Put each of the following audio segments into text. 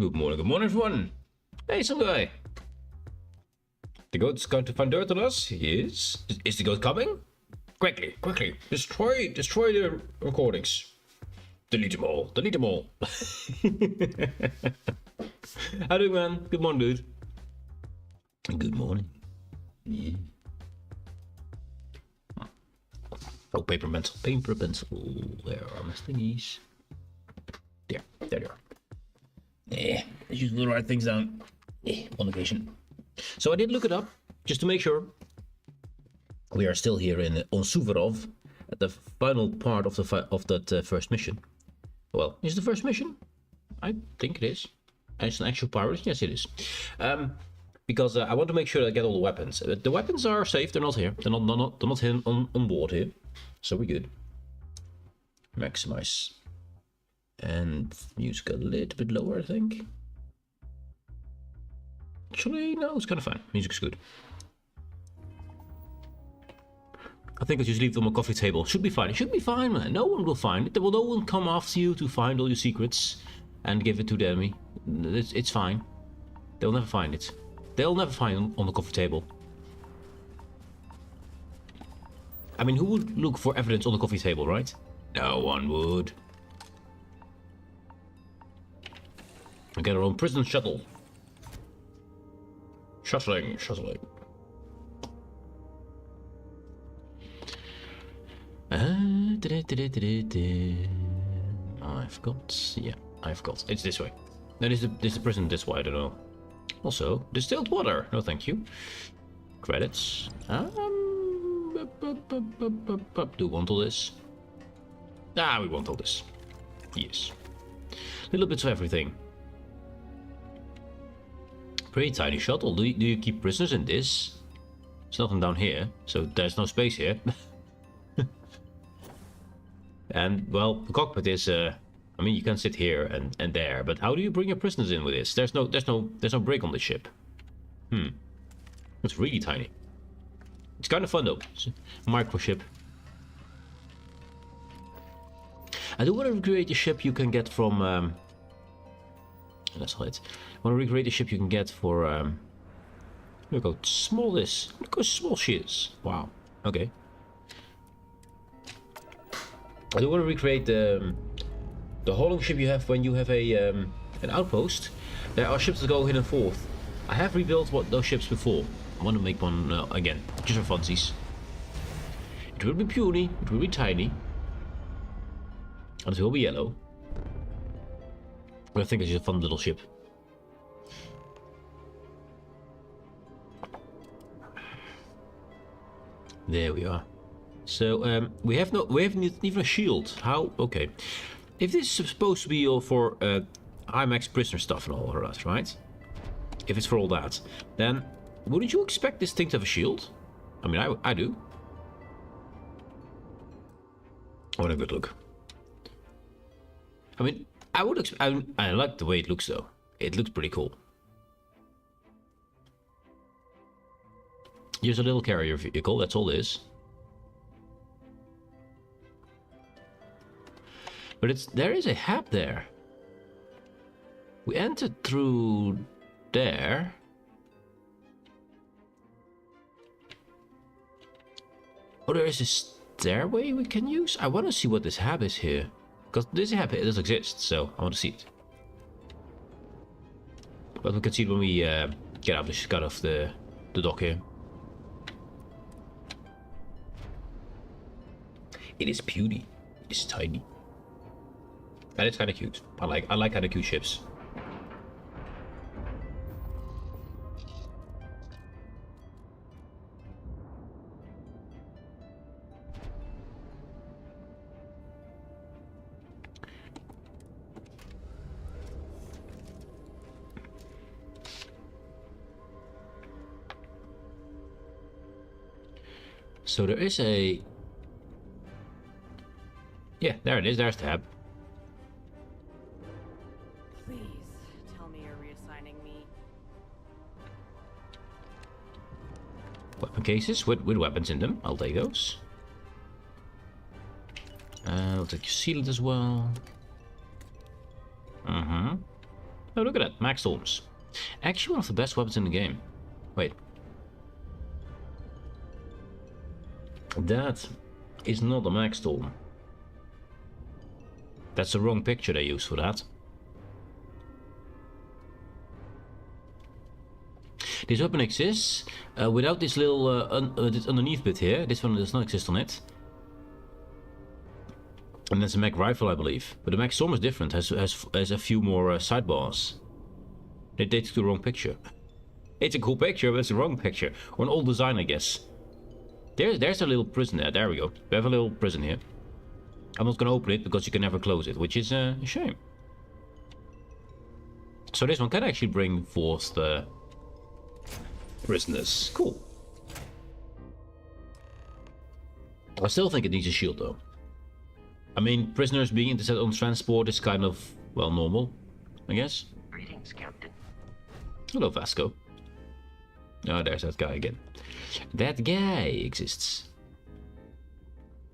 Good morning everyone. Hey, some guy. The goat's going to find dirt on us? He is. Is the goat coming? Quickly, quickly. Destroy the recordings. Delete them all. Delete them all. How do you, man? Good morning, dude. Good morning. Yeah. Oh, paper pencil. Paper pencil. Where are my thingies? There they are. Yeah, I usually write things down on occasion. So I did look it up just to make sure. We are still here on Suvorov at the final part of that first mission. Well, is it the first mission? I think it is. And it's an actual pirate. Yes, it is. Because I want to make sure I get all the weapons. The weapons are safe. They're not here. They're not here on board here. So we're good. Maximize. And music a little bit lower, I think. Actually, no, it's kind of fine. Music's good. I think I just leave them on a coffee table. Should be fine. It should be fine, man. No one will find it. There will no one come after you to find all your secrets and give it to the enemy. It's fine. They'll never find it. They'll never find it on the coffee table. I mean, who would look for evidence on the coffee table, right? No one would. We get our own prison shuttle. Shuttling. I've got. It's this way. Then is the prison this way? I don't know. Also, distilled water. No, thank you. Credits. Do we want all this? We want all this. Yes. Little bits of everything. Pretty tiny shuttle. Do you keep prisoners in this? There's nothing down here, so there's no space here. And well, the cockpit is. I mean, you can sit here and there, but how do you bring your prisoners in with this? There's no break on the ship. It's really tiny. It's kind of fun though. It's a micro ship. I do want to recreate a ship you can get from. That's all it. I want to recreate a ship you can get for. Look how small this. Look how small she is. Wow. Okay. I do want to recreate the hauling ship you have when you have an outpost. There are ships that go in and forth. I have rebuilt those ships before. I want to make one again, just for funsies. It will be puny, it will be tiny, and it will be yellow. But I think it's just a fun little ship. There we are. So we haven't even a shield. How? Okay. If this is supposed to be all for IMAX prisoner stuff and all that, right? If it's for all that, then wouldn't you expect this thing to have a shield? I mean, I do. I want a good look. I mean, I would expect. I like the way it looks though. It looks pretty cool. Here's a little carrier vehicle. That's all it is. But there is a hab there. We entered through there. Oh, there is a stairway we can use? I want to see what this hab is here. Because this hab, it does exist, so I want to see it. But we can see it when we get out of the dock here. It is puny. It is tiny. And it's kind of cute. I like kind of cute ships. So there is a. Yeah, there it is. There's the tab. Weapon cases with weapons in them. I'll take those. I'll take your sealant as well. Oh, look at that. Max Storms. Actually one of the best weapons in the game. Wait. That is not a Max Storm. That's the wrong picture they used for that. This weapon exists without this little this underneath bit here. This one does not exist on it. And that's a Mac rifle, I believe. But the Mac Storm is different. Has a few more sidebars. They took the wrong picture. It's a cool picture, but it's the wrong picture. Or an old design, I guess. There's a little prison there. There we go. We have a little prison here. I'm not gonna open it because you can never close it, which is a shame. So this one can actually bring forth the prisoners. Cool. I still think it needs a shield though. I mean, prisoners being intercepted on transport is kind of, well, normal, I guess. Greetings, Captain. Hello, Vasco. Oh, there's that guy again. That guy exists.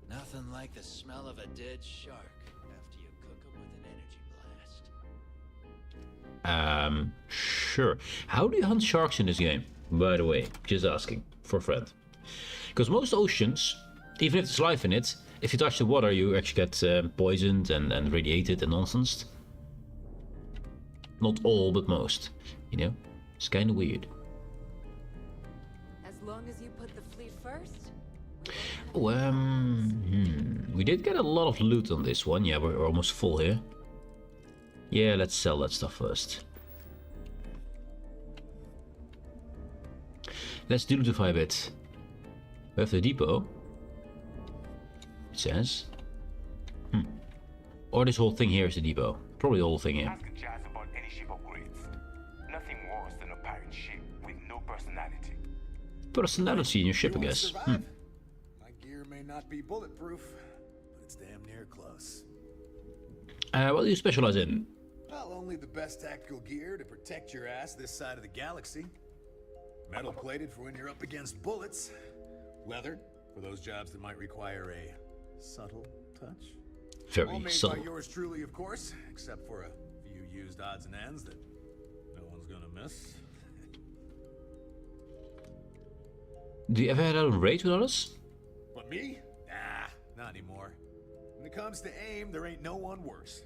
Nothing like the smell of a dead shark after you cook him with an energy blast. Sure. How do you hunt sharks in this game? By the way, just asking for a friend. Because most oceans, even if there's life in it, if you touch the water, you actually get poisoned and radiated and nonsense. Not all, but most. You know, it's kind of weird. As long as you put the fleet first. Oh, we did get a lot of loot on this one. Yeah, we're almost full here. Yeah, let's sell that stuff first. Let's dulutify a bit. We have the depot. It says. Or this whole thing here is the depot. Probably the whole thing here. Ask Jazz about any ship upgrades. Nothing worse than a pirate ship with no personality. Personality in your ship, I guess. My gear may not be bulletproof, but it's damn near close. What do you specialize in? Well, only the best tactical gear to protect your ass this side of the galaxy. Metal plated for when you're up against bullets. Leather for those jobs that might require a subtle touch. All Very made subtle. by yours truly, of course, except for a few used odds and ends that no one's gonna miss. Do you ever had a raid with others? What, me? Nah, not anymore. When it comes to aim, there ain't no one worse.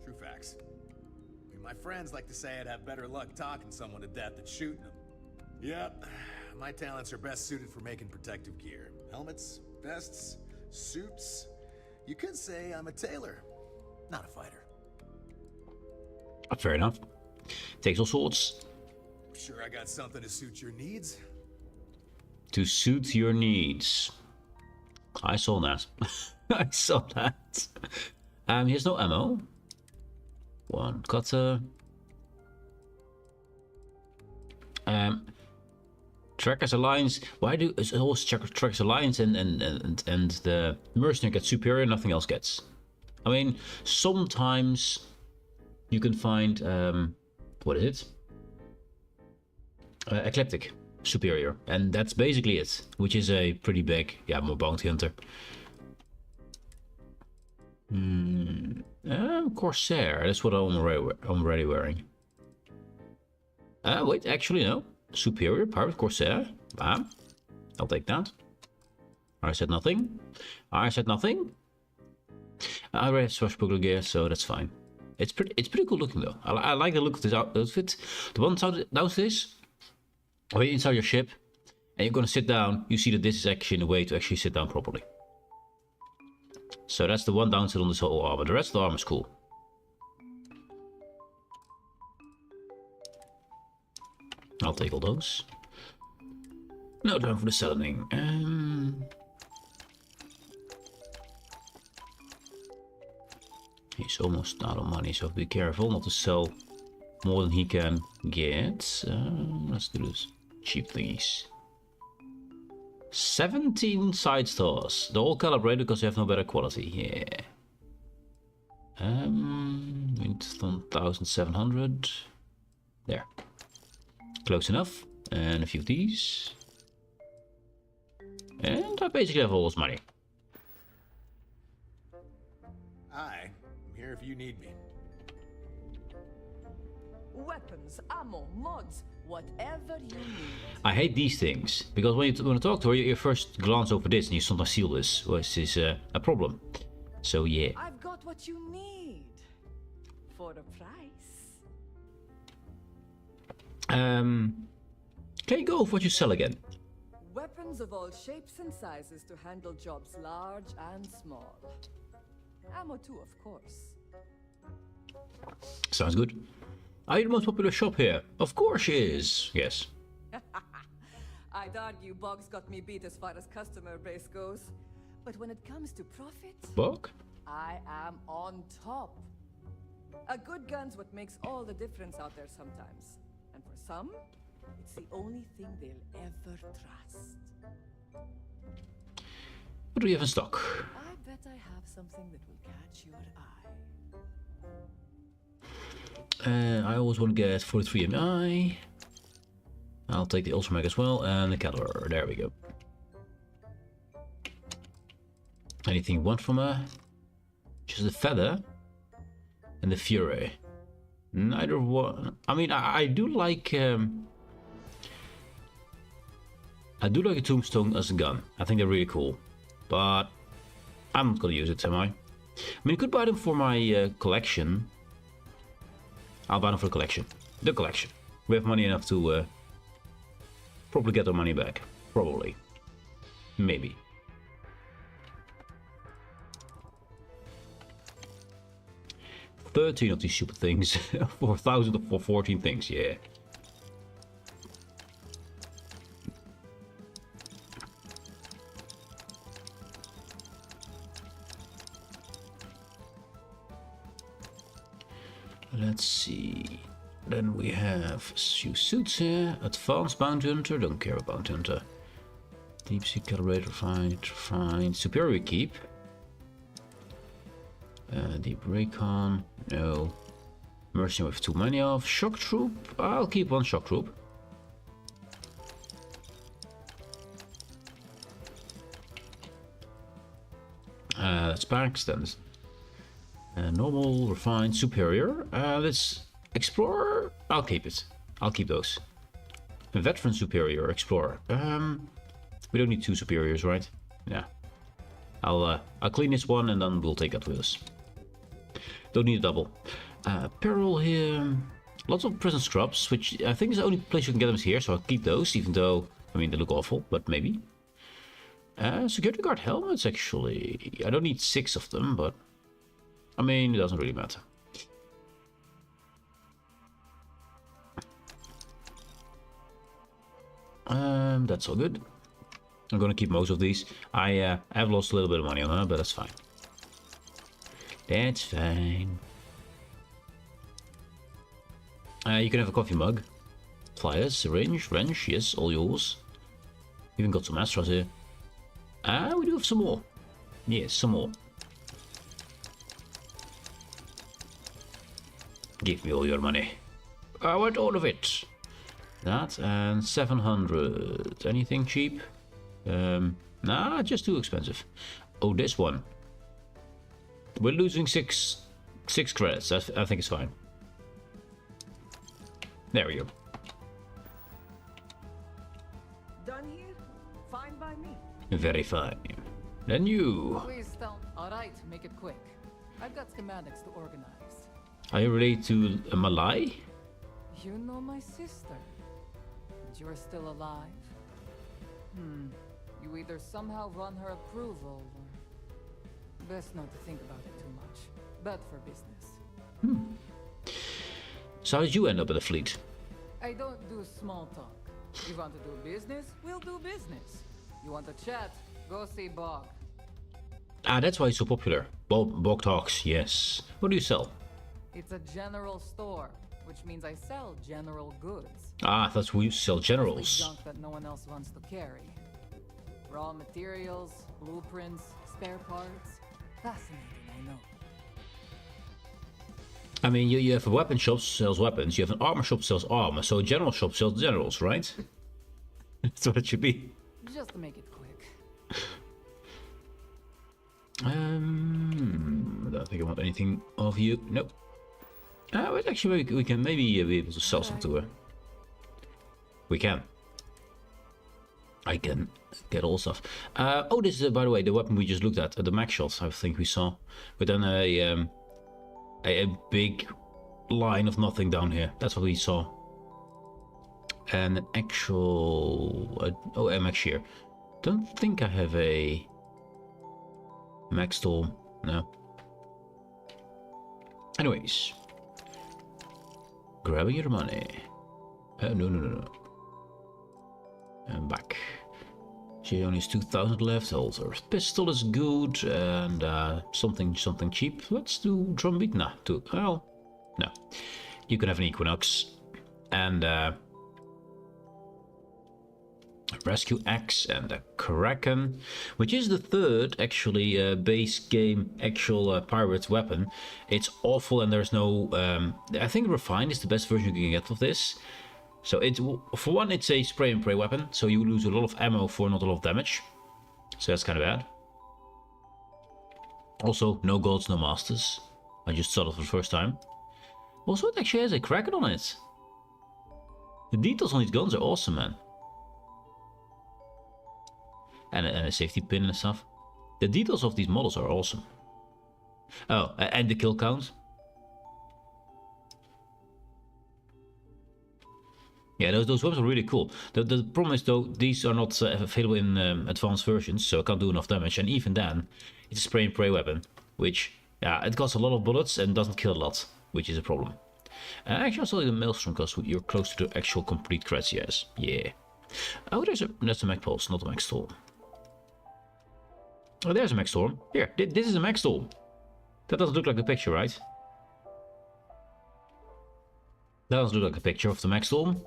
True facts. I mean, my friends like to say I'd have better luck talking someone to death than shooting them. Yep, my talents are best suited for making protective gear. Helmets, vests, suits. You could say I'm a tailor, not a fighter. Fair enough. Takes all sorts. Sure I got something to suit your needs? To suit your needs. I saw that. I saw that. Here's no ammo. One cutter. Trackers Alliance. Why do always Trackers Alliance and the mercenary get superior, nothing else gets? I mean, sometimes you can find what is it? Eclectic superior, and that's basically it, which is a pretty big, yeah, more bounty hunter. Corsair, that's what I'm already wearing. Wait, actually no. Superior, pirate, Corsair. Bam. I'll take that. I said nothing. I said nothing. I already have swashbuckler gear, so that's fine. It's pretty cool looking though. I like the look of this outfit. The one downstairs, when you're inside your ship, and you're gonna sit down, you see that this is actually a way to actually sit down properly. So that's the one downside on this whole armor. The rest of the armor is cool. I'll take all those. No time for the selling. He's almost out of money, so be careful not to sell more than he can get. Let's do this. Cheap thingies. 17 side stars. They're all calibrated because they have no better quality. Yeah. 1,700. There. Close enough. And a few of these. And I basically have all this money. Hi, I'm here if you need me. Weapons, ammo, mods, whatever you need. I hate these things, because when you talk to her, you first glance over this and you sometimes seal this, which is a problem. So yeah. I've got what you need. For a price. Can you go over what you sell again? Weapons of all shapes and sizes to handle jobs large and small. Ammo too, of course. Sounds good. Are you the most popular shop here? Of course she is. Yes. I'd argue Bog's got me beat as far as customer base goes. But when it comes to profit, Bog? I am on top. A good gun's what makes all the difference out there sometimes. And for some, it's the only thing they'll ever trust. What do we have in stock? I bet I have something that will catch your eye. I always want to get 43 MI. I'll take the Ultramag as well, and the Caliber. There we go. Anything you want from her? Just the Feather and the Fury. Neither one. I mean, I do like. I do like a Tombstone as a gun. I think they're really cool, but I'm not gonna use it, am I? I mean, I could buy them for my collection. I'll buy them for the collection. The collection. We have money enough to probably get our money back. Probably. Maybe. $13 of these stupid things. 4,000 for 14 things, yeah. Let's see. Then we have few suits here. Advanced Bounty Hunter, don't care about Bounty Hunter. Deep Sea Calibrator, fine. Superior Keep. Deep Recon, no. Mercenary with too many of. Shock Troop, I'll keep one Shock Troop. That's packs, then normal, refined, superior. Let's explorer. I'll keep it. I'll keep those. A veteran, superior, explorer. We don't need two superiors, right? Yeah. I'll clean this one and then we'll take that with us. Don't need a double. Apparel here. Lots of prison scrubs, which I think is the only place you can get them is here, so I'll keep those, even though, I mean, they look awful, but maybe. Security guard helmets, actually. I don't need 6 of them, but I mean, it doesn't really matter. That's all good. I'm gonna keep most of these. I have lost a little bit of money on her, but that's fine. That's fine. You can have a coffee mug. Pliers, syringe, wrench, yes, all yours. Even got some Astras here. We do have some more. Yes, some more. Give me all your money. I want all of it. That and 700. Anything cheap? Nah, just too expensive. Oh, this one. We're losing six credits. I think it's fine. There we go. Done here? Fine by me. Very fine. Then you. Please don't. Alright, make it quick. I've got schematics to organize. Are you related to Malai? You know my sister. And you're still alive? You either somehow run her approval, or best not to think about it too much. Bad for business. So how did you end up in the fleet? I don't do small talk. You want to do business? We'll do business. You want to chat? Go see Bog. Ah, that's why it's so popular. Bog talks, yes. What do you sell? It's a general store, which means I sell general goods. Ah, that's where you sell generals. Mostly junk that no one else wants to carry. Raw materials, blueprints, spare parts. Fascinating, I know. I mean, you have a weapon shop sells weapons, you have an armor shop sells armor, so a general shop sells generals, right? That's what it should be. Just to make it quick. I don't think I want anything of you. Nope. Wait, actually, we can maybe be able to sell some to her. We can. I can get all stuff. Oh, this is, by the way, the weapon we just looked at. The max shots, I think we saw. But then a big line of nothing down here. That's what we saw. And an actual... oh, a max shear. Don't think I have a... max storm. No. Anyways. Grabbing your money. No. And back. She only has 2,000 left. Also, her pistol is good. And something cheap. Let's do drum beat. Nah, well, no. You can have an Equinox. And Rescue Axe and a Kraken, which is the third actually base game actual pirate weapon. It's awful, and there's no I think Refined is the best version you can get of this. So it's, for one, it's a spray and pray weapon, so you lose a lot of ammo for not a lot of damage, so that's kind of bad. Also, no gods, no masters. I just saw it for the first time. Also, it actually has a Kraken on it. The details on these guns are awesome, man. And a safety pin and stuff. The details of these models are awesome. Oh, and the kill count. Yeah, those weapons are really cool. The problem is, though, these are not available in advanced versions, so I can't do enough damage. And even then, it's a spray and pray weapon, which, yeah, it costs a lot of bullets and doesn't kill a lot, which is a problem. Actually, I'll sell you the Maelstrom, because you're close to the actual complete creds, yes. Yeah. Oh, that's a Mac Pulse, not a Mac Storm. Oh, there's a Max Storm. Here, this is a Max Storm. That doesn't look like a picture, right? That doesn't look like a picture of the Max Storm.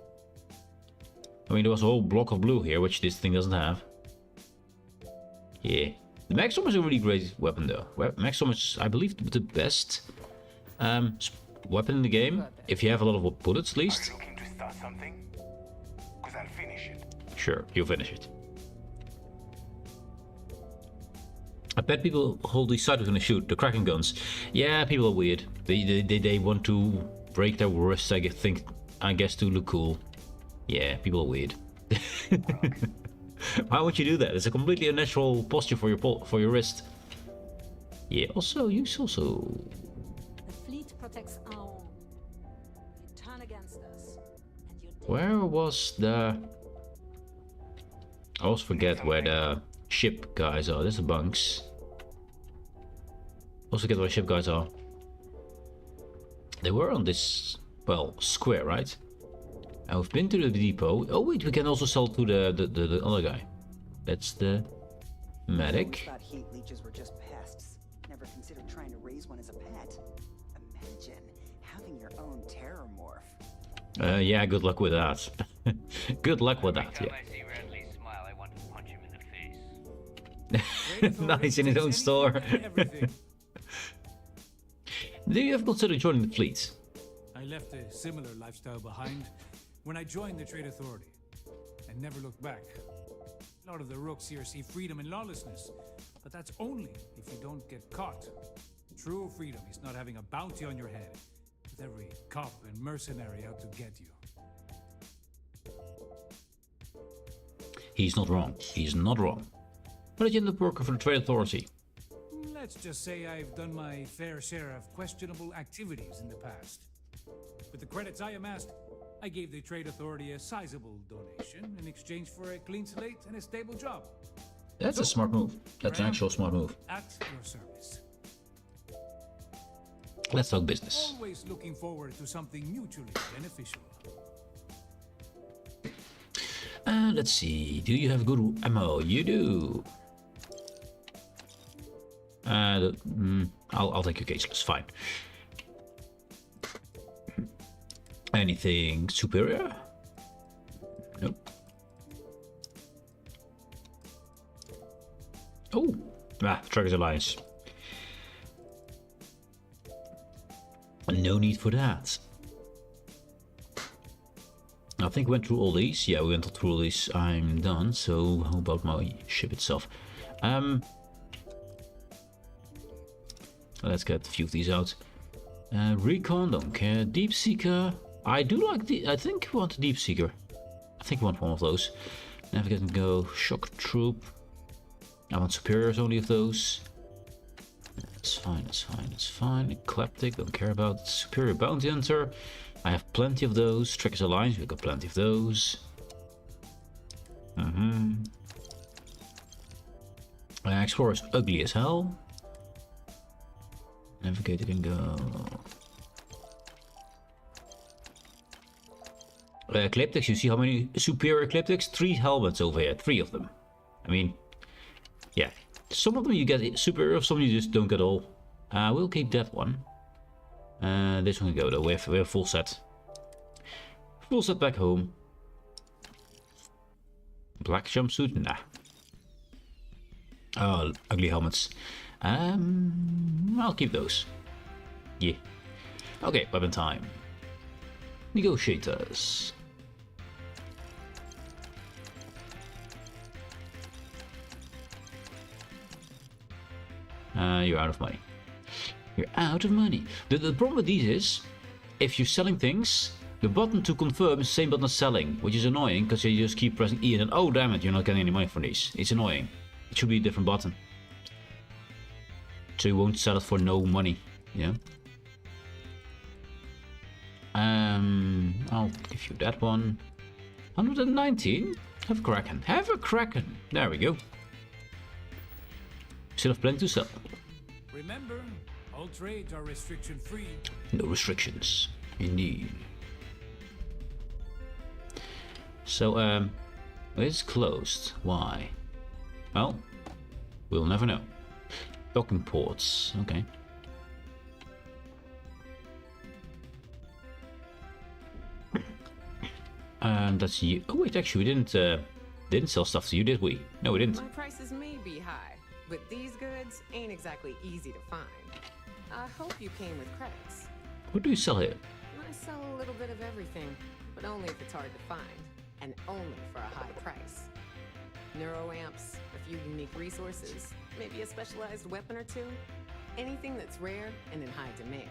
I mean, there was a whole block of blue here, which this thing doesn't have. Yeah. The Max Storm is a really great weapon, though. Max Storm is, I believe, the best weapon in the game. If you have a lot of bullets, at least. Are you looking to start something? Because I'll finish it. Sure, you finish it. I bet people hold these sideways when they shoot. The Kraken guns. Yeah, people are weird. They want to break their wrists, I guess, to look cool. Yeah, people are weird. Why would you do that? It's a completely unnatural posture for your wrist. Yeah, also, use also... The fleet protects our own. You turn against us, and you... Where was the... I always forget where the ship guys are. There's the bunks. Also forget where the ship guys are. They were on this, well, square, right? And we've been to the depot. Oh wait, we can also sell to the other guy. That's the medic. Thought heat leeches were just pests. Never considered trying to raise one as a pet. Imagine having your own terror morph. Yeah, good luck with that. Good luck with that, yeah. Nice, in his own store. Do you ever consider joining the fleet? I left a similar lifestyle behind when I joined the Trade Authority and never looked back. A lot of the rooks here see freedom and lawlessness, but that's only if you don't get caught. True freedom is not having a bounty on your head, with every cop and mercenary out to get you. He's not wrong. He's not wrong. Why did you end up working for the Trade Authority? Let's just say I've done my fair share of questionable activities in the past. With the credits I amassed, I gave the Trade Authority a sizable donation in exchange for a clean slate and a stable job. That's a smart move. That's an actual smart move. At your service. Let's talk business. Always looking forward to something mutually beneficial. Let's see. Do you have good ammo? You do. I'll take your caseless. Fine. Anything superior? Nope. Oh, Truckers Alliance. No need for that. I think we went through all these. Yeah, we went through all these. I'm done. So how about my ship itself? Let's get a few of these out. Recon, don't care. Deep Seeker. I do like the. I think we want a Deep Seeker. I think we want one of those. Navigate and go. Shock Troop. I want superiors only of those. That's fine, that's fine, that's fine. Eclectic, don't care about. Superior Bounty Hunter. I have plenty of those. Trekkers Alliance, we've got plenty of those. Explorer's ugly as hell. Navigator can go. Ecliptics, you see how many superior Ecliptics? 3 helmets over here, 3 of them. I mean, yeah. Some of them you get superior, some you just don't get all. We'll keep that one. This one can go though, we have full set. Full set back home. Black jumpsuit? Nah. Oh, ugly helmets. I'll keep those. Yeah. Okay, weapon time. Negotiators. You're out of money. You're out of money. The problem with these is, if you're selling things, the button to confirm is the same button as selling, which is annoying because you just keep pressing E and then, oh damn it, you're not getting any money from these. It's annoying. It should be a different button. So you won't sell it for no money, you know? I'll give you that one. 119? Have a Kraken. Have a Kraken. There we go. Still have plenty to sell. Remember, all trades are restriction free. No restrictions. Indeed. So, it's closed. Why? Well, we'll never know. Docking ports. Okay. And that's you. Oh wait, actually, we didn't sell stuff to you, did we? No, we didn't. My prices may be high, but these goods ain't exactly easy to find. I hope you came with credits. What do you sell here? I sell a little bit of everything, but only if it's hard to find, and only for a high price. Neuroamps, a few unique resources, maybe a specialized weapon or two. Anything that's rare and in high demand.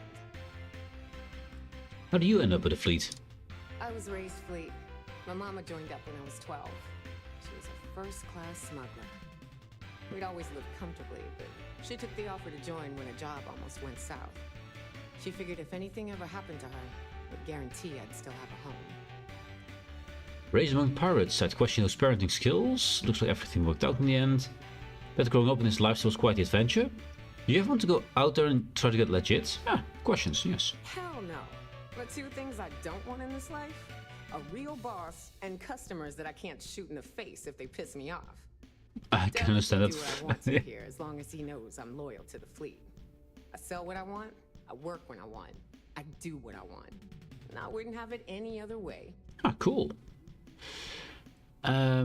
How do you end up with a fleet? I was raised fleet. My mama joined up when I was 12. She was a first-class smuggler. We'd always lived comfortably, but she took the offer to join when a job almost went south. She figured if anything ever happened to her, it would guarantee I'd still have a home. Raised among pirates, I'd question those parenting skills. Looks like everything worked out in the end. Bet growing up in this lifestyle was quite the adventure. Do you ever want to go out there and try to get legit? Questions, yes. Hell no. But 2 things I don't want in this life? A real boss and customers that I can't shoot in the face if they piss me off. I can understand that. Do what I want to here, as long as he knows I'm loyal to the fleet. I sell what I want, I work when I want, I do what I want. And I wouldn't have it any other way. Cool. I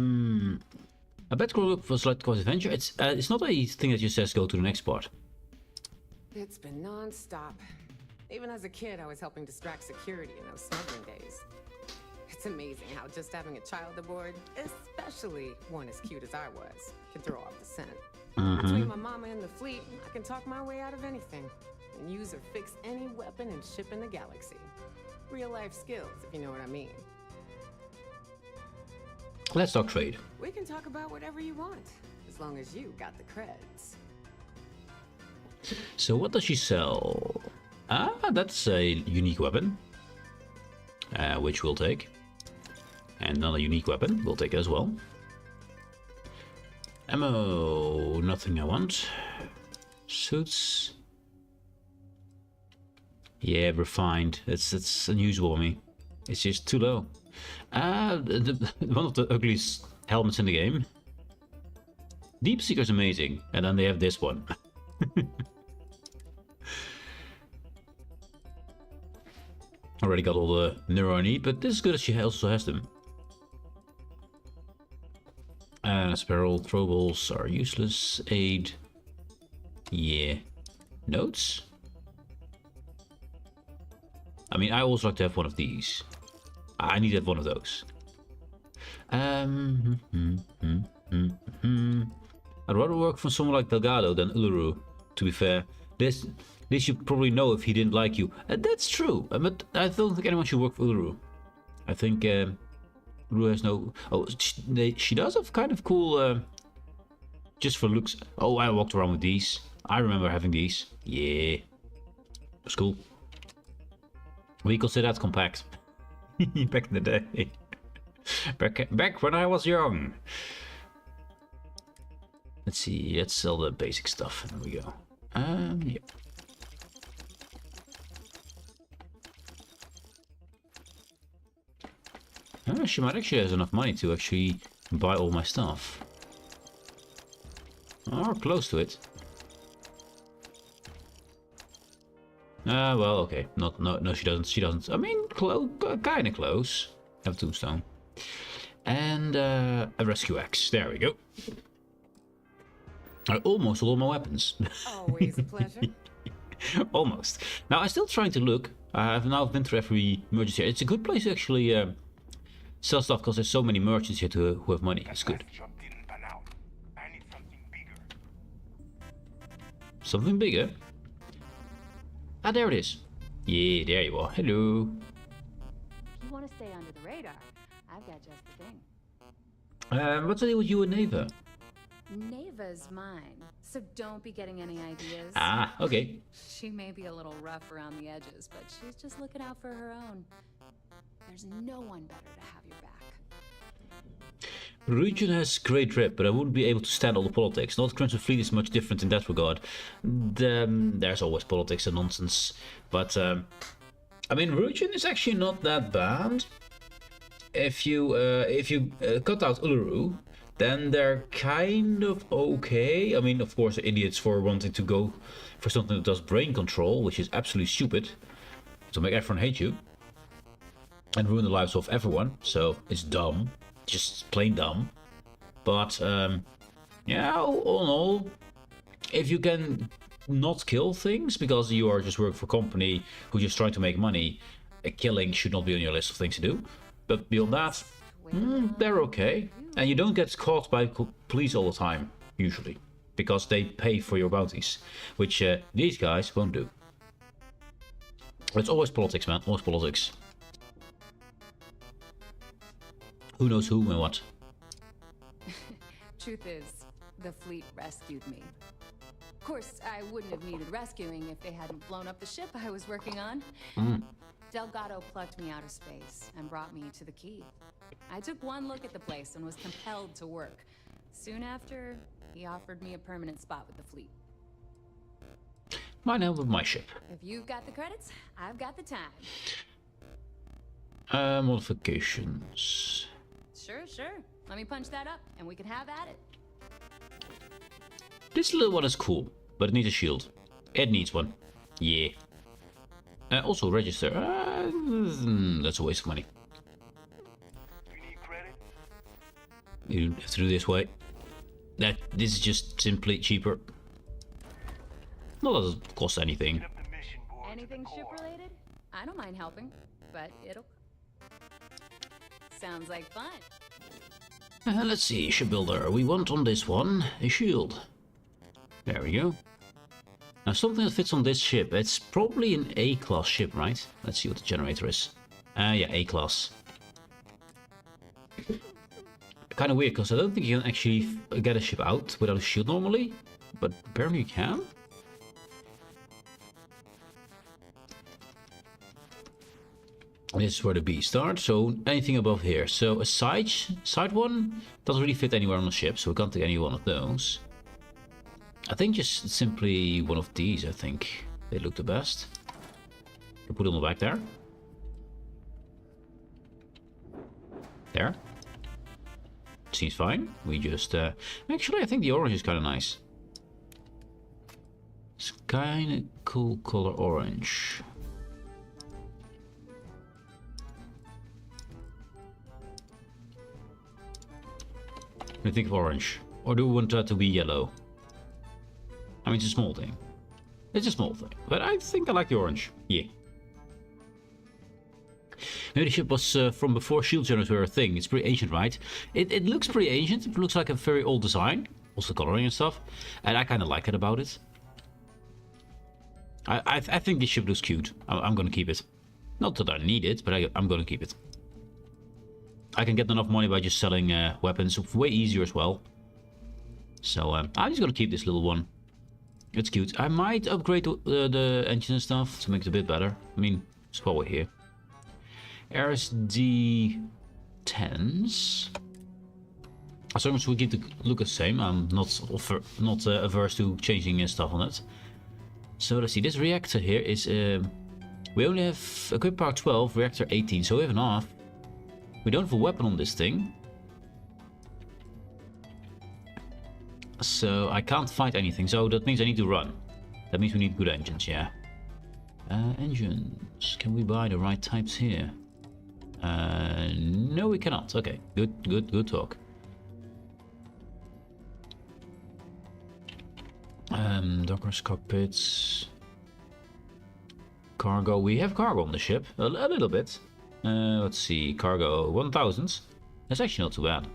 bet growing up was like quite an adventure. It's not a thing that just says go to the next part. It's been non-stop. Even as a kid, I was helping distract security in those smuggling days. It's amazing how just having a child aboard, especially one as cute as I was, can throw off the scent. Between my mama and the fleet, I can talk my way out of anything and use or fix any weapon and ship in the galaxy. Real life skills, if you know what I mean. Let's talk trade. We can talk about whatever you want, as long as you got the creds. So what does she sell? That's a unique weapon, which we'll take. And another unique weapon, we'll take it as well. Ammo, nothing I want. Suits. Yeah, refined. It's unusual on me. It's just too low. One of the ugliest helmets in the game. Deep Seeker's amazing, and then they have this one. Already got all the neuro I need, but this is good that she also has them. Sparrow throwables are useless. Aid. Yeah. Notes? I mean, I always like to have one of these. I need to have one of those. I'd rather work for someone like Delgado than Uluru, to be fair. this you probably know if he didn't like you. That's true, but I don't think anyone should work for Uru. I think Uru has no... Oh, she does have kind of cool... just for looks... Oh, I walked around with these. I remember having these. Yeah. That's cool. We consider that compact. Back in the day. Back when I was young. Let's see, let's sell the basic stuff. There we go. Yeah. She might actually have enough money to actually buy all my stuff. Or close to it. Well, okay. No, she doesn't. She doesn't. I mean, kind of close. Have a tombstone. And a rescue axe. There we go. I almost sold all my weapons. Always a pleasure. Almost. Now, I'm still trying to look. I've now been through every merchant here. It's a good place to actually sell stuff because there's so many merchants here who have money. It's good. I need something bigger. Something bigger? Ah, there it is. Yeah, there you are. Hello. If you want to stay under the radar, I've got just the thing. What's the deal with you and Neva? Neva's mine, so don't be getting any ideas. Ah, okay. She may be a little rough around the edges, but she's just looking out for her own. There's no one better to have your back. Region has great rep, but I wouldn't be able to stand all the politics. Not Crimson Fleet is much different in that regard. There's always politics and nonsense, but I mean, Region is actually not that bad. If you cut out Uluru, then they're kind of okay. I mean, of course, idiots for wanting to go for something that does brain control, which is absolutely stupid, to make everyone hate you and ruin the lives of everyone. So it's dumb, just plain dumb. But yeah, all in all, if you can not kill things because you are just working for a company who just trying to make money, killing should not be on your list of things to do. But beyond that, they're okay. And you don't get caught by police all the time, usually, because they pay for your bounties, which these guys won't do. It's always politics, man, always politics. Who knows who and what? Truth is, the fleet rescued me. Of course, I wouldn't have needed rescuing if they hadn't blown up the ship I was working on. Delgado plucked me out of space and brought me to the key. I took one look at the place and was compelled to work. Soon after, he offered me a permanent spot with the fleet. Mine help with my ship. If you've got the credits, I've got the time. Modifications. Sure. Let me punch that up and we can have at it. This little one is cool, but it needs a shield. It needs one. Yeah. Also register. That's a waste of money. You need credit? You don't have to do this way. This is just simply cheaper. Not that it costs anything. Anything ship related? I don't mind helping, but it'll... Sounds like fun. Let's see, shipbuilder. We want on this one a shield. There we go. Now something that fits on this ship. It's probably an A-class ship, right? Let's see what the generator is. Yeah, A-class. Kind of weird, because I don't think you can actually get a ship out without a shield normally. But apparently you can. This is where the B starts, so anything above here. So a side one doesn't really fit anywhere on the ship, so we can't take any one of those. I think just simply one of these, I think. They look the best. I'll put it on the back there. There. Seems fine. We just... Actually, I think the orange is kind of nice. It's kind of cool color orange. What do you think of orange? Or do we want that to be yellow? I mean, it's a small thing. It's a small thing. But I think I like the orange. Yeah. Maybe the ship was from before shield generators were a thing. It's pretty ancient, right? It looks pretty ancient. It looks like a very old design. Also coloring and stuff. And I kind of like it about it. I think this ship looks cute. I'm gonna keep it. Not that I need it, but I'm gonna keep it. I can get enough money by just selling weapons. Way easier as well. So I'm just gonna keep this little one. It's cute. I might upgrade the engine and stuff to make it a bit better. I mean, it's while we're here. RSD 10s. As long as we keep the look the same, I'm not averse to changing stuff on it. So let's see. This reactor here is we only have equip power 12, reactor 18, so we have enough. We don't have a weapon on this thing. So I can't fight anything, so that means I need to run. That means we need good engines, yeah. Engines. Can we buy the right types here? No, we cannot. Okay, good talk. Dockers, cockpits. Cargo. We have cargo on the ship. A little bit. Let's see. Cargo 1000. That's actually not too bad.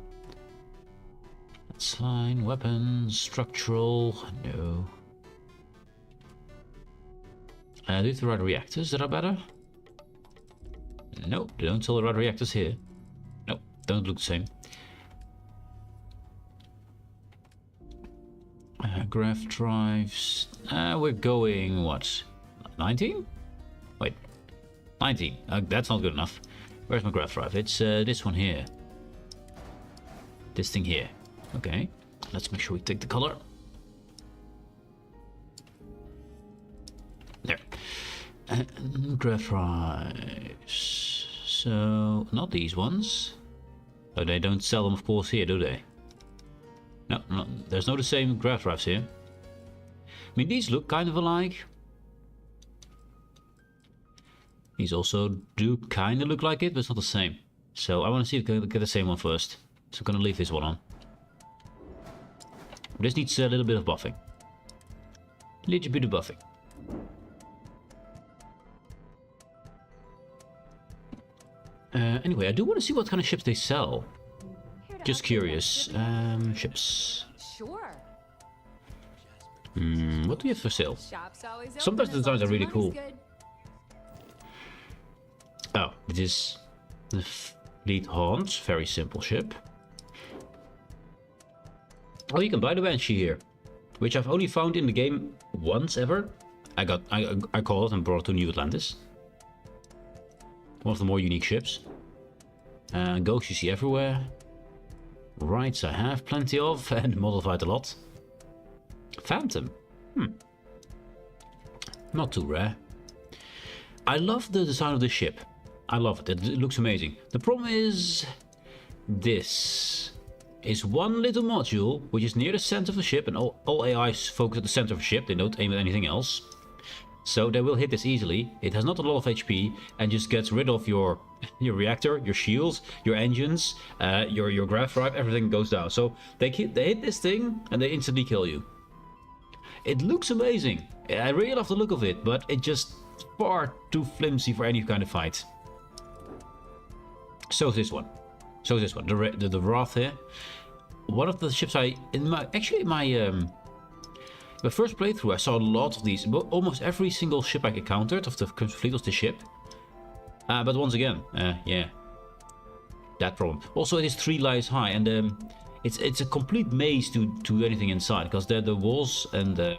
That's fine. Weapons. Structural. No. Do you have the right reactors that are better? Nope. They don't sell the right reactors here. Nope. Don't look the same. Graph drives. We're going what? 19? Wait. 19. That's not good enough. Where's my graph drive? It's this one here. This thing here. Okay. Let's make sure we take the color. There. Graph drives. So, not these ones. Oh, they don't sell them, of course, here, do they? No, there's no the same graph drives here. I mean, these look kind of alike. These also do kind of look like it, but it's not the same. So I want to see if I can get the same one first. So I'm going to leave this one on. This needs a little bit of buffing. Little bit of buffing. Anyway, I do want to see what kind of ships they sell. Just curious. Ships. Sure. What do we have for sale? Sometimes the designs are really cool. Oh, it is the Fleet Haunt. Very simple ship. Oh, you can buy the Banshee here, which I've only found in the game once ever. I caught it and brought it to New Atlantis. One of the more unique ships. Ghosts you see everywhere. Rights I have plenty of and modified a lot. Phantom. Not too rare. I love the design of this ship. I love it. It looks amazing. The problem is this is one little module which is near the center of the ship, and all AIs focus at the center of the ship. They don't aim at anything else. So they will hit this easily. It has not a lot of HP and just gets rid of your reactor, your shields, your engines, your graph drive. Everything goes down. So they hit this thing and they instantly kill you. It looks amazing. I really love the look of it, but it just far too flimsy for any kind of fight. So is this one. The Wrath here. One of the ships my first playthrough, I saw a lot of these. Almost every single ship I encountered of the fleet was the ship. But once again, yeah, that problem. Also, it is 3 lives high, and it's a complete maze to anything inside, because the walls and the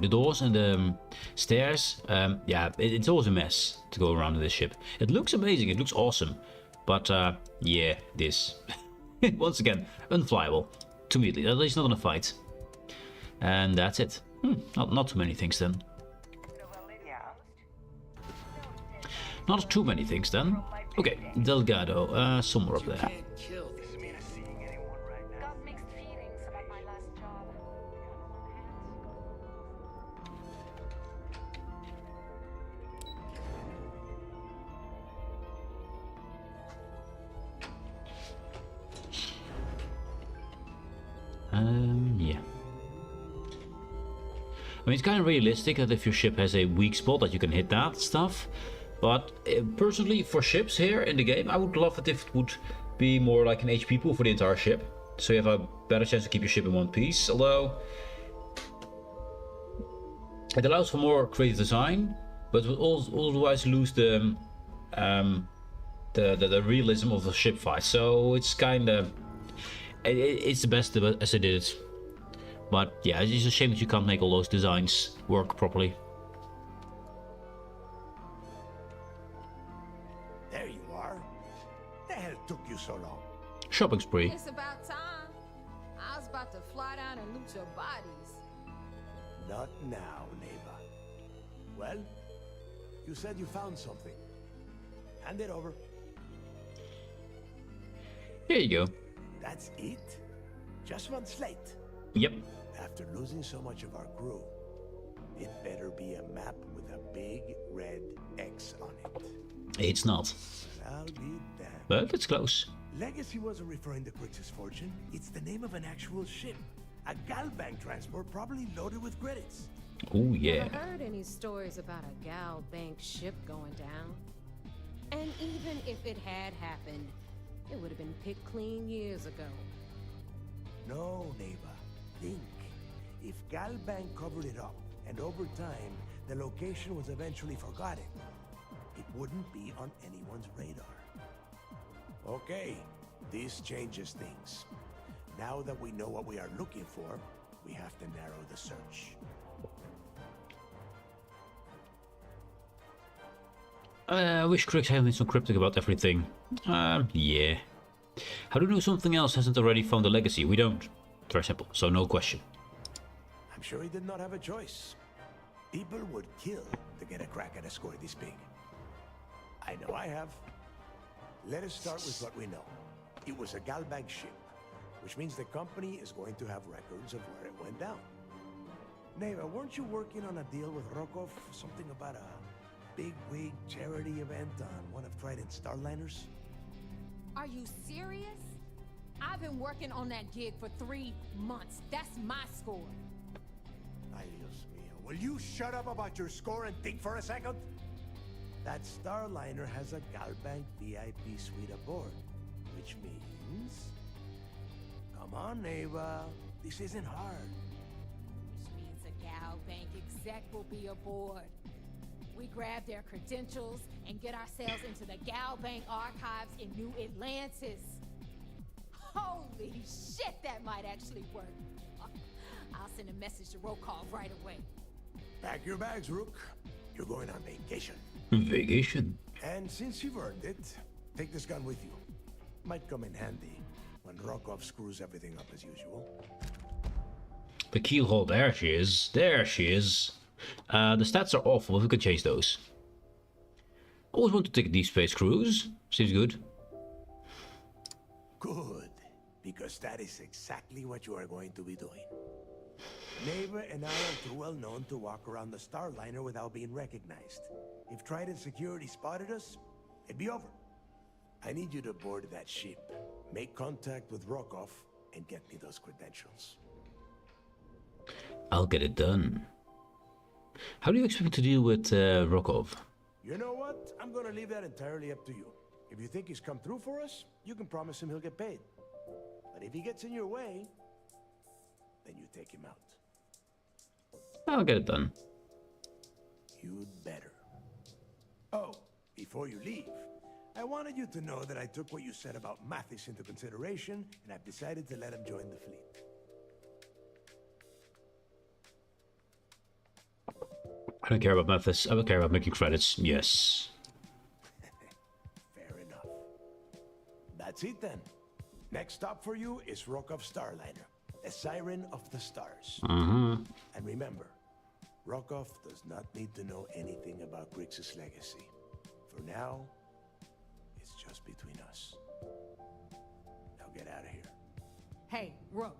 doors and the stairs. Yeah, it's always a mess to go around in this ship. It looks amazing. It looks awesome, but yeah, this once again unflyable to me. At least not in a fight. And that's it. Not too many things then. Not too many things then. Okay, Delgado, somewhere up there. Got mixed feelings about my last job. Yeah. I mean, it's kind of realistic that if your ship has a weak spot that you can hit that stuff. But personally, for ships here in the game, I would love it if it would be more like an HP pool for the entire ship. So you have a better chance to keep your ship in one piece. Although, It allows for more creative design, but will otherwise lose the realism of the ship fight. So it's kind of it's the best as it is. But yeah, it's just a shame that you can't make all those designs work properly. There you are. The hell took you so long? Shopping spree. It's about time. I was about to fly down and loot your bodies. Not now, neighbor. Well, you said you found something. Hand it over. Here you go. That's it? Just one slate? Yep. After losing so much of our crew, it better be a map with a big red X on it. It's not. I'll be damned. But it's close. Legacy wasn't referring to Grix's fortune. It's the name of an actual ship. A Galbank transport probably loaded with credits. Oh yeah. Never heard any stories about a Gal Bank ship going down. And even if it had happened, it would have been picked clean years ago. No, neighbor. Think. If Galbank covered it up, and over time, the location was eventually forgotten, it wouldn't be on anyone's radar. Okay, this changes things. Now that we know what we are looking for, we have to narrow the search. I wish Grix had been so cryptic about everything. Yeah. How do we know something else hasn't already found a legacy? We don't. Very simple, so no question. I'm sure he did not have a choice. People would kill to get a crack at a score this big. I know I have. Let us start with what we know. It was a Galbank ship, which means the company is going to have records of where it went down. Neva, weren't you working on a deal with Rokov? Something about a big-wig charity event on one of Trident's Starliners? Are you serious? I've been working on that gig for 3 months. That's my score. Ay, Dios mío. Will you shut up about your score and think for a second? That Starliner has a Galbank VIP suite aboard, which means... Come on, Neva. This isn't hard. Which means a Gal Bank exec will be aboard. We grab their credentials and get ourselves into the Gal Bank archives in New Atlantis. Holy shit, that might actually work. I'll send a message to Rokov right away. Pack your bags, Rook. You're going on vacation. Vacation? And since you've earned it, take this gun with you. Might come in handy when Rokov screws everything up as usual. The keelhole, there she is. There she is. The stats are awful, but we can change those. Always want to take a deep space cruise. Seems good. Good, because that is exactly what you are going to be doing. Neighbor and I are too well known to walk around the Starliner without being recognized. If Trident security spotted us, it'd be over. I need you to board that ship, make contact with Rokov, and get me those credentials. I'll get it done. How do you expect to deal with Rokov? You know what? I'm gonna leave that entirely up to you. If you think he's come through for us, you can promise him he'll get paid. But if he gets in your way, then you take him out. I'll get it done. You'd better. Oh, before you leave, I wanted you to know that I took what you said about Mathis into consideration, and I've decided to let him join the fleet. I don't care about Memphis. I don't care about making credits. Yes. Fair enough. That's it then. Next stop for you is Rokov Starliner, a siren of the stars. And remember, Rokov does not need to know anything about Grix's legacy. For now, it's just between us. Now get out of here. Hey, Rook,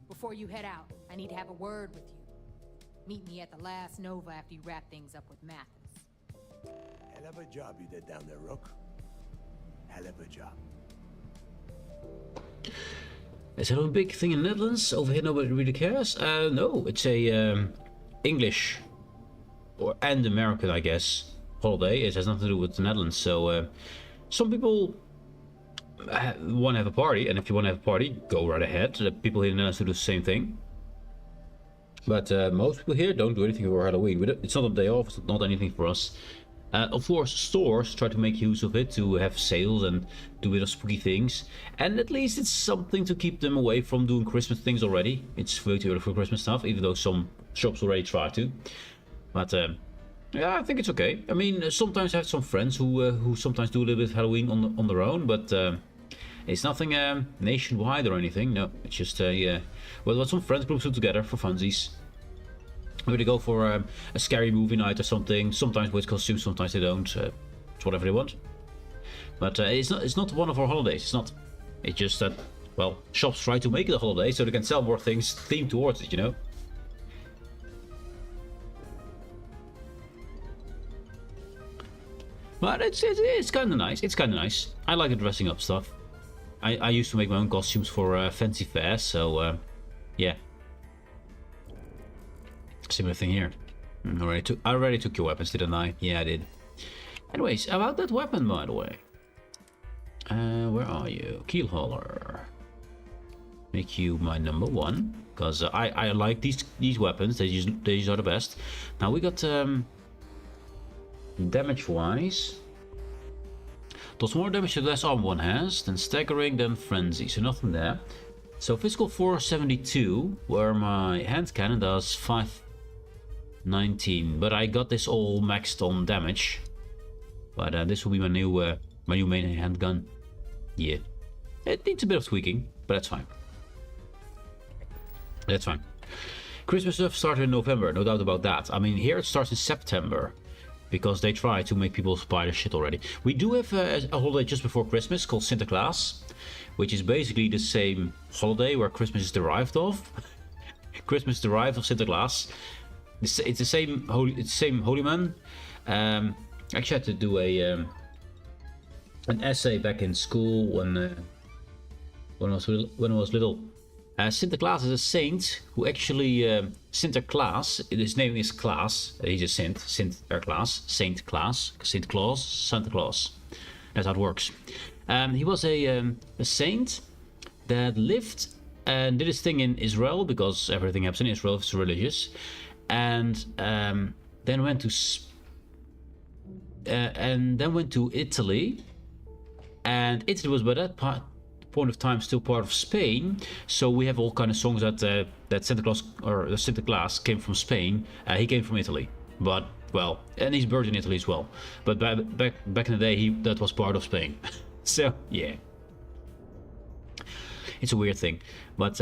before you head out, I need to have a word with you. Meet me at the last Nova after you wrap things up with Mathis. Hell of a job you did down there, Rook. Hell of a job. Is that a big thing in the Netherlands? Over here nobody really cares? No, it's a English and American, I guess, holiday. It has nothing to do with the Netherlands. So some people want to have a party, and if you want to have a party, go right ahead. The people here in the Netherlands do the same thing. But most people here don't do anything for Halloween. It's not a day off, it's not anything for us. Of course, stores try to make use of it to have sales and do a bit of spooky things. And at least it's something to keep them away from doing Christmas things already. It's way too early for Christmas stuff, even though some shops already try to. But yeah, I think it's okay. I mean, sometimes I have some friends who sometimes do a little bit of Halloween on their own, but it's nothing nationwide or anything. No, it's just yeah. Well, what some friends groups do together for funsies. Maybe they go for a scary movie night or something. Sometimes with costumes, sometimes they don't. It's whatever they want. But it's not one of our holidays. It's not. It's just that, well, shops try to make it a holiday so they can sell more things themed towards it, you know. But it's kind of nice. It's kind of nice. I like the dressing up stuff. I used to make my own costumes for fancy fairs, so yeah. Similar thing here. I already took your weapons, didn't I? Yeah, I did. Anyways, about that weapon, by the way. Where are you? Keelhauler. Make you my number 1, because I like these weapons. These are the best. Now we got damage-wise. Does more damage the less armor one has, then staggering, then frenzy. So nothing there. So physical 472, where my hand cannon does 519. But I got this all maxed on damage. But this will be my new main handgun. Yeah, it needs a bit of tweaking, but that's fine. That's fine. Christmas stuff started in November, no doubt about that. I mean, here it starts in September. Because they try to make people buy the shit already. We do have a holiday just before Christmas called Sinterklaas, which is basically the same holiday where Christmas is derived of. Christmas is derived of Sinterklaas. It's the same holy man. Actually, I had to do an essay back in school when I was little. Sinterklaas is a saint who actually Sinterklaas. His name is Klaas. He's a saint. Sinterklaas, Saint Klaas, Saint Claus, Santa Claus. That's how it works. He was a saint that lived and did his thing in Israel because everything happens in Israel if it's religious, and then went to Italy, and Italy was by that point of time still part of Spain, so we have all kind of songs that Santa Claus or Sinterklaas came from Spain. He came from Italy, but well, and he's buried in Italy as well. But back in the day, that was part of Spain. So yeah, it's a weird thing. But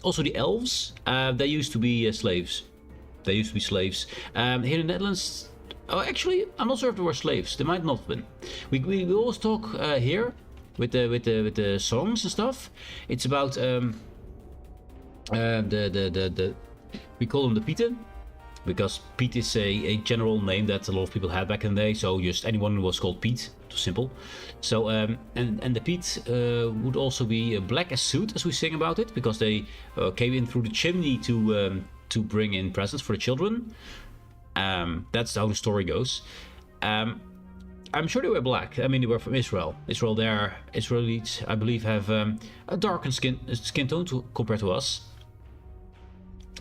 also the elves, they used to be slaves. They used to be slaves. Here in the Netherlands, oh, actually, I'm not sure if they were slaves. They might not have been. We always talk here. With the songs and stuff, it's about we call them the Pieten, because Piet is a general name that a lot of people had back in the day. So just anyone who was called Piet, it was simple. So and the Piet would also be black as soot, as we sing about it, because they came in through the chimney to bring in presents for the children. That's how the story goes. I'm sure they were black. I mean, they were from Israel. Israelites, I believe, have a darkened skin tone compared to us.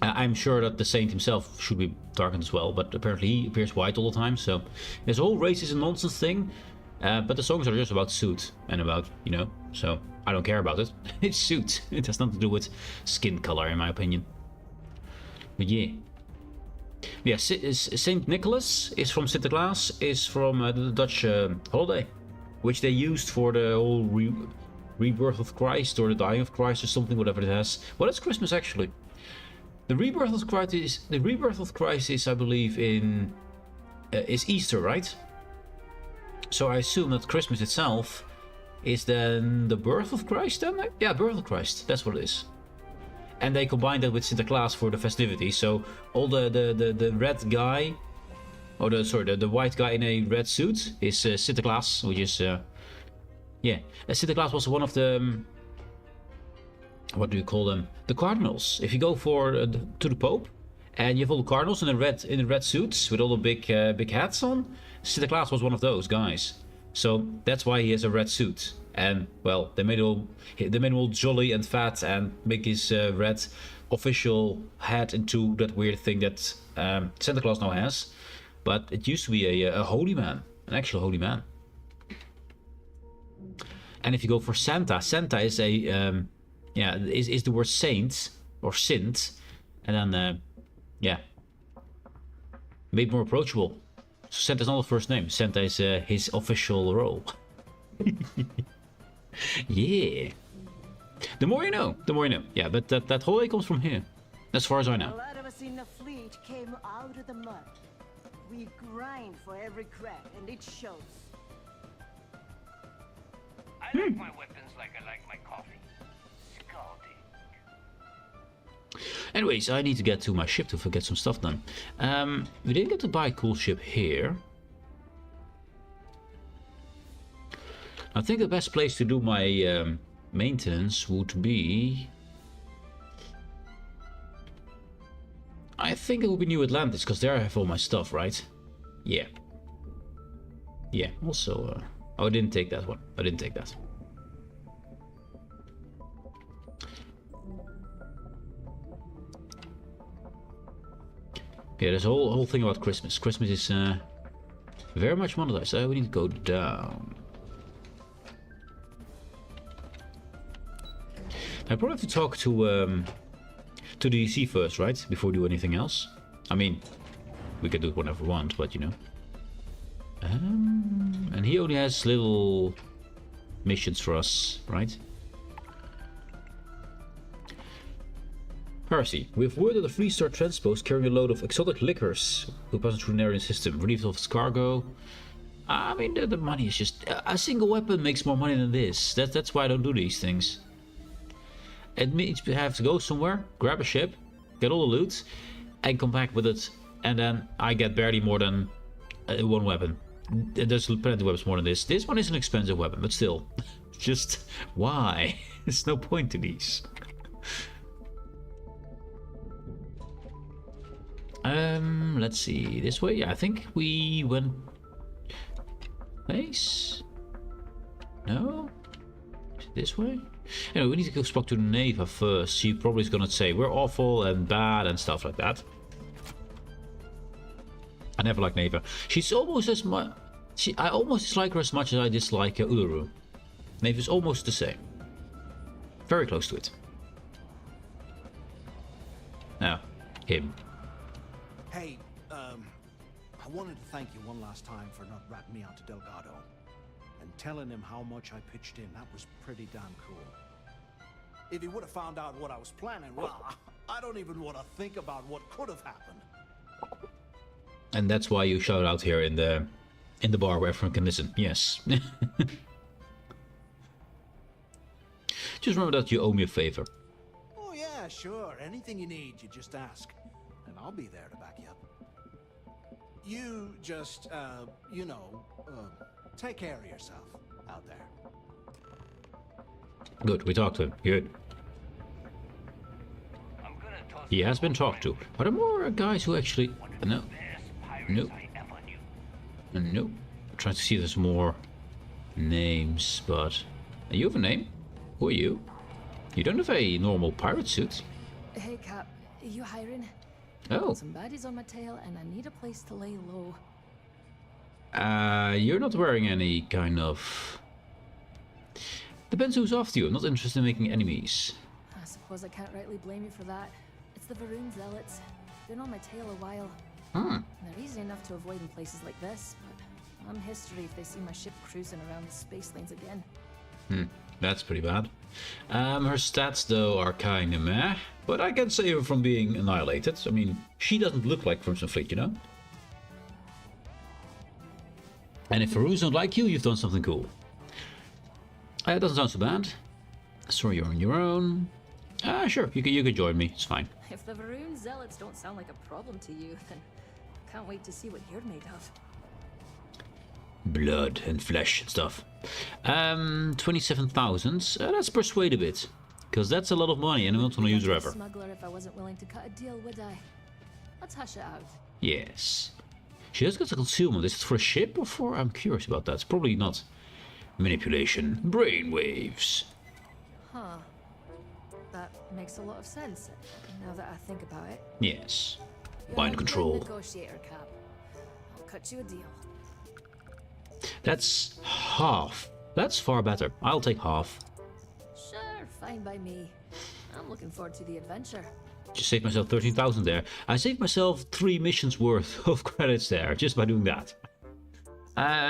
I'm sure that the saint himself should be darkened as well, but apparently he appears white all the time. So there's a whole racism nonsense thing. But the songs are just about suit and about, you know. So I don't care about it. It's suit. It has nothing to do with skin color, in my opinion. But yeah. Yeah, Saint Nicholas is from Sinterklaas, is from the Dutch holiday, which they used for the whole rebirth of Christ or the dying of Christ or something, whatever it has. Well, it's Christmas actually. The rebirth of Christ is I believe, is Easter, right? So I assume that Christmas itself is then the birth of Christ. Then, yeah, birth of Christ. That's what it is. And they combined that with Sinterklaas for the festivities. So all the red guy, or the white guy in a red suit is Sinterklaas, which is yeah. Sinterklaas was one of the what do you call them? The cardinals. If you go to the Pope, and you have all the cardinals in the red suits with all the big hats on, Sinterklaas was one of those guys. So that's why he has a red suit. And well, they made him all jolly and fat and make his red official head into that weird thing that Santa Claus now has. But it used to be a holy man, an actual holy man. And if you go for Santa, Santa is a is the word saint or sint, and then made more approachable. So Santa's not the first name. Santa is his official role. Yeah. The more you know, the more you know. Yeah, but that holiday comes from here, as far as I know. A lot of us in the fleet came out of the mud. We grind for every crack, and it shows. I like my weapons like I like my coffee. Scalding. Anyways, I need to get to my ship to get some stuff done. We didn't get to buy a cool ship here. I think the best place to do my maintenance would be... I think it would be New Atlantis, because there I have all my stuff, right? Yeah. Yeah, also... oh, I didn't take that one. I didn't take that. Yeah, there's a whole thing about Christmas. Christmas is very much monetized. So we need to go down. I probably have to talk to DC first, right? Before we do anything else. I mean, we can do it whenever we want, but you know. And he only has little missions for us, right? Heresy. We have word that a 3-star transpost carrying a load of exotic liquors will pass through the Narian system. Relieved of its cargo. I mean, the money is just... a single weapon makes more money than this. That's why I don't do these things. It means we have to go somewhere, grab a ship, get all the loot, and come back with it. And then I get barely more than one weapon. There's plenty of weapons more than this. This one is an expensive weapon, but still. Just why? There's no point to these. Let's see. This way? Yeah, I think we went... Place? No? Is it this way? Anyway, we need to go talk to Neva first. She probably is gonna say we're awful and bad and stuff like that. I never liked Neva. She's almost as much... I almost dislike her as much as I dislike Uluru. Neva's almost the same. Very close to it. Now, him. Hey, I wanted to thank you one last time for not ratting me out to Delgado. And telling him how much I pitched in. That was pretty damn cool. If he would have found out what I was planning, well, I don't even want to think about what could have happened. And that's why you shout out here in the bar where everyone can listen. Yes. Just remember that you owe me a favor. Oh yeah, sure. Anything you need, you just ask. And I'll be there to back you up. You just, you know, take care of yourself out there. Good, we talked to him. Good. He has been talked to. Are there more guys who actually... No. Nope. Nope. I'm trying to see if there's more names, but... You have a name? Who are you? You don't have a normal pirate suit. Hey, Cap. Are you hiring? Oh. Some baddies on my tail, and I need a place to lay low. You're not wearing any kind of... Depends who's after you. I'm not interested in making enemies. I suppose I can't rightly blame you for that. It's the Varun Zealots. Been on my tail a while. They're easy enough to avoid in places like this, but I'm history if they see my ship cruising around the space lanes again. That's pretty bad. Her stats, though, are kinda meh, but I can save her from being annihilated. I mean, she doesn't look like Crimson Fleet, you know? And if Farouz don't like you, you've done something cool. It doesn't sound so bad. Sorry, you're on your own. Sure, you can join me, it's fine. If the Varun Zealots don't sound like a problem to you, then can't wait to see what you're made of. Blood and flesh and stuff. 27,000. Let's persuade a bit, because that's a lot of money, and I don't want to use her ever. Smuggler, if I wasn't willing to cut a deal, would I? Let's hash it out. Yes. She has got a concealment. Is it for a ship or for? I'm curious about that. It's probably not. Manipulation. Brainwaves. Huh. That makes a lot of sense, now that I think about it. Yes. You're Mind a good control. negotiator, Cap. I'll cut you a deal. That's half. That's far better. I'll take half. Sure, fine by me. I'm looking forward to the adventure. Just saved myself 13,000 there. I saved myself 3 missions worth of credits there, just by doing that.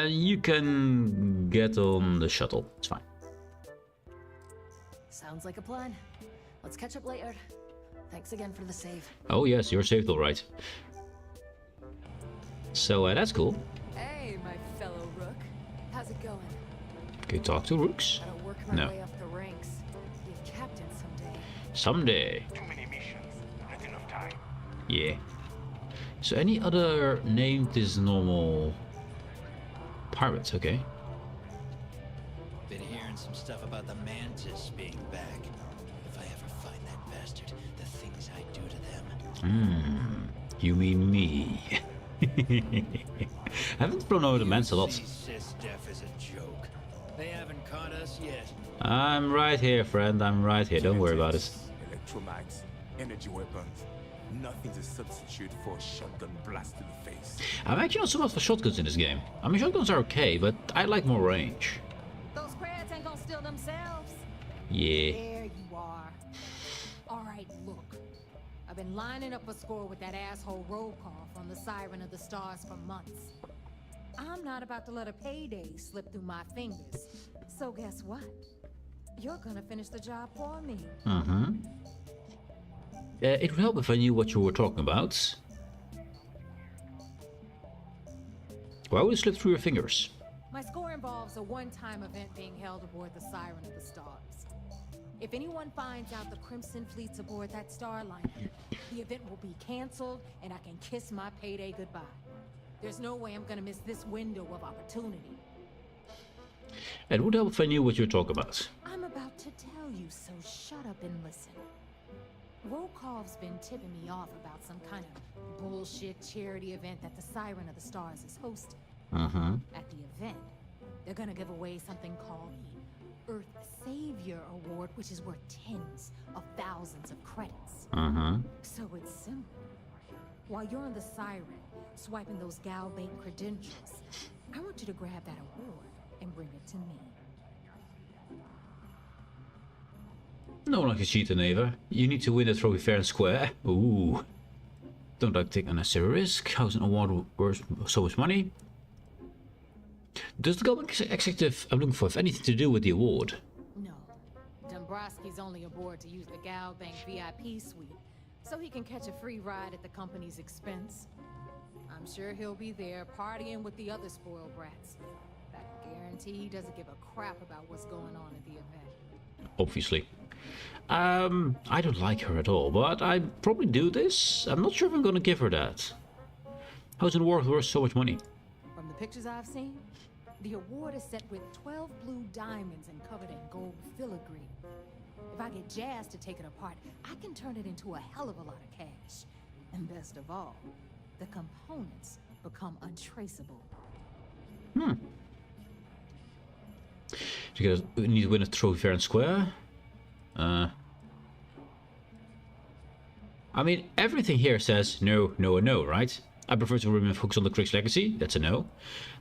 You can get on the shuttle. It's fine. Sounds like a plan. Let's catch up later. Thanks again for the save. Oh yes, you're saved all right. So that's cool. Hey, my fellow Rook. How's it going? Can you talk to Rooks? Gotta work my No. way up the ranks. Be a captain someday. Someday. Too many missions, not enough time. Yeah. So any other named is normal pirates, okay. Been hearing some stuff about the Mantis being back. If I ever find that bastard, the things I do to them. You mean me? I haven't thrown over the Mance a lot. Sys Def is a joke. They haven't caught us yet. I'm right here, friend. I'm right here. Don't worry about it. Electromags, energy weapons. Nothing to substitute for a shotgun blast to the face. I'm actually not so much for shotguns in this game. I mean, shotguns are okay, but I like more range. Those crabs ain't gonna steal themselves. Yeah. There you are. All right, look. I've been lining up a score with that asshole roll call from the Siren of the Stars for months. I'm not about to let a payday slip through my fingers. So guess what? You're gonna finish the job for me. It would help if I knew what you were talking about. Why would it slip through your fingers? My score involves a one-time event being held aboard the Siren of the Stars. If anyone finds out the Crimson Fleet's aboard that star liner, the event will be canceled and I can kiss my payday goodbye. There's no way I'm gonna miss this window of opportunity. It would help if I knew what you were talking about. I'm about to tell you, so shut up and listen. Volkov's been tipping me off about some kind of bullshit charity event that the Siren of the Stars is hosting. At the event, they're gonna give away something called the Earth Savior Award, which is worth tens of thousands of credits. So it's simple. While you're on the Siren, swiping those Gal Bank credentials, I want you to grab that award and bring it to me. No one likes a cheater, Neva. You need to win the trophy fair and square. Ooh. Don't like to take unnecessary risk. How's an award worth so much money? Does the government executive I'm looking for have anything to do with the award? No. Dombrowski's only aboard to use the Gal Bank VIP suite, so he can catch a free ride at the company's expense. I'm sure he'll be there partying with the other spoiled brats. I guarantee he doesn't give a crap about what's going on at the event. Obviously. I don't like her at all, but I probably do this. I'm not sure if I'm gonna give her that. How's an award worth so much money? From the pictures I've seen, the award is set with 12 blue diamonds and covered in gold filigree. If I get Jazz to take it apart, I can turn it into a hell of a lot of cash. And best of all, the components become untraceable. You need to win a trophy fair and square. I mean, everything here says no, no, and no, right? I prefer to remain focused on the Crick's legacy. That's a no.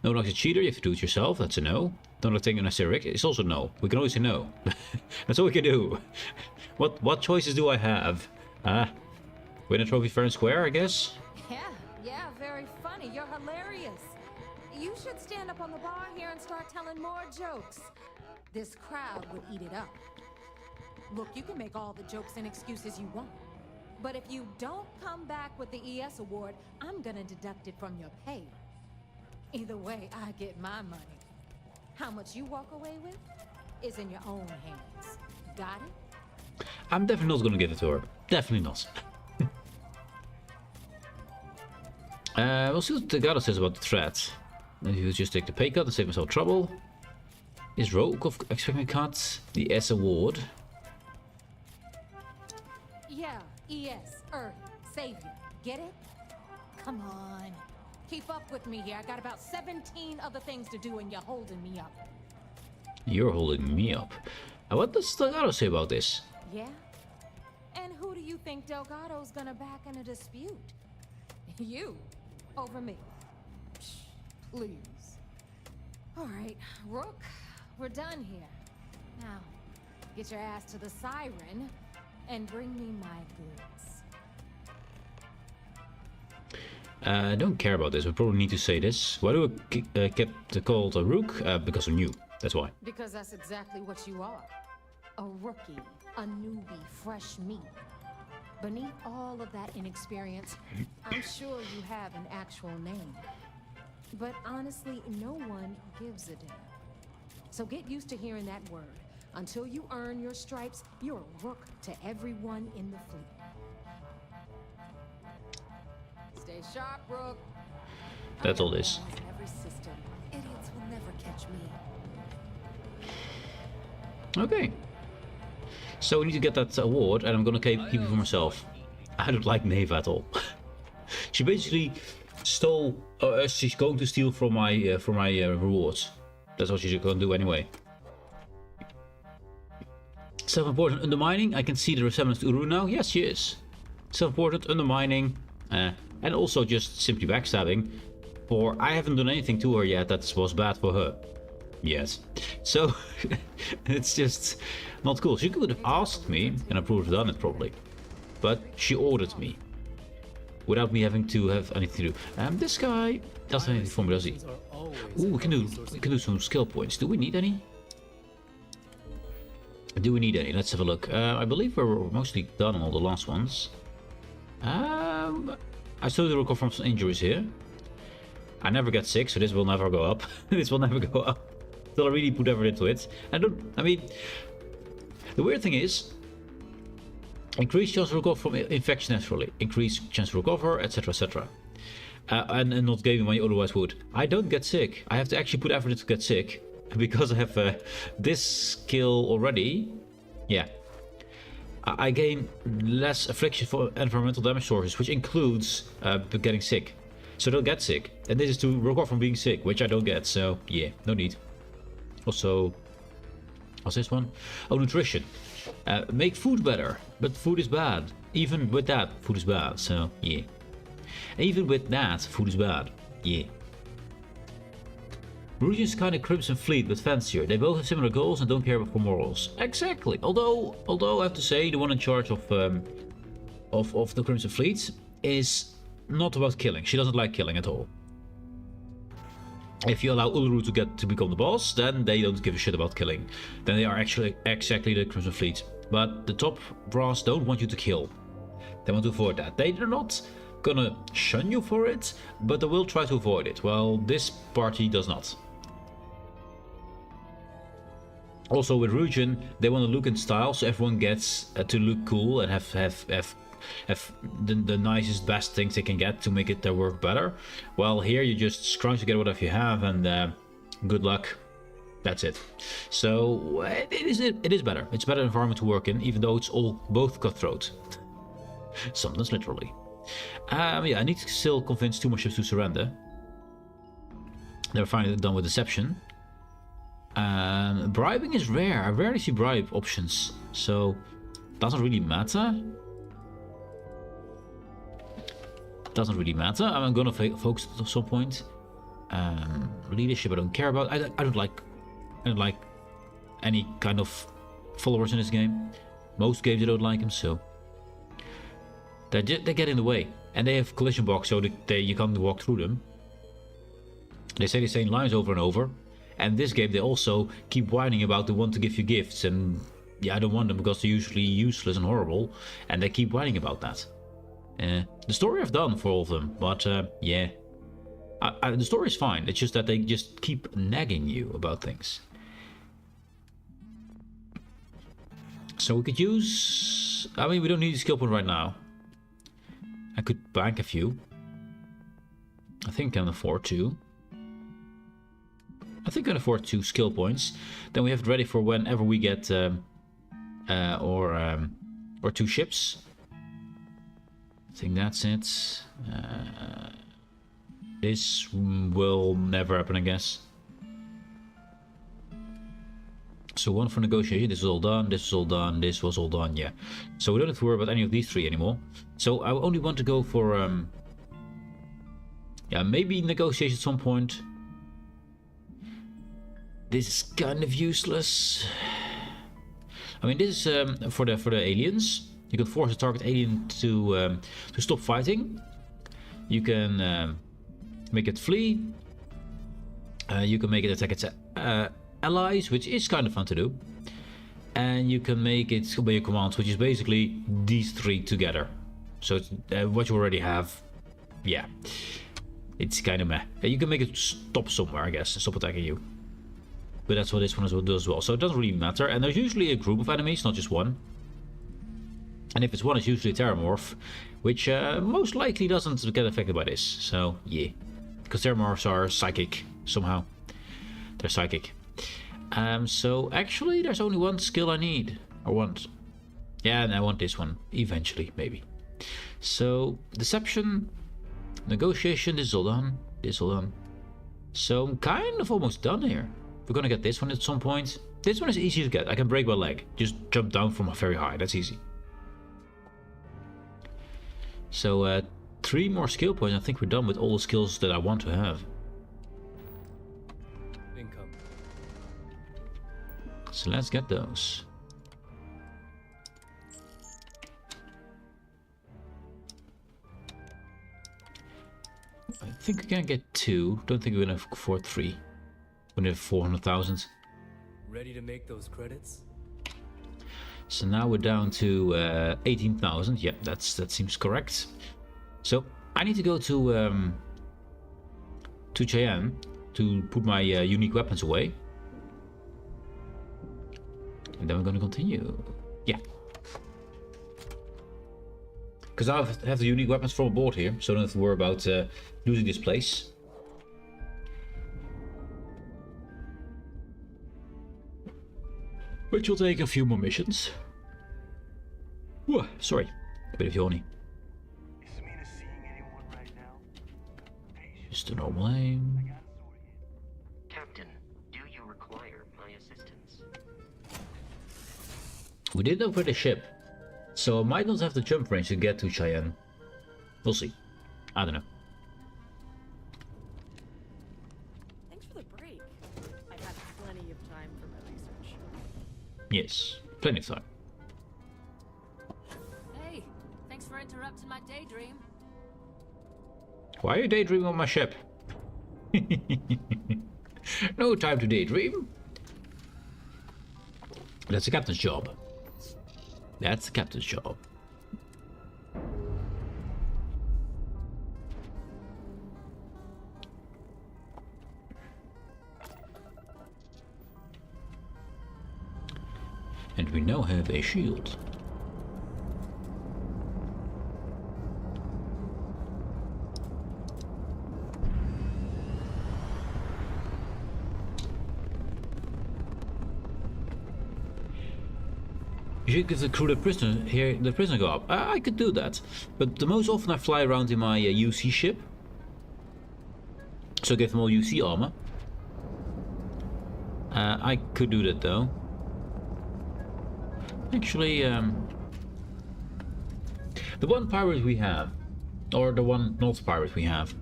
No one likes a cheater. You have to do it yourself. That's a no. Don't like taking unnecessary risk. It's also no. We can always say no. That's all we can do. What choices do I have? Win a trophy fair and square, I guess. Yeah, very funny. You're hilarious. You should stand up on the bar here and start telling more jokes. This crowd would eat it up. Look, you can make all the jokes and excuses you want. But if you don't come back with the ES award, I'm gonna deduct it from your pay. Either way, I get my money. How much you walk away with is in your own hands. Got it? I'm definitely not gonna give it to her. Definitely not. We'll see what the Delgado says about the threat. Maybe he'll just take the pay cut and save himself trouble. Is Rogue expecting a cut? The S award. Yeah, ES, Earth, Savior. Get it? Come on. Keep up with me here. I got about 17 other things to do and you're holding me up. You're holding me up. What does Delgado say about this? Yeah? And who do you think Delgado's gonna back in a dispute? You, over me. Psh, please. All right, Rook, we're done here. Now, get your ass to the siren and bring me my goods. I don't care about this. We probably need to say this. Why do I kept called a rook? Because I'm new. That's why. Because that's exactly what you are. A rookie, a newbie, fresh meat. Beneath all of that inexperience, I'm sure you have an actual name. But honestly, no one gives a damn. So get used to hearing that word. Until you earn your stripes, you're a rook to everyone in the fleet. Stay sharp, Rook. That's all this. Every system. Idiots will never catch me. Okay. So we need to get that award, and I'm gonna keep it for myself. I don't like Neve at all. She basically stole. She's going to steal from my rewards. That's what she's going to do anyway. Self-important undermining. I can see the resemblance to Uru now. Yes, she is. Self-important undermining, and also just simply backstabbing. For I haven't done anything to her yet that was bad for her. Yes. So it's just not cool. She could have asked me, and I would have done it probably. But she ordered me. Without me having to have anything to do. This guy doesn't have anything for me, does he? Ooh, we can do some skill points. Do we need any? Do we need any? Let's have a look. I believe we're mostly done on all the last ones. I still recover from some injuries here. I never get sick, so this will never go up. This will never go up. Till I really put effort into it. I mean, the weird thing is, increased chance to recover from infection naturally, increased chance to recover, etc, etc. And not giving what you otherwise would. I don't get sick. I have to actually put effort into to get sick. Because I have this skill already. Yeah. I gain less affliction for environmental damage sources, which includes getting sick. So they'll get sick. And this is to recover from being sick, which I don't get. So yeah, no need. Also, what's this one? Oh, nutrition. Make food better, but food is bad. Even with that, food is bad. So yeah. Even with that, food is bad. Yeah. Rouge is kind of Crimson Fleet, but fancier. They both have similar goals and don't care for morals. Exactly. Although I have to say, the one in charge of the Crimson Fleet is not about killing. She doesn't like killing at all. If you allow Uluru to become the boss, then they don't give a shit about killing. Then they are actually exactly the Crimson Fleet. But the top brass don't want you to kill. They want to avoid that. They're not gonna shun you for it, but they will try to avoid it. Well, this party does not. Also with Rugen, they want to look in style, so everyone gets to look cool and have the nicest, best things they can get to make it their work better. Well, here you just scrounge to get whatever you have, and good luck. That's it. So it is better. It's a better environment to work in, even though it's both cutthroat. Sometimes literally. Yeah, I need to still convince 2 more ships to surrender. They're finally done with deception. Bribing is rare. I rarely see bribe options, so doesn't really matter. Doesn't really matter. I'm gonna focus at some point. Leadership, I don't care about. I don't like any kind of followers in this game. Most games I don't like them, so they get in the way, and they have collision blocks, so you can't walk through them. They say the same lines over and over. And this game they also keep whining about they want to give you gifts, and yeah, I don't want them because they're usually useless and horrible, and they keep whining about that. The story I've done for all of them, but yeah, the story is fine. It's just that they just keep nagging you about things. So we could use. I mean, we don't need a skill point right now. I could bank a few. I think I can afford to. I think I can afford 2 skill points. Then we have it ready for whenever we get or 2 ships. I think that's it. This will never happen, I guess. So one for negotiation, this is all done, this is all done, this was all done, yeah. So we don't have to worry about any of these three anymore. So I only want to go for, yeah, maybe negotiation at some point. This is kind of useless. I mean, this is for the aliens. You can force a target alien to stop fighting. You can make it flee. You can make it attack its allies, which is kind of fun to do. And you can make it obey your commands, which is basically these three together. So it's, what you already have, yeah, it's kind of meh. You can make it stop somewhere, I guess, stop attacking you. But that's what this one does as well. So it doesn't really matter. And there's usually a group of enemies, not just one. And if it's one, it's usually a Terramorph, which most likely doesn't get affected by this. So yeah, because Terramorphs are psychic somehow. They're psychic. So actually, there's only one skill I need or want. Yeah, and I want this one eventually, maybe. So deception, negotiation. This is all done. This is all done. So I'm kind of almost done here. We're gonna get this one at some point. This one is easy to get. I can break my leg. Just jump down from very high. That's easy. So 3 more skill points. I think we're done with all the skills that I want to have. Income. So let's get those. I think we can get 2. Don't think we're gonna afford 3. We're gonna have 400,000. Ready to make those credits? So now we're down to 18,000. Yep, that seems correct. So I need to go to Cheyenne to put my unique weapons away, and then we're gonna continue. Yeah, because I have the unique weapons from aboard here, so I don't have to worry about losing this place. Which will take a few more missions. Whoa, sorry, a bit of yawning. Just a normal aim. Captain, do you require my assistance? We did upgrade the ship, so I might not have the jump range to get to Cheyenne. We'll see. I don't know. Thanks for the break. I've had plenty of time for my research. Yes, plenty of time. Hey, thanks for interrupting my daydream. Why are you daydreaming on my ship? No time to daydream. That's the captain's job. That's the captain's job. And we now have a shield. You should give the crew the prisoner go up. I could do that, but the most often I fly around in my UC ship, so give them all UC armor. I could do that though. Actually, the one pirate we have, or the one not pirate we have.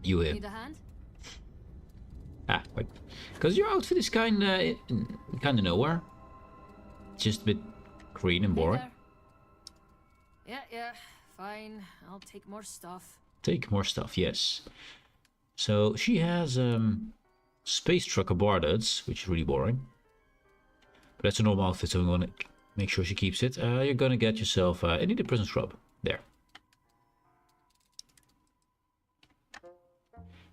You here? Need a hand? Ah, wait. Because your outfit is kinda nowhere. Just a bit green and boring. Yeah, fine. I'll take more stuff. Take more stuff, yes. So she has space trucker bardets, which is really boring. But that's a normal outfit, so I'm gonna make sure she keeps it. You're gonna get yourself I need a prison scrub. There.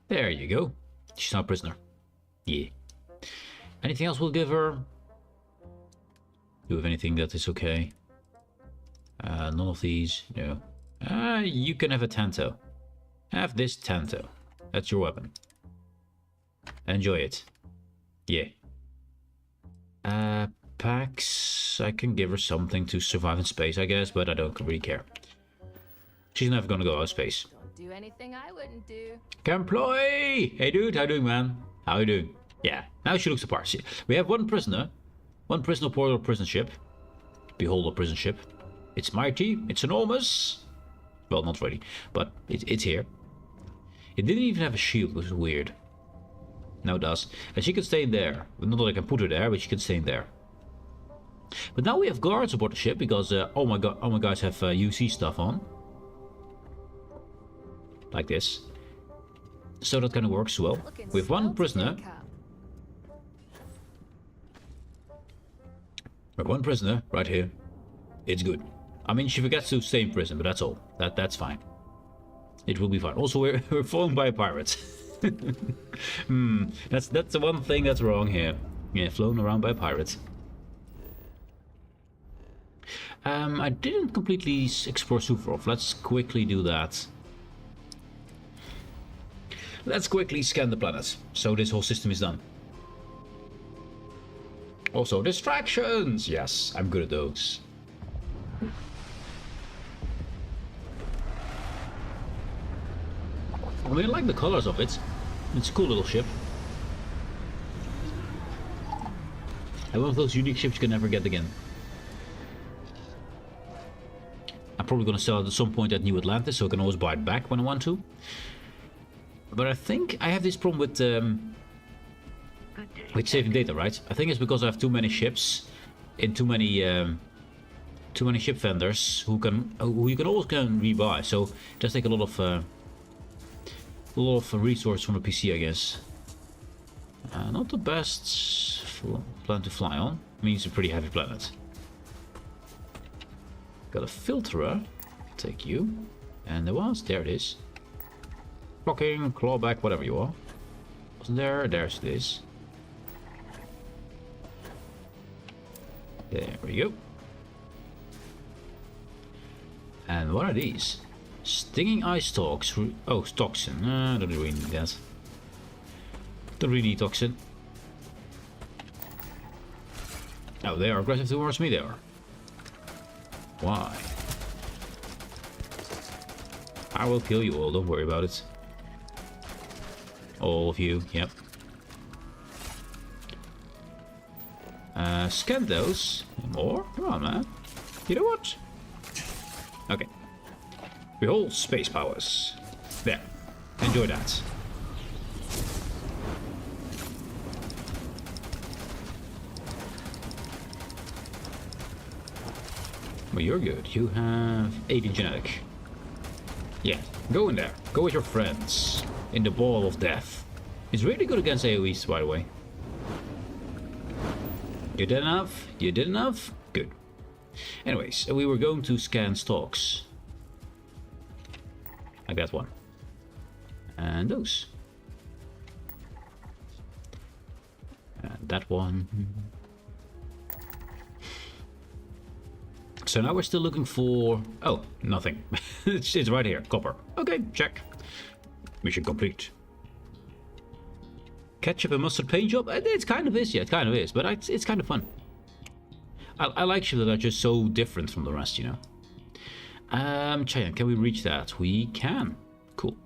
There you go. She's now a prisoner. Yeah. Anything else we'll give her? Do we have anything that is okay? None of these, no. You can have a Tanto. Have this Tanto. That's your weapon. Enjoy it. Yeah. Pax. I can give her something to survive in space, I guess, but I don't really care. She's never gonna go out of space. Don't do anything I wouldn't do. Employee! Hey dude, how you doing, man? How you doing? Yeah, Now she looks apart. We have one prisoner aboard our prison ship. Behold our prison ship. It's mighty, it's enormous. Well, not really, but it's here. It didn't even have a shield, which is weird. Now it does. And she can stay in there. Not that I can put her there, but she can stay in there. But now we have guards aboard the ship because all my guys have UC stuff on. Like this. So that kind of works well. We have one prisoner. We have one prisoner right here. It's good. I mean, she forgets to stay in prison, but that's all. That's fine. It will be fine. Also, we're fallen by a pirate. That's the one thing that's wrong here. Yeah, flown around by a pirate. I didn't completely explore Suvorov. Let's quickly do that. Let's quickly scan the planet, so this whole system is done. Also, distractions! Yes, I'm good at those. I mean, I like the colors of it. It's a cool little ship. And one of those unique ships you can never get again. I'm probably going to sell it at some point at New Atlantis, so I can always buy it back when I want to. But I think I have this problem with saving data, right? I think it's because I have too many ships in too many ship vendors who you can always rebuy. So it does take a lot of resource from the PC, I guess. Not the best planet to fly on. I mean, it's a pretty heavy planet. Got a filterer. Take you. And there it is. Blocking, clawback, whatever you are. Wasn't there? There's this. There we go. And what are these? Stinging eye stalks. Oh, toxin. Don't really need that. Don't really need toxin. Oh, they are aggressive towards me, they are. Why? I will kill you all, don't worry about it. All of you, yep. Scan those. More? Come on, man. You know what? Okay. Behold space powers. There. Enjoy that. Well, you're good. You have 80 genetic. Yeah, go in there. Go with your friends. In the ball of death. It's really good against AoEs, by the way. You did enough? You did enough? Good. Anyways, we were going to scan stocks. Like that one. And those. And that one. So now we're still looking for... Oh, nothing. It's right here. Copper. Okay, check. Mission complete. Ketchup and mustard paint job? It kind of is, yeah, it kind of is. But it's kind of fun. I like ships that are just so different from the rest, you know. Cheyenne, can we reach that? We can. Cool.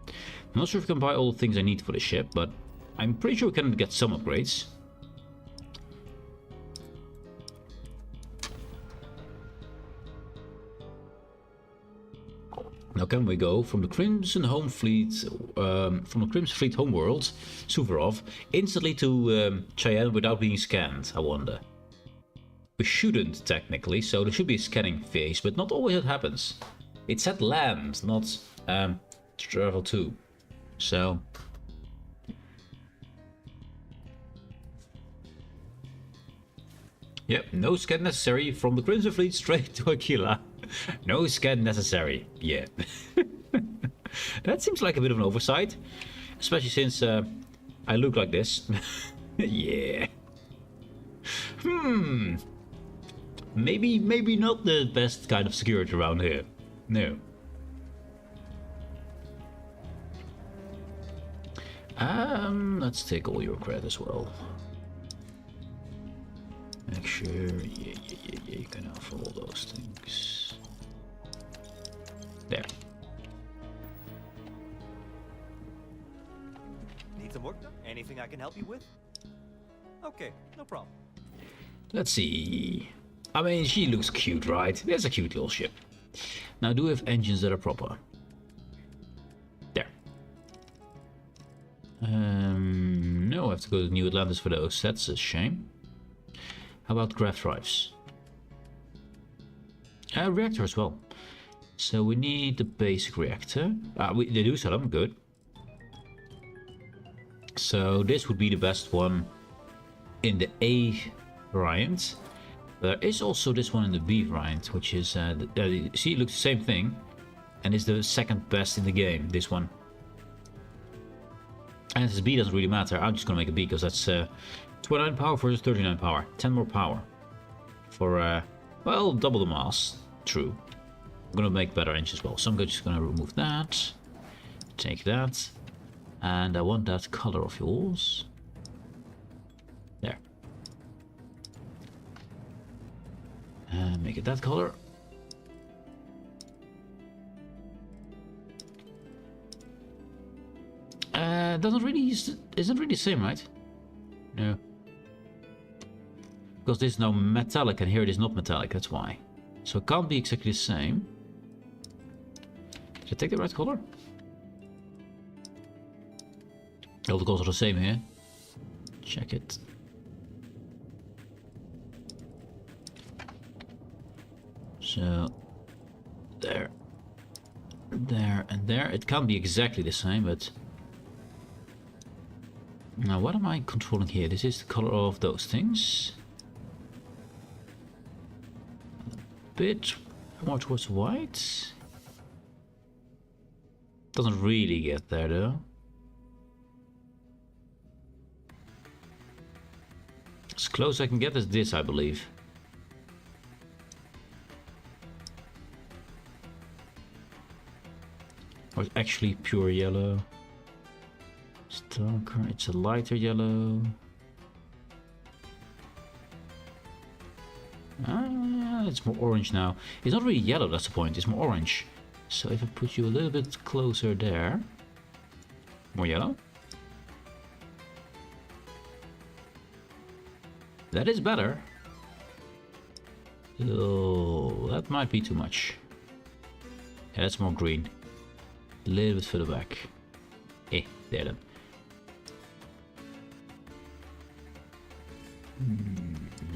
I'm not sure if we can buy all the things I need for the ship, but I'm pretty sure we can get some upgrades. Now can we go from the Crimson Home Fleet, from the Crimson Fleet homeworld, Suvorov, instantly to Cheyenne without being scanned, I wonder. We shouldn't, technically, so there should be a scanning phase, but not always that happens. It said land, not travel to. So... Yep, no scan necessary from the Crimson Fleet straight to Aquila. No scan necessary. Yeah. That seems like a bit of an oversight. Especially since I look like this. Yeah. Maybe not the best kind of security around here. No. Let's take all your credit as well. Make sure, yeah, you can have all those things. There. Mr. Murta, anything I can help you with? Okay, no problem. Let's see. I mean, she looks cute, right? That's a cute little ship. Now, do we have engines that are proper? There. No, I have to go to New Atlantis for those. That's a shame. How about craft drives? Reactor as well. So we need the basic reactor. They do sell them, good. So this would be the best one in the A variant. There is also this one in the B variant, which is, see, it looks the same thing. And is the second best in the game, this one. And since B doesn't really matter, I'm just gonna make a B, because that's 29 power versus 39 power. 10 more power. For, well, double the mass. True. I'm gonna make better engines as well. So I'm just gonna remove that. Take that. And I want that color of yours. There. Make it that color. Doesn't really isn't really the same, right? No. Because this is now metallic and here it is not metallic, that's why. So it can't be exactly the same. Did I take the right color? All the colors are the same here. Check it. So there, there, and there. It can't be exactly the same, but now what am I controlling here? This is the color of those things. A bit more towards white. Doesn't really get there though. As close as I can get is this, I believe. Or it's actually pure yellow. It's darker, it's a lighter yellow. It's more orange now. It's not really yellow, that's the point, it's more orange. So if I put you a little bit closer there. More yellow. That is better. Oh, that might be too much. Yeah, that's more green. A little bit further back. There then.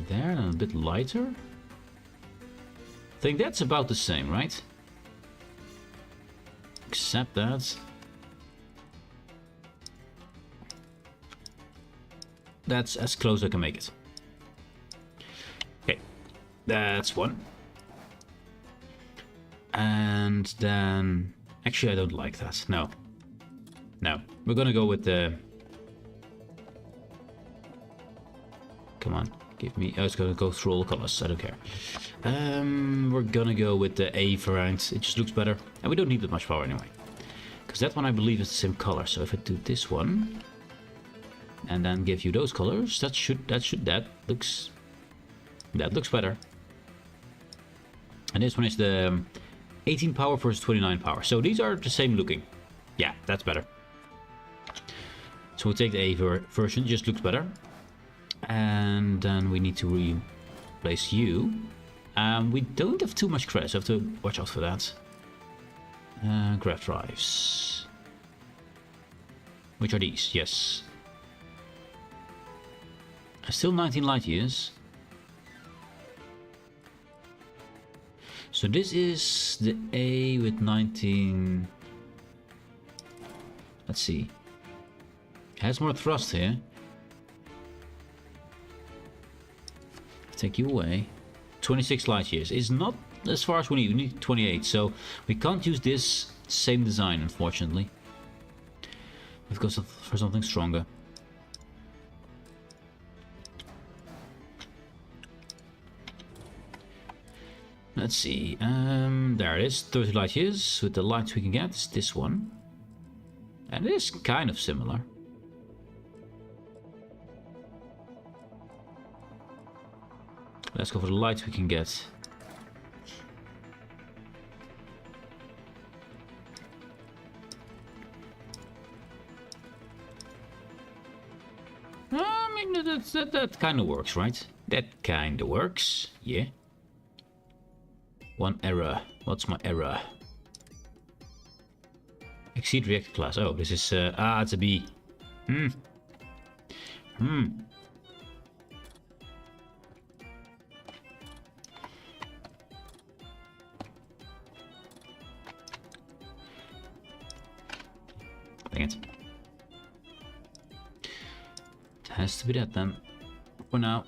There, and a bit lighter. I think that's about the same, right? Except that. That's as close as I can make it. Okay, that's one. And then... Actually, I don't like that. No. No. We're gonna go with the... Come on. Give me... Oh, it's gonna go through all the colors. I don't care. We're gonna go with the A variant. It just looks better. And we don't need that much power anyway. Because that one, I believe, is the same color. So if I do this one... And then give you those colors, that looks better. And this one is the 18 power versus 29 power. So these are the same looking. Yeah, that's better. So we'll take the A version, just looks better. And then we need to replace you. We don't have too much credits, so I have to watch out for that. Graph drives. Which are these? Yes. Still 19 light years. So this is the A with 19. Let's see. It has more thrust here. Take you away. 26 light years. It's not as far as we need. We need 28. So we can't use this same design, unfortunately. We've got for something stronger. Let's see, there it is, 30 light years. With the lights we can get, is this one. And it is kind of similar. Let's go for the lights we can get. I mean, that kind of works, right? That kind of works, yeah. One error. What's my error? Exceed reactor class. Oh, this is... it's a B. Dang it. It has to be that then. For now.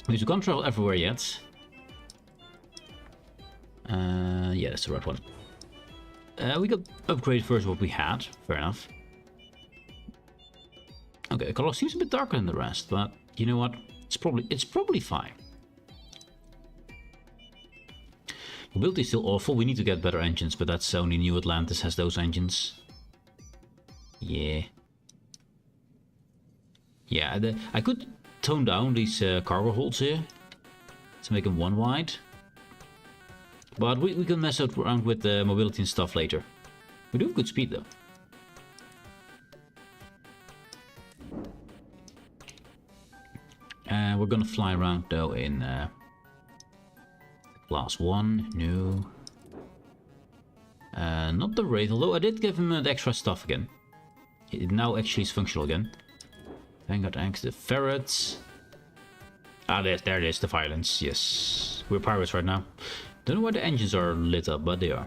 Because we can't travel everywhere yet. Yeah, that's the right one. We got upgrade first what we had. Fair enough. Okay, the color seems a bit darker than the rest, but you know what? It's probably fine. Mobility is still awful. We need to get better engines, but that's only New Atlantis has those engines. Yeah. Yeah, I could tone down these cargo holds here to make them one wide. But we can mess around with the mobility and stuff later. We do have good speed though. We're gonna fly around though in class 1. No. Not the Wraith, although I did give him the extra stuff again. It now actually is functional again. Vanguard Axe, the ferrets. Ah, there it is, the violence. Yes, we're pirates right now. Don't know why the engines are lit up, but they are.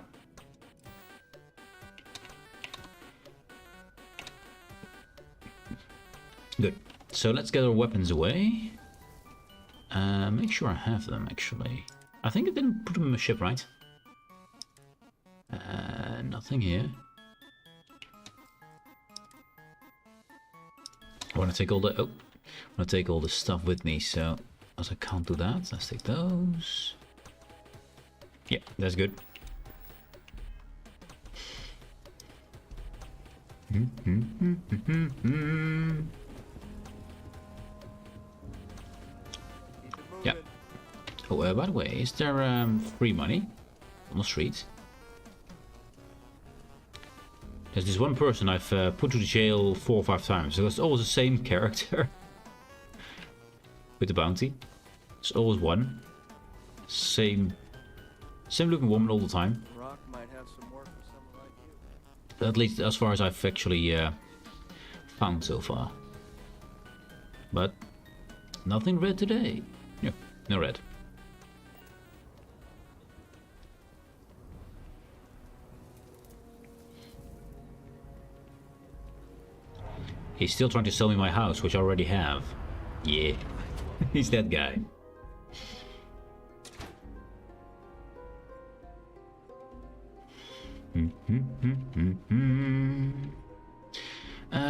Good. So let's get our weapons away. Make sure I have them, actually. I think I didn't put them in my ship, right? Nothing here. I want to take all the... Oh. I want to take all the stuff with me, so... As I can't do that, let's take those. Yeah, that's good. Yeah. Oh, by the way, is there free money on the street? There's this one person I've put to the jail 4 or 5 times. So it's always the same character with the bounty. It's always one. Same looking woman all the time. Rock might have some work for someone like you. At least as far as I've actually found so far. But nothing red today. Yeah, no red. He's still trying to sell me my house, which I already have. Yeah, he's that guy.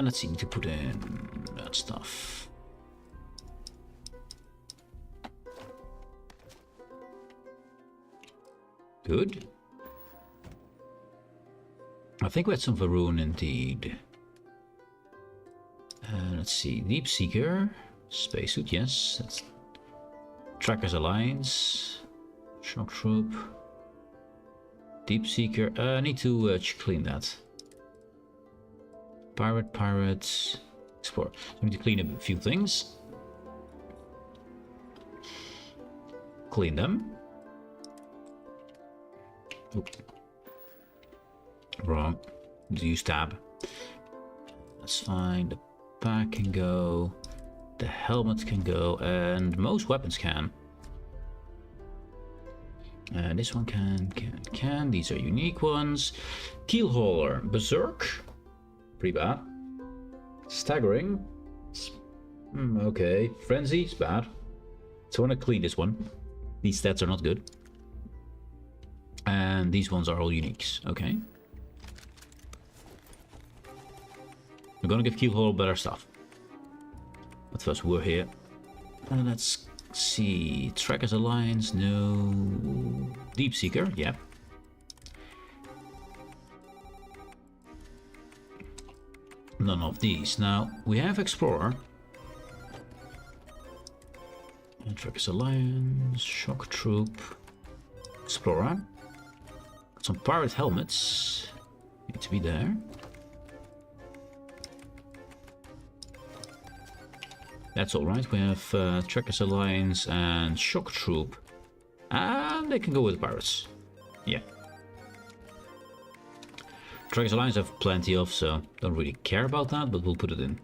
Let's see, need to put in that stuff. Good. I think we had some Varun indeed. Let's see, Deep Seeker, Spacesuit, yes. That's Trackers Alliance, Shock Troop, Deep Seeker. I need to clean that. Pirates, Explorer. So we need to clean up a few things. Clean them. Oop. Wrong. Use tab. That's fine. The pack can go. The helmet can go. And most weapons can. And this one can. These are unique ones. Keelhauler. Berserk. Pretty bad. Staggering. Okay. Frenzy is bad. So I want to clean this one. These stats are not good. And these ones are all uniques. Okay. We're gonna give Keelhauler better stuff. But first we're here. And let's see. Trackers Alliance, no. Deep Seeker, yep. None of these. Now, we have Explorer. And Trackers Alliance, Shock Troop, Explorer. Got some pirate helmets. Need to be there. That's alright. We have Trekkers Alliance and Shock Troop. And they can go with pirates. Yeah. Trekkers Alliance have plenty of, so don't really care about that, but we'll put it in.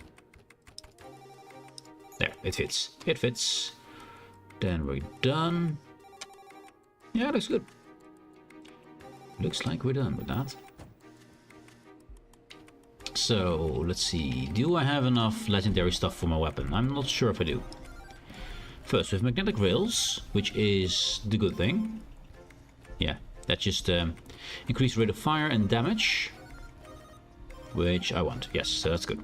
There, it fits. It fits. Then we're done. Yeah, looks good. Looks like we're done with that. So, let's see. Do I have enough legendary stuff for my weapon? I'm not sure if I do. First, we have magnetic rails, which is the good thing. Yeah, that just increased rate of fire and damage. Which I want. Yes, so that's good.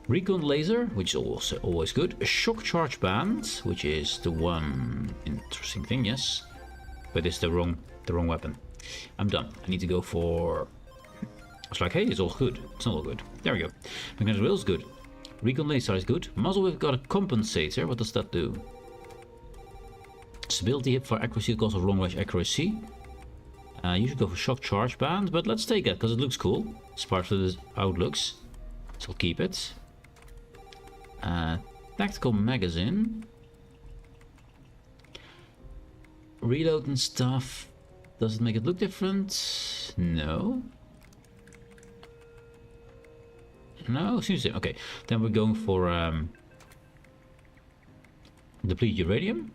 Recon laser, which is also always good. A shock charge band, which is the one interesting thing, yes. But it's the wrong weapon. I'm done. I need to go for... It's like, hey, it's all good. It's not all good. There we go. Magnetic rail is good. Recon laser is good. Muzzle, we've got a compensator. What does that do? Stability, hip fire accuracy, because of long range accuracy. You should go for shock charge band, but let's take it because it looks cool. It's part of how it looks. So I'll keep it. Tactical magazine. Reload and stuff. Does it make it look different? No. No, seems the same. Okay, then we're going for deplete uranium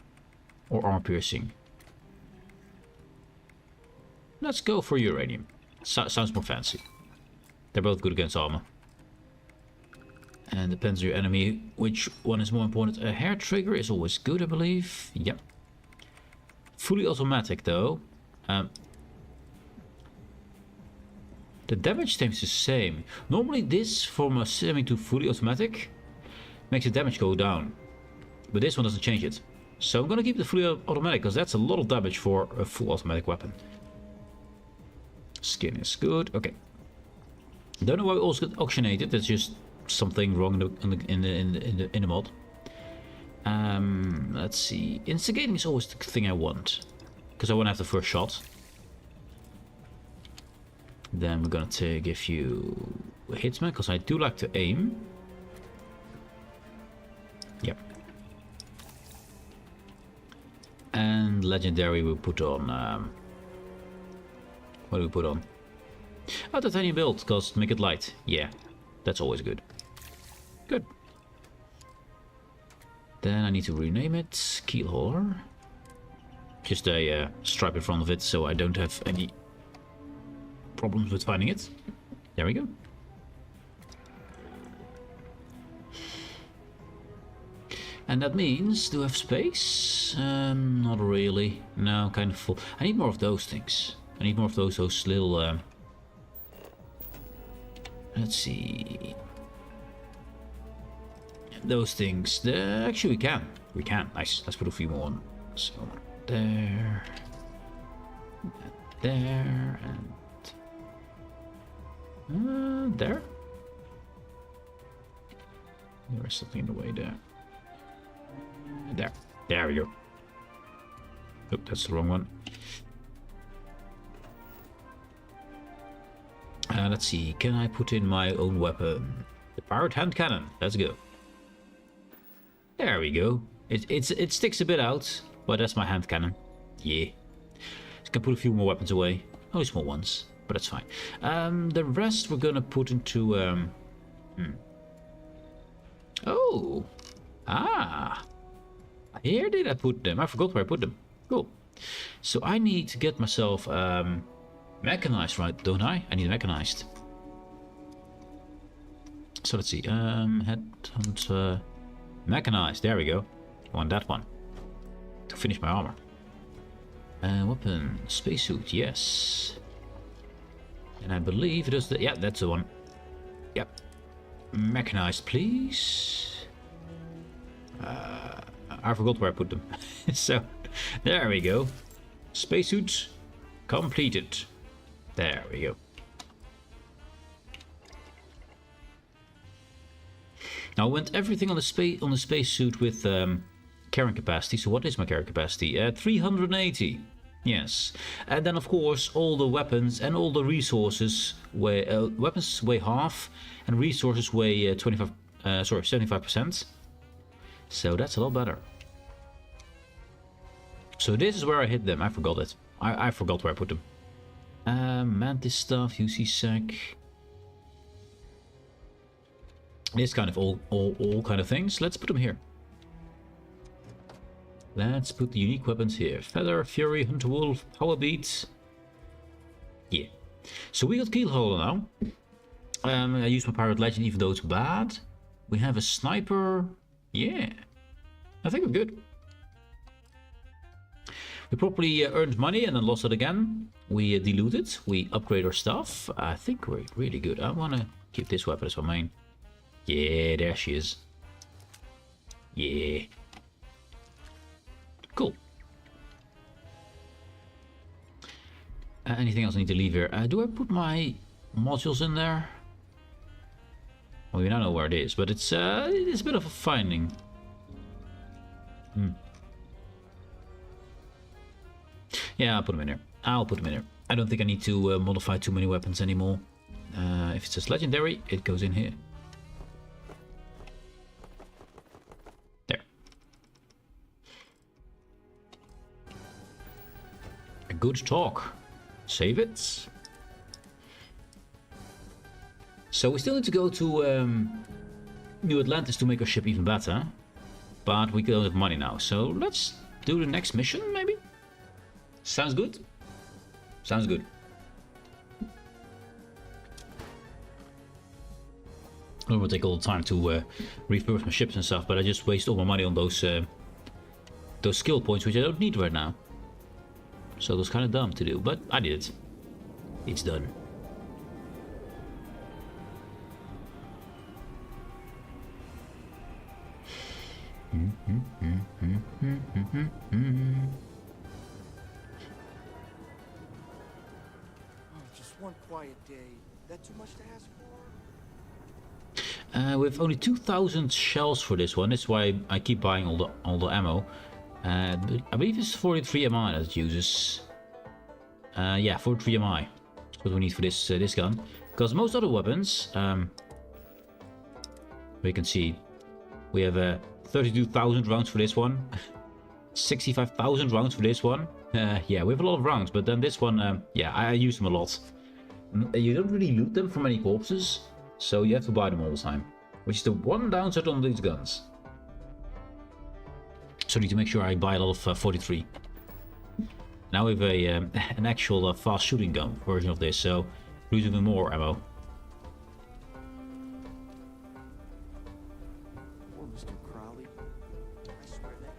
or armor piercing. Let's go for uranium. Sounds more fancy. They're both good against armor. And depends on your enemy, which one is more important. A hair trigger is always good, I believe. Yep. Fully automatic, though. The damage stays the same. Normally this, from a semi to fully automatic, makes the damage go down. But this one doesn't change it. So I'm gonna keep the fully automatic, because that's a lot of damage for a full automatic weapon. Skin is good. Okay. Don't know why we also got auctionated. That's just something wrong in the mod. Let's see. Instigating is always the thing I want, because I want to have the first shot. Then we're gonna take a few hitmen, because I do like to aim. Yep. And legendary we put on. What do we put on? Oh, titanium build, because make it light. Yeah, that's always good. Good. Then I need to rename it Keel Hauler. Just a stripe in front of it, so I don't have any problems with finding it. There we go. And that means, do I have space? Not really. No, kind of full. I need more of those things. I need more of those little... let's see... Those things. Actually, we can. We can. Nice. Let's put a few more on. So, there. There. And... there. There is something in the way there. There. There we go. Oh, that's the wrong one. Let's see. Can I put in my own weapon? The pirate hand cannon. Let's go. There we go. It sticks a bit out, but that's my hand cannon. Yeah. I can put a few more weapons away. Only small ones, but that's fine. The rest we're gonna put into Oh. Ah. Here did I put them? I forgot where I put them. Cool. So I need to get myself mechanized, right? Don't I? I need mechanized. So let's see. Headhunt. Mechanized. There we go. I want that one to finish my armor. Weapon. Spacesuit. Yes. And I believe it is the... Yeah, that's the one. Yep. Mechanized, please. I forgot where I put them. So, there we go. Spacesuit completed. There we go. Now I went everything on the spacesuit with carrying capacity. So what is my carrying capacity? 380. Yes. And then of course all the weapons and all the resources weigh weapons weigh half, and resources weigh 75%. So that's a lot better. So this is where I hid them. I forgot it. I forgot where I put them. Mantis stuff, UC sec. This kind of all kind of things. Let's put them here. Let's put the unique weapons here. Feather, Fury, Hunter Wolf, Power Beat. Yeah. So we got Keelholder now. I used my Pirate Legend even though it's bad. We have a Sniper. Yeah. I think we're good. We properly earned money and then lost it again. We diluted. We upgrade our stuff. I think we're really good. I want to keep this weapon as my main. Yeah, there she is. Yeah. Cool. Anything else I need to leave here? Do I put my modules in there? Well, we don't know where it is, but it's a bit of a finding. Yeah, I'll put them in here. I'll put them in here. I don't think I need to modify too many weapons anymore. If it's just legendary, it goes in here. There. A good talk. Save it. So we still need to go to New Atlantis to make our ship even better. But we don't have money now. So let's do the next mission, maybe? Sounds good? Sounds good. It will take all the time to refurbish my ships and stuff, but I just waste all my money on those skill points, which I don't need right now. So it was kind of dumb to do, but I did it. It's done. Just one quiet day. That too much to ask for? We have only 2,000 shells for this one. That's why I keep buying all the ammo. I believe it's 43 MI that it uses. Yeah, 43 MI. That's what we need for this this gun. Because most other weapons, we can see we have 32,000 rounds for this one, 65,000 rounds for this one. Yeah, we have a lot of rounds, but then this one, yeah, I use them a lot. You don't really loot them from any corpses, so you have to buy them all the time, which is the one downside on these guns. So I need to make sure I buy a lot of 43. Now we have an actual fast shooting gun version of this, so lose even more ammo. Poor Mr. Crowley. I swear that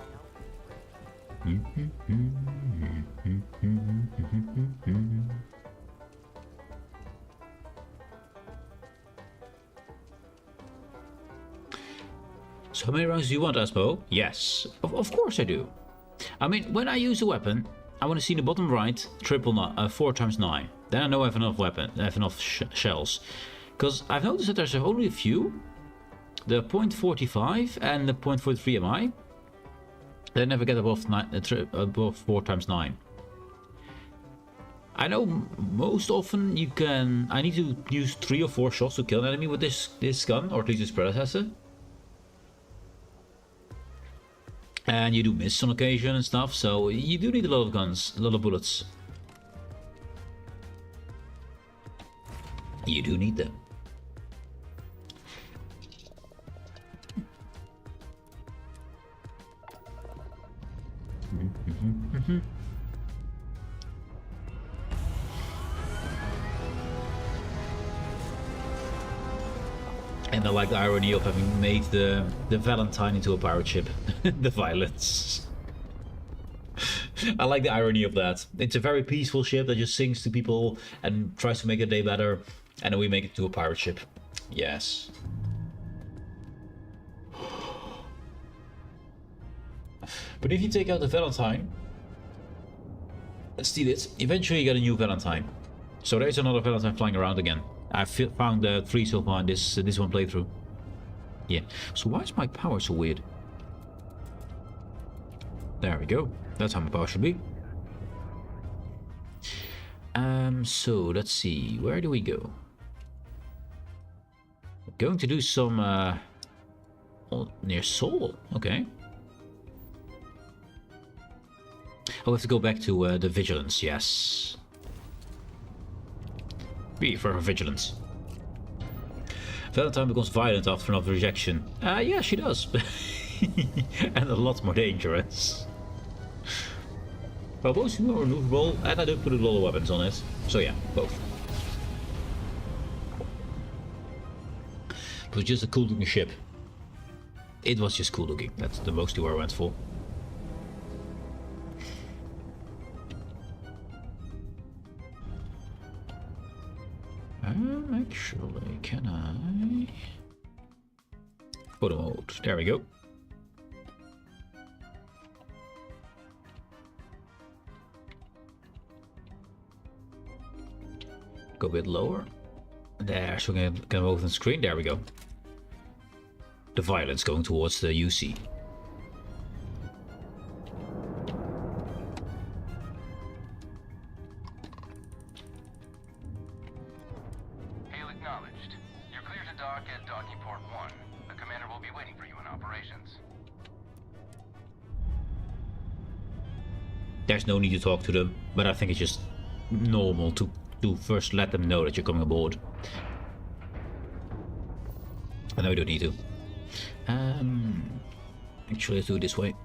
So how many rounds do you want, Asmo? Yes, of course I do. I mean, when I use a weapon, I want to see in the bottom right, 4 times 9. Then I know I have enough shells. Because I've noticed that there's only a few. The .45 and the .43 MI. They never get above 4 times 9. I know most often you can... I need to use 3 or 4 shots to kill an enemy with this gun, or at least its predecessor. And you do miss on occasion and stuff, so you do need a lot of guns, a lot of bullets. You do need them. And I like the irony of having made the Valentine into a pirate ship. The violence. I like the irony of that. It's a very peaceful ship that just sings to people and tries to make their day better. And then we make it to a pirate ship. Yes. But if you take out the Valentine, steal it, eventually you get a new Valentine. So there's another Valentine flying around again. I found 3 so far in this one playthrough. Yeah. So why is my power so weird? There we go. That's how my power should be. So let's see. Where do we go? We're going to do some Oh, near Seoul. Okay. Oh, we have to go back to the vigilance. Yes. Be for her vigilance. Valentine becomes violent after another rejection. Yeah, she does. And a lot more dangerous. Well, both are removable, and I do put a lot of weapons on it. So yeah, both. It was just a cool looking ship. It was just cool looking. That's the most I went for. Actually, can I? Photo mode. There we go. Go a bit lower. There, so we can move the screen. There we go. The violence going towards the UC. Hail acknowledged. You're clear to dock at docking port 1. The commander will be waiting for you in operations. There's no need to talk to them, but I think it's just normal to first let them know that you're coming aboard. I know we don't need to. Actually, let's do it this way.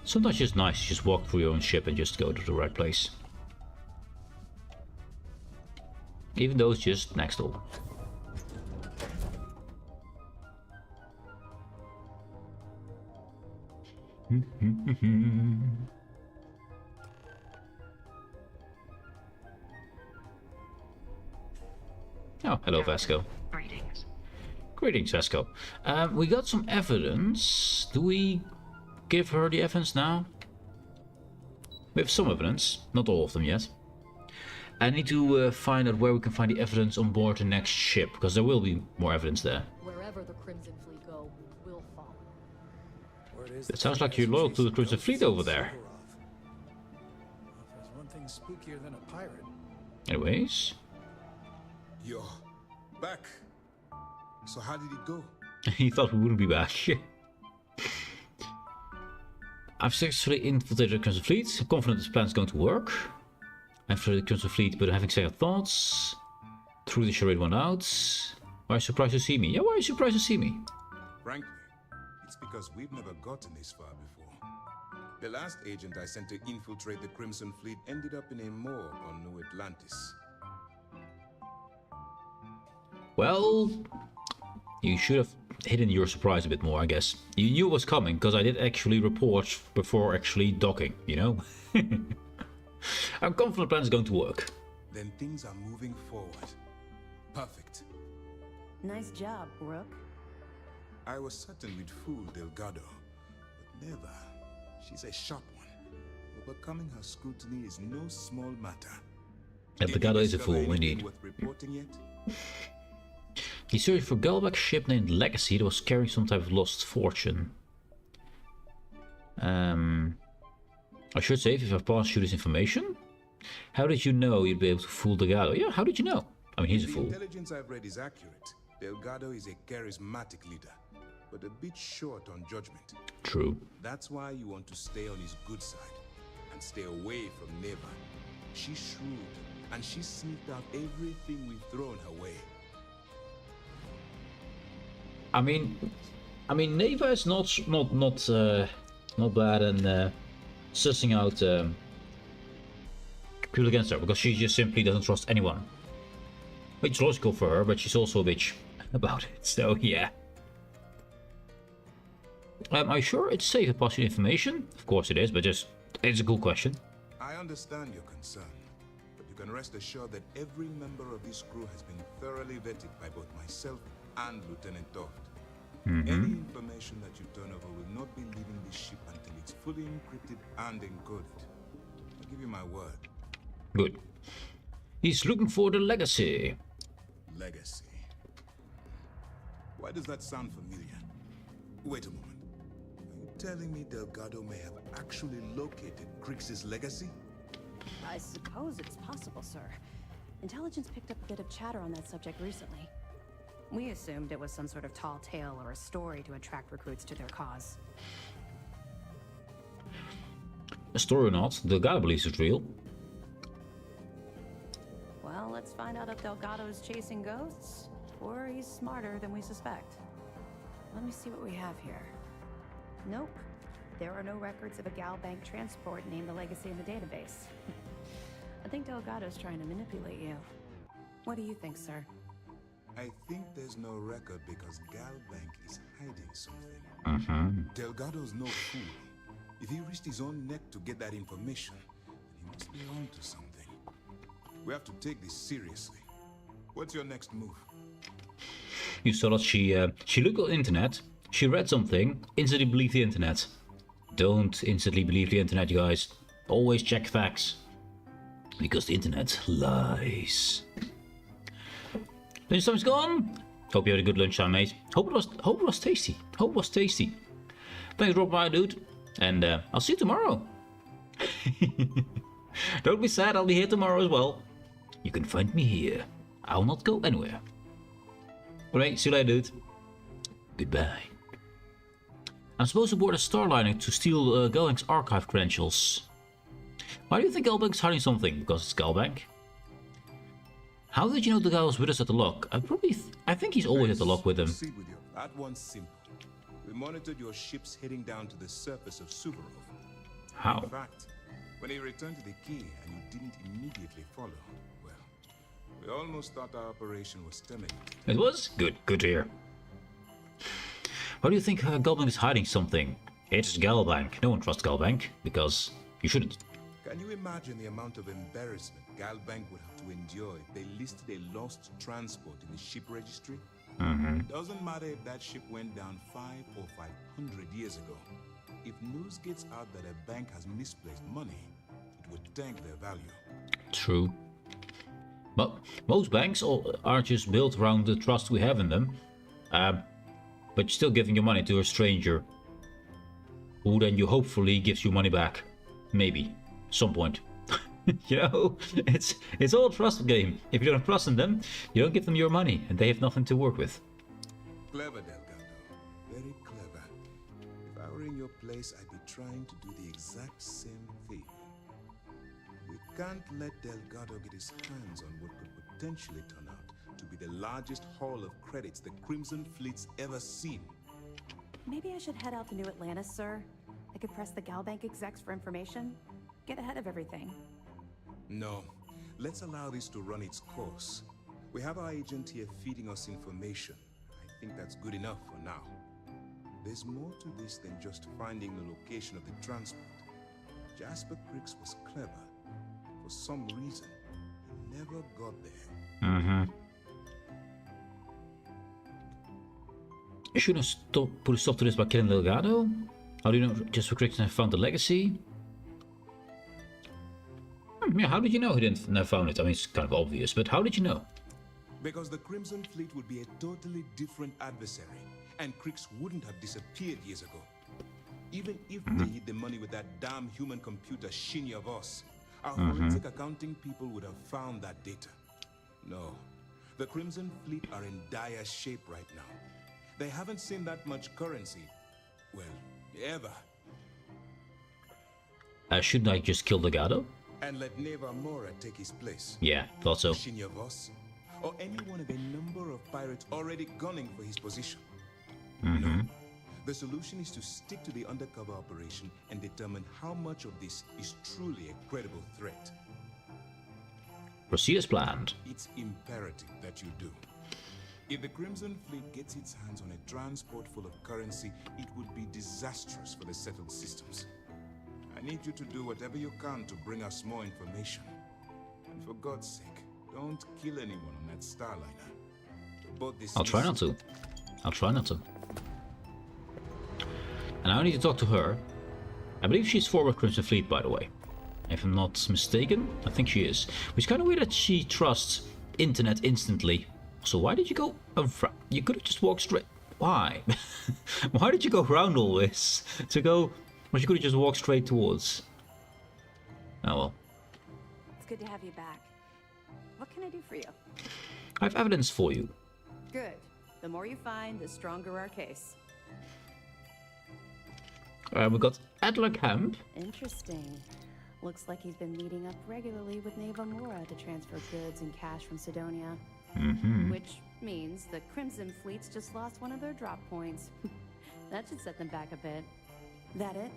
Sometimes it's just nice to just walk through your own ship and just go to the right place. Even though it's just next door. Oh, hello, Vasco. Greetings. Greetings, Vasco. We got some evidence. Do we give her the evidence now? We have some evidence, not all of them yet. I need to find out where we can find the evidence on board the next ship, because there will be more evidence there. Wherever the Crimson Fleet go, we'll follow. It sounds like you're loyal to the Crimson Fleet over there. There's one thing spookier than a pirate. Anyways. Yo, back. So how did it go? He thought we wouldn't be back. I've successfully infiltrated the Crimson Fleet. I'm confident this plan is going to work. I've infiltrated the Crimson Fleet, but I'm having second thoughts. Threw the charade one out. Why are you surprised to see me? Yeah, why are you surprised to see me? Frankly, it's because we've never gotten this far before. The last agent I sent to infiltrate the Crimson Fleet ended up in a morgue on New Atlantis. Well, you should have hidden your surprise a bit more, I guess. You knew it was coming, because I did actually report before actually docking, you know? I'm confident the plan is going to work. Then things are moving forward. Perfect. Nice job, Rook. I was certain we'd fool Delgado, but never. She's a sharp one. Overcoming her scrutiny is no small matter. Delgado is a fool, indeed. Worth reporting yet? He searched for a Galbac ship named Legacy that was carrying some type of lost fortune. I should say, if I've passed you this information. How did you know you'd be able to fool Delgado? Yeah, how did you know? I mean, he's a fool. The intelligence I've read is accurate. Delgado is a charismatic leader, but a bit short on judgment. True. That's why you want to stay on his good side and stay away from Neva. She's shrewd, and she sneaked out everything we've thrown her way. I mean, Neva is not bad in sussing out people against her, because she just simply doesn't trust anyone. Which is logical for her, but she's also a bitch about it. So yeah. Are you sure it's safe to pass you information? Of course it is, but just it's a cool question. I understand your concern, but you can rest assured that every member of this crew has been thoroughly vetted by both myself and Lieutenant Toft. Any information that you turn over will not be leaving this ship until it's fully encrypted and encoded. I'll give you my word. Good. He's looking for the legacy. Legacy. Why does that sound familiar? Wait a moment. Are you telling me Delgado may have actually located Crix's legacy? I suppose it's possible, sir. Intelligence picked up a bit of chatter on that subject recently. We assumed it was some sort of tall tale or a story to attract recruits to their cause. A story or not, Delgado believes it's real. Well, let's find out if Delgado's chasing ghosts, or he's smarter than we suspect. Let me see what we have here. Nope. There are no records of a Gal Bank transport named the Legacy in the database. I think Delgado's trying to manipulate you. What do you think, sir? I think there's no record because Gal Bank is hiding something. Delgado's no fool. If he risked his own neck to get that information, then he must be on to something. We have to take this seriously. What's your next move? You saw that she looked on the internet, she read something, instantly believed the internet. Don't instantly believe the internet, you guys. Always check facts. Because the internet lies. Lunchtime's gone. Hope you had a good lunchtime, mate. Hope it was tasty. Hope it was tasty. Thanks for dropping by, dude. And I'll see you tomorrow. Don't be sad, I'll be here tomorrow as well. You can find me here. I'll not go anywhere. Alright, see you later, dude. Goodbye. I'm supposed to board a Starliner to steal Galbank's archive credentials. Why do you think Galbank's hiding something? Because it's Galbank? How did you know the guy was with us at the lock? I think he's always at the lock with him. That one's simple. We monitored your ships heading down to the surface of Suvorov. How? In fact, when he returned to the key and you didn't immediately follow, well, we almost thought our operation was terminated. It was? Good to hear. Why do you think Galbank is hiding something? It's Galbank. No one trusts Galbank, because you shouldn't. Can you imagine the amount of embarrassment Galbank would have to endure if they listed a lost transport in the ship registry? Doesn't matter if that ship went down 5 or 500 years ago. If news gets out that a bank has misplaced money, it would tank their value. True. But most banks are just built around the trust we have in them. But you're still giving your money to a stranger, who then you hopefully gives you money back. Maybe. Some point. You know, it's all a trust game. If you don't trust in them, you don't give them your money, and they have nothing to work with. Clever, Delgado. Very clever. If I were in your place, I'd be trying to do the exact same thing. We can't let Delgado get his hands on what could potentially turn out to be the largest haul of credits the Crimson Fleet's ever seen. Maybe I should head out to New Atlantis, sir. I could press the Galbank execs for information. Get ahead of everything. No. Let's allow this to run its course. We have our agent here feeding us information. I think that's good enough for now. There's more to this than just finding the location of the transport. Jasper Cricks was clever. For some reason, he never got there. You shouldn't have put a stop to this by killing Delgado? How do you know Jasper Cricks never found the legacy? Yeah, how did you know he didn't never found it? I mean, it's kind of obvious, but how did you know? Because the Crimson Fleet would be a totally different adversary, and Cricks wouldn't have disappeared years ago. Even if they hid the money with that damn human computer Shinny of us, our forensic accounting people would have found that data. No, the Crimson Fleet are in dire shape right now. They haven't seen that much currency, well, ever. Shouldn't I just kill Delgado? And let Neva Mora take his place. Yeah, thought so. Shinny of us, or any one of a number of pirates already gunning for his position. No. The solution is to stick to the undercover operation and determine how much of this is truly a credible threat. Proceed as planned. It's imperative that you do. If the Crimson Fleet gets its hands on a transport full of currency, it would be disastrous for the settled systems. I need you to do whatever you can to bring us more information. And for God's sake, don't kill anyone on that Starliner. I'll try not to. I'll try not to. And I need to talk to her. I believe she's former Crimson Fleet, by the way. If I'm not mistaken, I think she is. Which is kind of weird that she trusts internet instantly. So why did you go around? You could have just walked straight. Why? Why did you go around all this to go? Well, you could have just walked straight towards. Oh well. It's good to have you back. What can I do for you? I have evidence for you. Good. The more you find, the stronger our case. We got Adler Camp. Interesting. Looks like he's been meeting up regularly with Mora to transfer goods and cash from Sidonia. Which means the Crimson Fleet's just lost one of their drop points. That should set them back a bit. That it?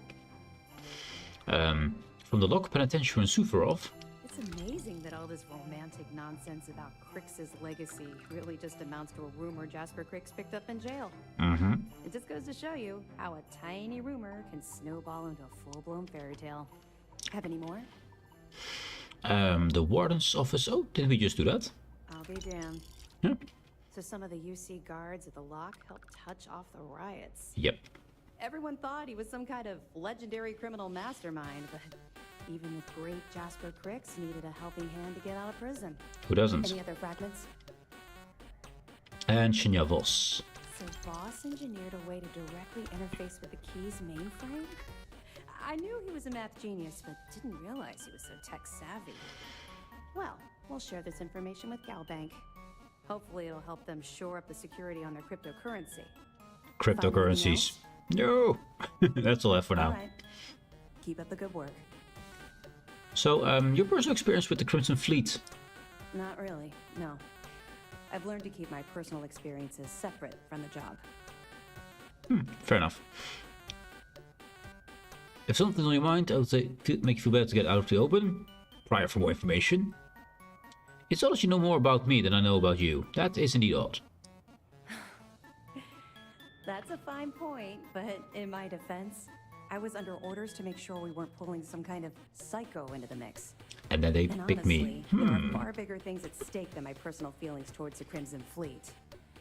From the local penitentiary in Suvorov. It's amazing that all this romantic nonsense about Crix's legacy really just amounts to a rumor Jasper Crix picked up in jail. It just goes to show you how a tiny rumor can snowball into a full-blown fairy tale. Have any more? The warden's office. Oh, didn't we just do that? I'll be damned. Yeah. So some of the UC guards at the lock helped touch off the riots. Yep. Everyone thought he was some kind of legendary criminal mastermind, but even the great Jasper Crix needed a helping hand to get out of prison. Who doesn't? Any other fragments? And Shinya Voss. So Voss engineered a way to directly interface with the Key's mainframe? I knew he was a math genius, but didn't realize he was so tech savvy. Well, we'll share this information with GalBank. Hopefully it'll help them shore up the security on their cryptocurrency. Cryptocurrencies. No! That's all I have for now. All right. Keep up the good work. So, your personal experience with the Crimson Fleet? Not really, no. I've learned to keep my personal experiences separate from the job. Fair enough. If something's on your mind, I would say to make you feel better to get out of the open, prior for more information. It's odd that you know more about me than I know about you. That is indeed odd. That's a fine point, but in my defense, I was under orders to make sure we weren't pulling some kind of psycho into the mix. And then they picked me. There are far bigger things at stake than my personal feelings towards the Crimson Fleet.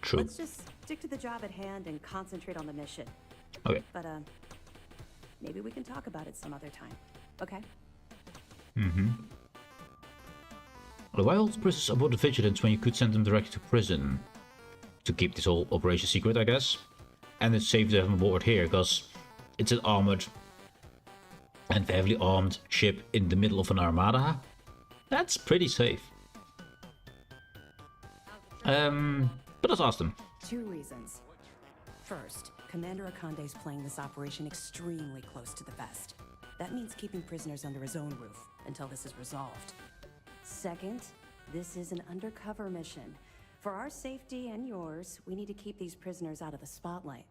True. Let's just stick to the job at hand and concentrate on the mission. Okay. But maybe we can talk about it some other time. Okay? Why hold prisoners aboard the Vigilance when you could send them directly to prison? To keep this whole operation secret, I guess. And it's safe to have them aboard here, because it's an armored and heavily armed ship in the middle of an armada. That's pretty safe. But let's ask them. 2 reasons. First, Commander Akande's playing this operation extremely close to the vest. That means keeping prisoners under his own roof until this is resolved. Second, this is an undercover mission. For our safety and yours, we need to keep these prisoners out of the spotlight.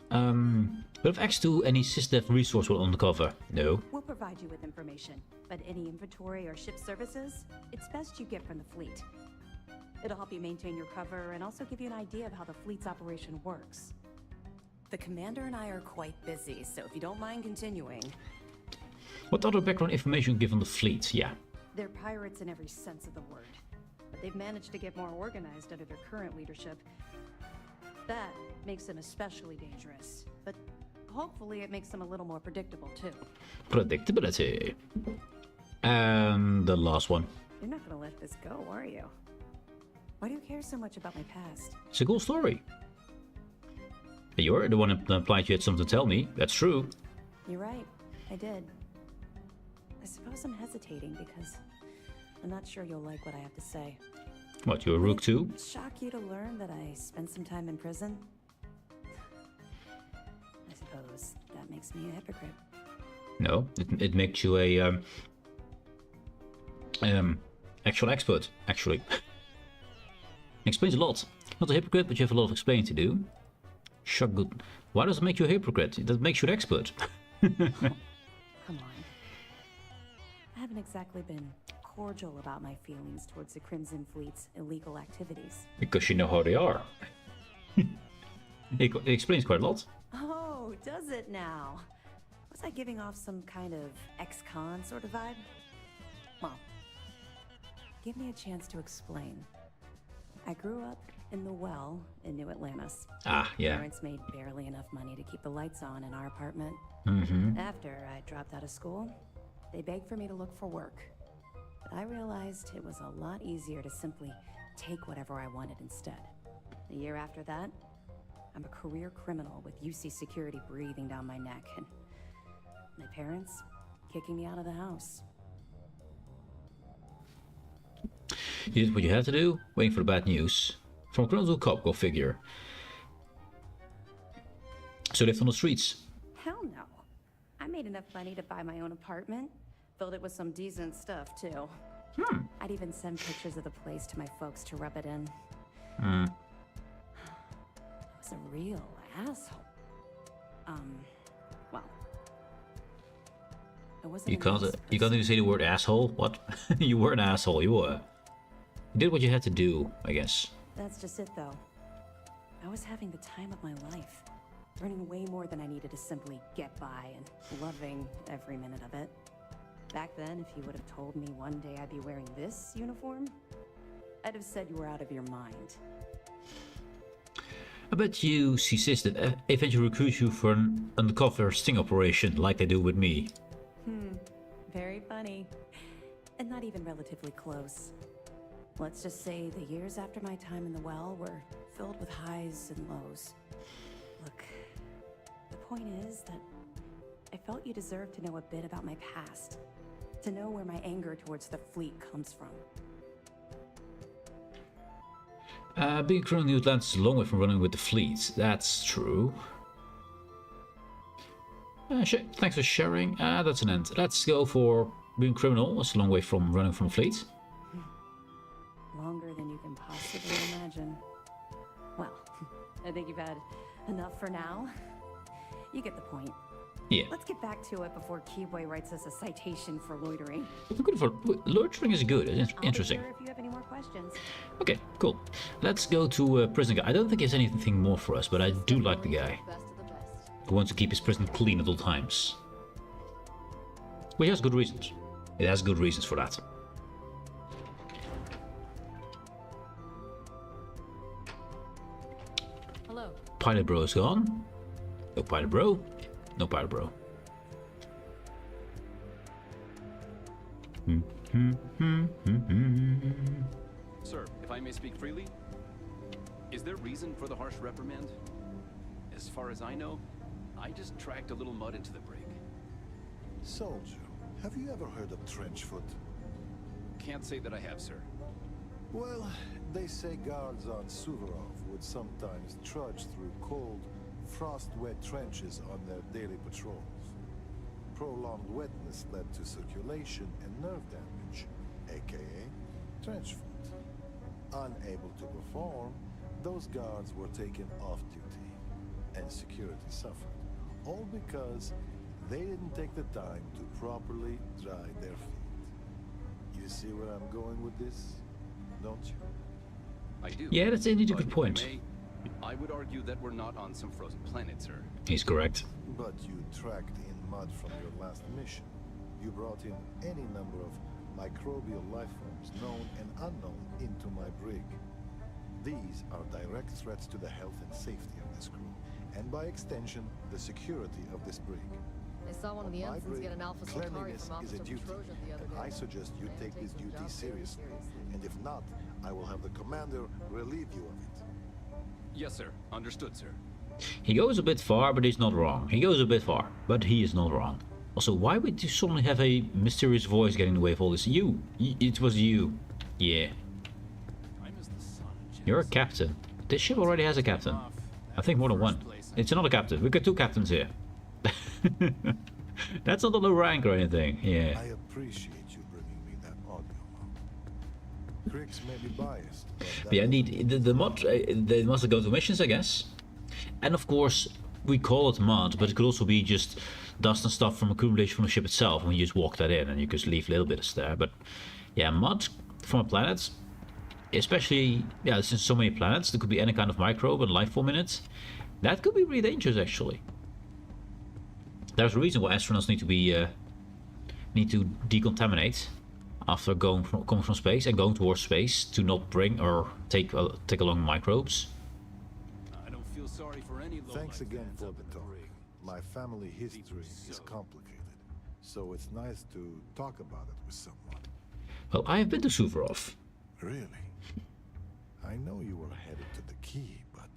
But if access to any SysDev resource while undercover? No. We'll provide you with information, but any inventory or ship services, it's best you get from the fleet. It'll help you maintain your cover and also give you an idea of how the fleet's operation works. The commander and I are quite busy, so if you don't mind continuing. What other background information given the fleet? Yeah. They're pirates in every sense of the word, but they've managed to get more organized under their current leadership. That makes them especially dangerous, but hopefully it makes them a little more predictable too. Predictability. And the last one. You're not gonna let this go, are you? Why do you care so much about my past? It's a cool story. You're the one who implied you had something to tell me. That's true. You're right, I did. I suppose I'm hesitating because I'm not sure you'll like what I have to say. What, you're a rook too? Would it shock you to learn that I spent some time in prison? I suppose that makes me a hypocrite. No, it makes you a actual expert, actually. Explains a lot. Not a hypocrite, but you have a lot of explaining to do. Sure, good. Why does it make you a hypocrite? That makes you an expert. Come on. I haven't exactly been cordial about my feelings towards the Crimson Fleet's illegal activities. Because you know how they are. It explains quite a lot. Oh, does it now? Was I giving off some kind of ex-con sort of vibe? Well, give me a chance to explain. I grew up in the Well in New Atlantis. Ah, yeah. Parents made barely enough money to keep the lights on in our apartment. After I dropped out of school, they begged for me to look for work. But I realized it was a lot easier to simply take whatever I wanted instead. A year after that, I'm a career criminal with UC security breathing down my neck, and my parents kicking me out of the house. You did what you had to do, waiting for the bad news. From criminal to a cop, go figure. So lived on the streets. Hell no. I made enough money to buy my own apartment. Filled it with some decent stuff, too. I'd even send pictures of the place to my folks to rub it in. I was a real asshole. Well, it wasn't. You can't even say the word asshole. What? You were an asshole. You were. You did what you had to do, I guess. That's just it, though. I was having the time of my life, earning way more than I needed to simply get by, and loving every minute of it. Back then, if you would have told me one day I'd be wearing this uniform, I'd have said you were out of your mind. I bet you CSIS that eventually recruit you for an undercover sting operation like they do with me. Very funny. And not even relatively close. Let's just say the years after my time in the well were filled with highs and lows. Look, the point is that I felt you deserved to know a bit about my past. To know where my anger towards the fleet comes from. Being a criminal in New Atlantis is a long way from running with the fleet. That's true. Thanks for sharing. That's an end. Let's go for being a criminal. It's a long way from running from a fleet. Longer than you can possibly imagine. Well, I think you've had enough for now. You get the point. Yeah. Let's get back to it before Keyboy writes us a citation for loitering. Good for loitering is good. It's interesting. I'll be here if you have any more questions. Okay, cool. Let's go to prison guy. I don't think he has anything more for us, but I do like the guy who wants to keep his prison clean at all times. Well, he has good reasons. It has good reasons for that. Hello. Pilot bro is gone. No pilot bro. No pilot bro. Sir, if I may speak freely, is there reason for the harsh reprimand? As far as I know, I just tracked a little mud into the brig. Soldier, have you ever heard of Trenchfoot? Can't say that I have, sir. Well, they say guards on Suvorov would sometimes trudge through cold, frost-wet trenches on their daily patrols. Prolonged wetness led to circulation and nerve damage, aka trench foot. Unable to perform, those guards were taken off duty, and security suffered, all because they didn't take the time to properly dry their feet. You see where I'm going with this, don't you? I do. Yeah, that's indeed a good point. I would argue that we're not on some frozen planet, sir. He's correct. But you tracked in mud from your last mission. You brought in any number of microbial life forms, known and unknown, into my brig. These are direct threats to the health and safety of this crew, and by extension, the security of this brig. I saw one of the ensigns get an Alpha Centauri Cleanliness from is a Officer duty, Trojan the other and day. I suggest you take this duty seriously. And if not, I will have the commander relieve you of it. Yes, sir. Understood, sir. He goes a bit far, but he's not wrong. He goes a bit far, but he is not wrong. Also, why would you suddenly have a mysterious voice getting in the way of all this? You! It was you. Yeah. You're a captain. This ship already has a captain. I think more than one. It's another captain. We've got two captains here. That's not a low rank or anything. Yeah. I appreciate you bringing me that audio. Critics may be biased. But yeah, indeed, the mod, they must go to missions, I guess. And of course, we call it mod, but it could also be just dust and stuff from accumulation from the ship itself, and you just walk that in, and you could leave a little bit there. But yeah, mod from a planet, especially, yeah, since so many planets, there could be any kind of microbe and life form in it. That could be really dangerous, actually. There's a reason why astronauts need to decontaminate after coming from space and going towards space to not bring or take along microbes. I don't feel sorry for any Thanks again for the talk. My family history is complicated, so it's nice to talk about it with someone. Well, I have been to Suvorov. Really? I know you were headed to the key, but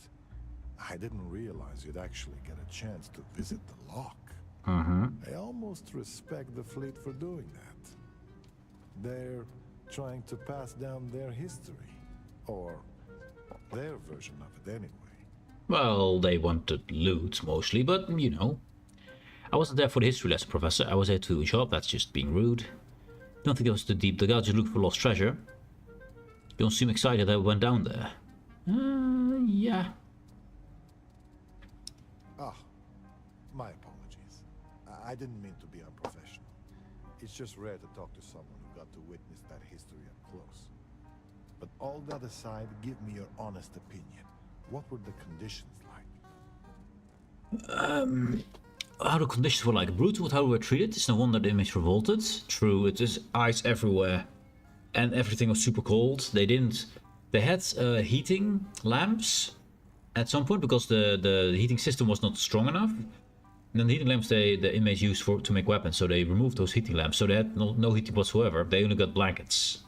I didn't realize you'd actually get a chance to visit the lock. I almost respect the fleet for doing that. They're trying to pass down their history. Or their version of it anyway. Well, they wanted loot mostly, but you know. I wasn't there for the history lesson, Professor. I was there to do a job. That's just being rude. Don't think it was too deep. The guy just looked for lost treasure. You don't seem excited that we went down there. Yeah. Ah, my apologies. I didn't mean to be unprofessional. It's just rare to talk to someone who got to witness that history up close. But all that aside, give me your honest opinion. What were the conditions like? How the conditions were like brutal, how we were treated. It's no wonder the image revolted. True, it is ice everywhere. And everything was super cold. They had heating lamps at some point because the heating system was not strong enough. And then the heating lamps the inmates used to make weapons, so they removed those heating lamps. So they had no heating whatsoever. They only got blankets.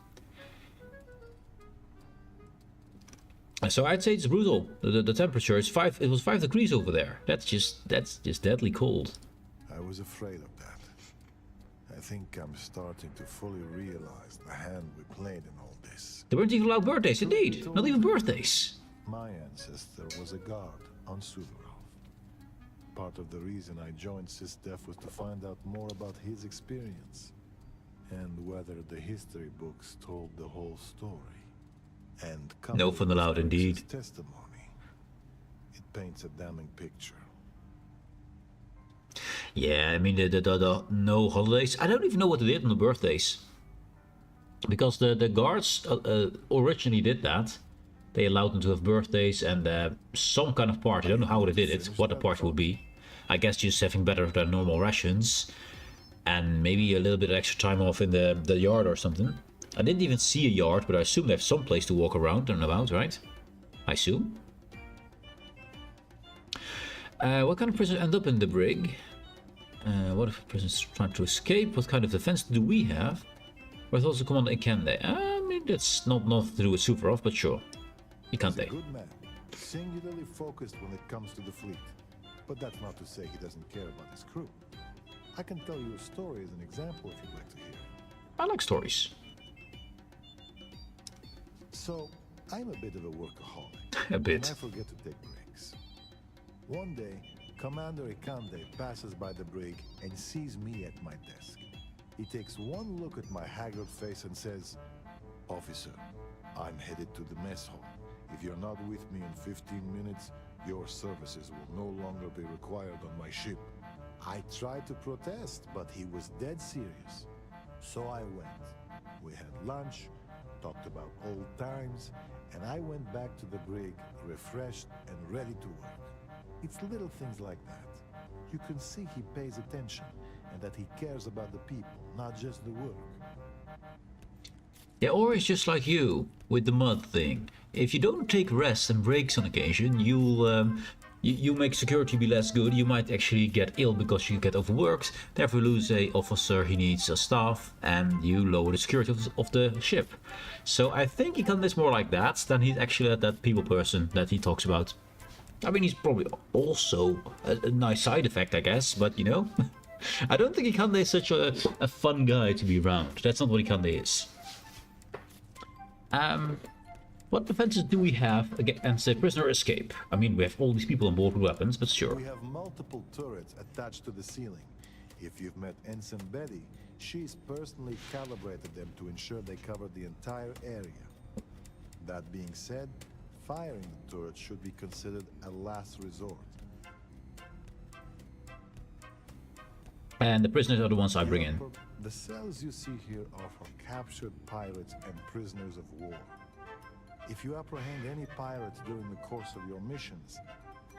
So I'd say it's brutal. The temperature is it was 5 degrees over there. That's just deadly cold. I was afraid of that. I think I'm starting to fully realize the hand we played in all this. They weren't even allowed birthdays, indeed. Not even birthdays. My ancestor was a guard on Suvorov. Part of the reason I joined SysDef was to find out more about his experience. And whether the history books told the whole story. And no fun allowed, indeed. Testimony. It paints a damning picture. Yeah, I mean the no holidays. I don't even know what they did on the birthdays, because the guards originally did that. They allowed them to have birthdays and some kind of party. I don't know how they did it, what the party would be. I guess just having better than normal rations, and maybe a little bit of extra time off in the yard or something. I didn't even see a yard, but I assume they have some place to walk around and about, right? I assume. What kind of prisoners end up in the brig? What if prisoners trying to escape? What kind of defense do we have? With also Commander Ikende. I mean, that's nothing to do with Suvorov, but sure. Ikende. He's a good man, singularly focused when it comes to the fleet. But that's not to say he doesn't care about his crew. I can tell you a story as an example if you'd like to hear. I like stories. So, I'm a bit of a workaholic. A bit. And I forget to take breaks. One day, Commander Ikande passes by the brig and sees me at my desk. He takes one look at my haggard face and says, "Officer, I'm headed to the mess hall. If you're not with me in 15 minutes, your services will no longer be required on my ship." I tried to protest, but he was dead serious. So I went. We had lunch, talked about old times, and I went back to the brig, refreshed and ready to work. It's little things like that. You can see he pays attention, and that he cares about the people, not just the work. Yeah, or it's just like you, with the mud thing. If you don't take rest and breaks on occasion, you make security be less good. You might actually get ill because you get overworked. Therefore, you lose a officer, he needs a staff, and you lower the security of the ship. So I think he can this more like that than he's actually that people person that he talks about. I mean, he's probably also a nice side effect, I guess, but you know, I don't think Ikande is such a fun guy to be around. That's not what Ikande is. What defenses do we have against a prisoner escape? I mean, we have all these people on board with weapons, but sure. We have multiple turrets attached to the ceiling. If you've met Ensign Betty, she's personally calibrated them to ensure they cover the entire area. That being said, firing the turrets should be considered a last resort. And the prisoners are the ones I bring in. The cells you see here are for captured pirates and prisoners of war. If you apprehend any pirates during the course of your missions,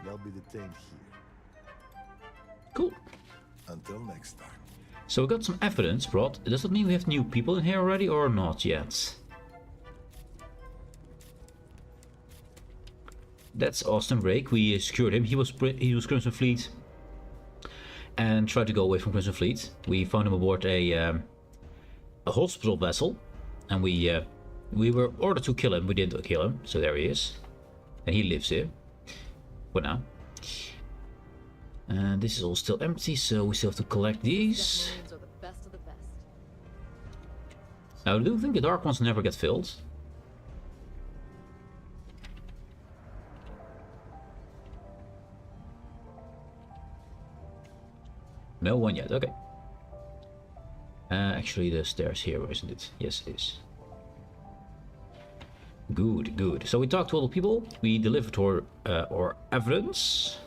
they'll be detained here. Cool. Until next time. So we got some evidence brought. Does that mean we have new people in here already or not yet? That's Austin Drake. We secured him. He was Crimson Fleet and tried to go away from Crimson Fleet. We found him aboard a hospital vessel, and we were ordered to kill him. We didn't kill him, so there he is, and he lives here for now. And this is all still empty, so we still have to collect these. Now, I do think the dark ones never get filled. No one yet, okay. Actually, the stairs here, isn't it? Yes, it is. Good, good. So we talked to all the people. We delivered our evidence.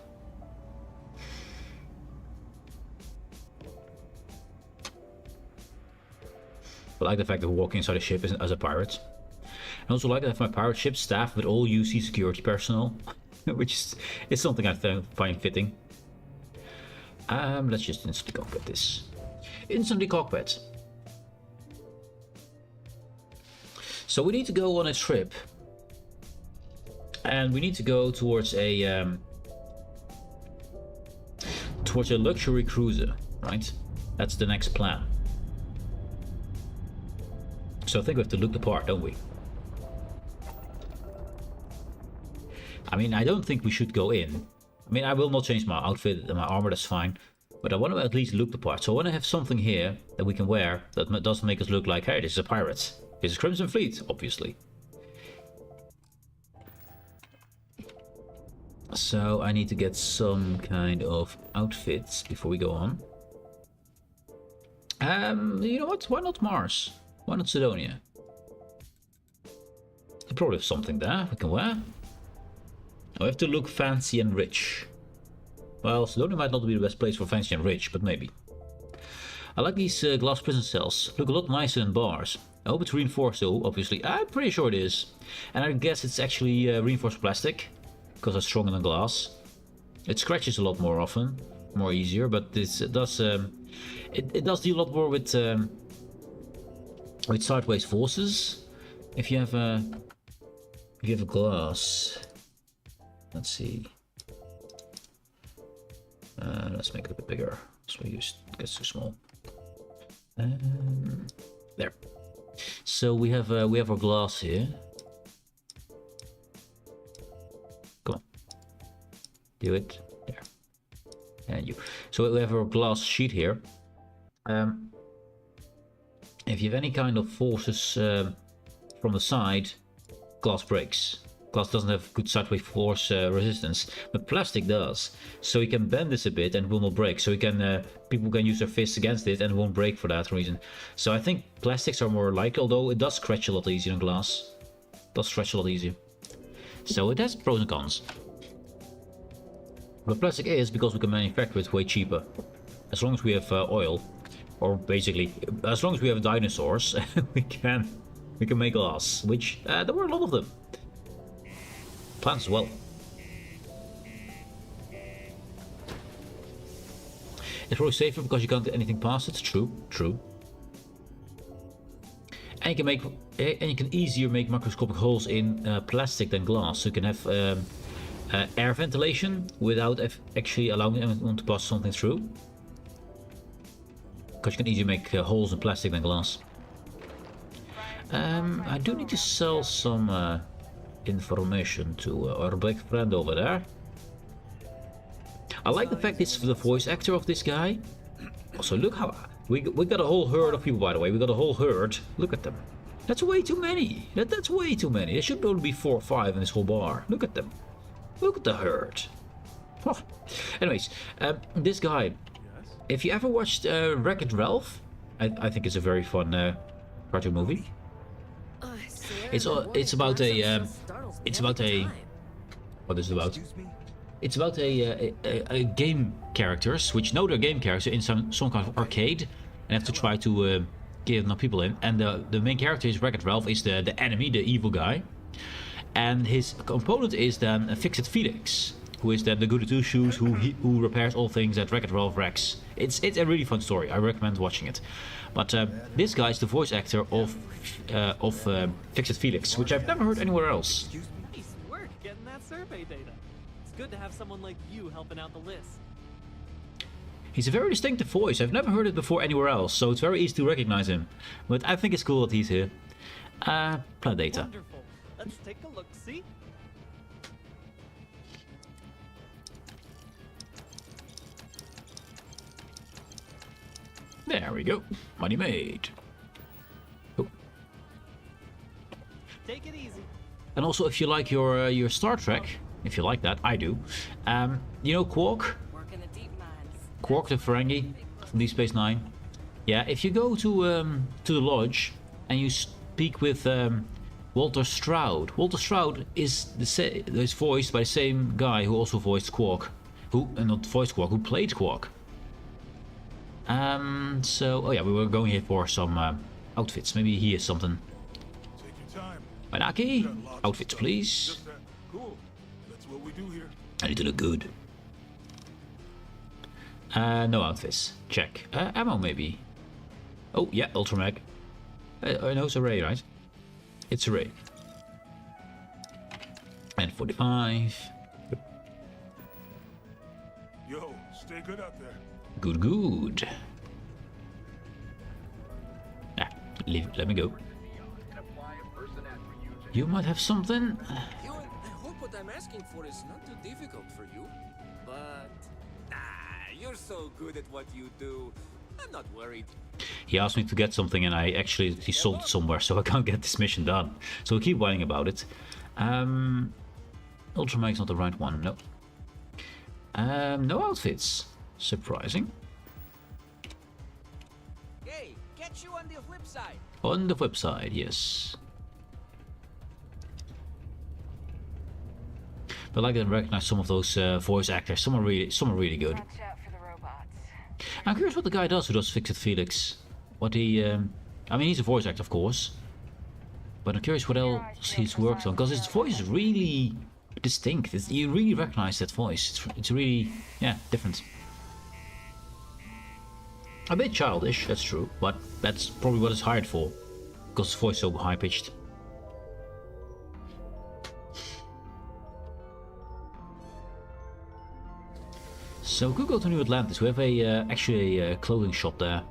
I like the fact that walking inside a ship as a pirate. I also like that my pirate ship staffed with all UC security personnel, which is something I find fitting. Let's just instantly cockpit this. Instantly cockpit. So we need to go on a trip, and we need to go towards a luxury cruiser, right? That's the next plan. So I think we have to look the part, don't we? I mean, I don't think we should go in. I mean, I will not change my outfit and my armor, that's fine. But I want to at least look the part. So I want to have something here that we can wear that doesn't make us look like, hey, this is a pirate. This is Crimson Fleet, obviously. So I need to get some kind of outfits before we go on. You know what? Why not Mars? Why not Sidonia? They probably have something there we can wear. I have to look fancy and rich. Well, Sidonia might not be the best place for fancy and rich, but maybe. I like these glass prison cells. Look a lot nicer than bars. I hope it's reinforced though, obviously. I'm pretty sure it is. And I guess it's actually reinforced plastic, because it's stronger than glass. It scratches a lot more often, more easier, but it does deal a lot more with sideways forces. If you have a glass, let's see. Let's make it a bit bigger. So it gets too small. There. So we have our glass here. Come on. Do it. There. And you. So we have our glass sheet here. If you have any kind of forces from the side, glass breaks. Glass doesn't have good sideways force resistance, but plastic does. So you can bend this a bit and it will not break. So you can people can use their fists against it and it won't break for that reason. So I think plastics are more likely, although it does scratch a lot easier than glass. It does stretch a lot easier. So it has pros and cons. But plastic is because we can manufacture it way cheaper. As long as we have oil, or basically, as long as we have dinosaurs, we can make glass, which there were a lot of them. Plants as well. It's probably safer because you can't get anything past it. True, true. And you can easier make microscopic holes in plastic than glass. So you can have air ventilation without actually allowing anyone to pass something through. Because you can easier make holes in plastic than glass. I do need to sell some information to our big friend over there. I like the fact it's the voice actor of this guy. Also, look how we got a whole herd of people, by the way. We got a whole herd. Look at them. That's way too many. That's way too many. There should only be 4 or 5 in this whole bar. Look at them. Look at the herd. Oh. Anyways, this guy. If you ever watched Wreck-It Ralph, I think it's a very fun cartoon movie. It's about a what is it about? It's about a game characters which know their game character in some kind of arcade and have to try to get enough people in. And the main character is Wreck-It Ralph, is the enemy, the evil guy, and his opponent is then Fix-It Felix, who is then the goody two shoes who repairs all things that Wreck-It Ralph wrecks. It's a really fun story. I recommend watching it. But this guy is the voice actor of Fix-It Felix, which I've never heard anywhere else. Nice work getting that survey data. It's good to have someone like you helping out the list. He's a very distinctive voice. I've never heard it before anywhere else, so it's very easy to recognize him. But I think it's cool that he's here. Plant data. Wonderful. Let's take a look. See? There we go. Money made. Oh, Take it easy. And also, if you like your Star Trek, if you like that, I do. You know Quark? Working the deep mines. Quark the Ferengi from Deep Space Nine. Yeah, if you go to the lodge and you speak with Walter Stroud. Walter Stroud is voiced by the same guy who also voiced Quark, who not voiced Quark, who played Quark. So, oh yeah, we were going here for some outfits. Maybe he has something. Take your time. Manaki, outfits, please. Cool. That's what we do here. I need to look good. No outfits. Check. Ammo, maybe. Oh, yeah, Ultramag. No, it's a ray, right? It's a ray. And 45. Yo, stay good out there. Good, good. Ah, let me go. You might have something. I hope what I'm asking for is not too difficult for you. But, you're so good at what you do. I'm not worried. He asked me to get something and he sold it somewhere, so I can't get this mission done. So I keep whining about it. Ultramag's not the right one, no. No outfits. Surprising. Hey, catch you on the flip side. On the flip side, yes. But I like to recognize some of those voice actors. Some are really good. I'm curious what the guy does who does Fix It Felix. What he, I mean, he's a voice actor, of course. But I'm curious what else he's worked on, because his voice is really distinct. You really recognize that voice. It's really, yeah, different. A bit childish, that's true, but that's probably what it's hired for, because his voice is so high pitched. So we could go to New Atlantis. We have actually a clothing shop there.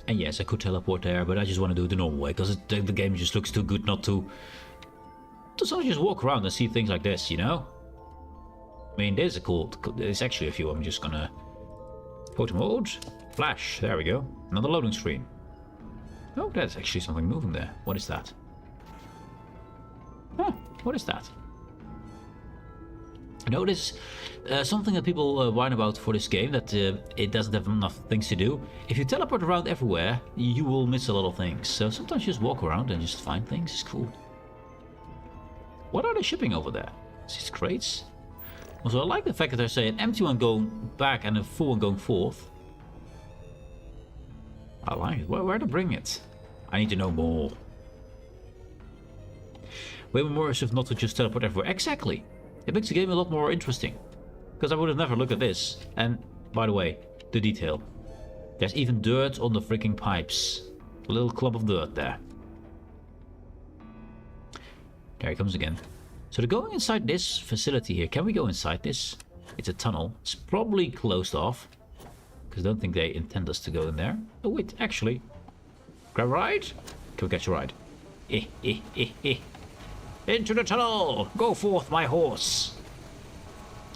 And yes, I could teleport there, but I just want to do it the normal way, because the game just looks too good not to sort of just walk around and see things like this, you know? I mean, there's actually a few. I'm just gonna photo mode, flash, there we go. Another loading screen. Oh, that's actually something moving there. What is that? Huh, what is that? Notice something that people whine about for this game, that it doesn't have enough things to do. If you teleport around everywhere, you will miss a lot of things. So sometimes just walk around and just find things. It's cool. What are they shipping over there? Is these crates? Also, I like the fact that there's an empty one going back and a full one going forth. I like it. Where to bring it? I need to know more. Way more immersive not to just teleport everywhere. Exactly. It makes the game a lot more interesting. Because I would have never looked at this. And, by the way, the detail. There's even dirt on the freaking pipes. A little clump of dirt there. There he comes again. So they're going inside this facility here. Can we go inside this? It's a tunnel. It's probably closed off. Because I don't think they intend us to go in there. Oh wait, actually. Grab a ride? Can we catch a ride? Into the tunnel! Go forth, my horse!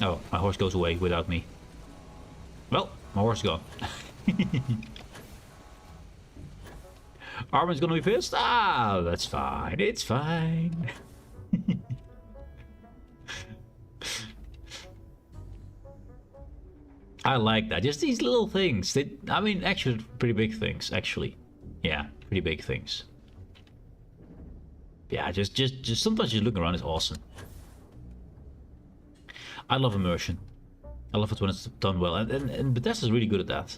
Oh, my horse goes away without me. Well, my horse is gone. Armin's gonna be pissed? Ah, that's fine. It's fine. I like that. Just these little things. I mean, actually, pretty big things, actually. Yeah, pretty big things. Yeah, just sometimes just looking around is awesome. I love immersion. I love it when it's done well. And Bethesda's really good at that.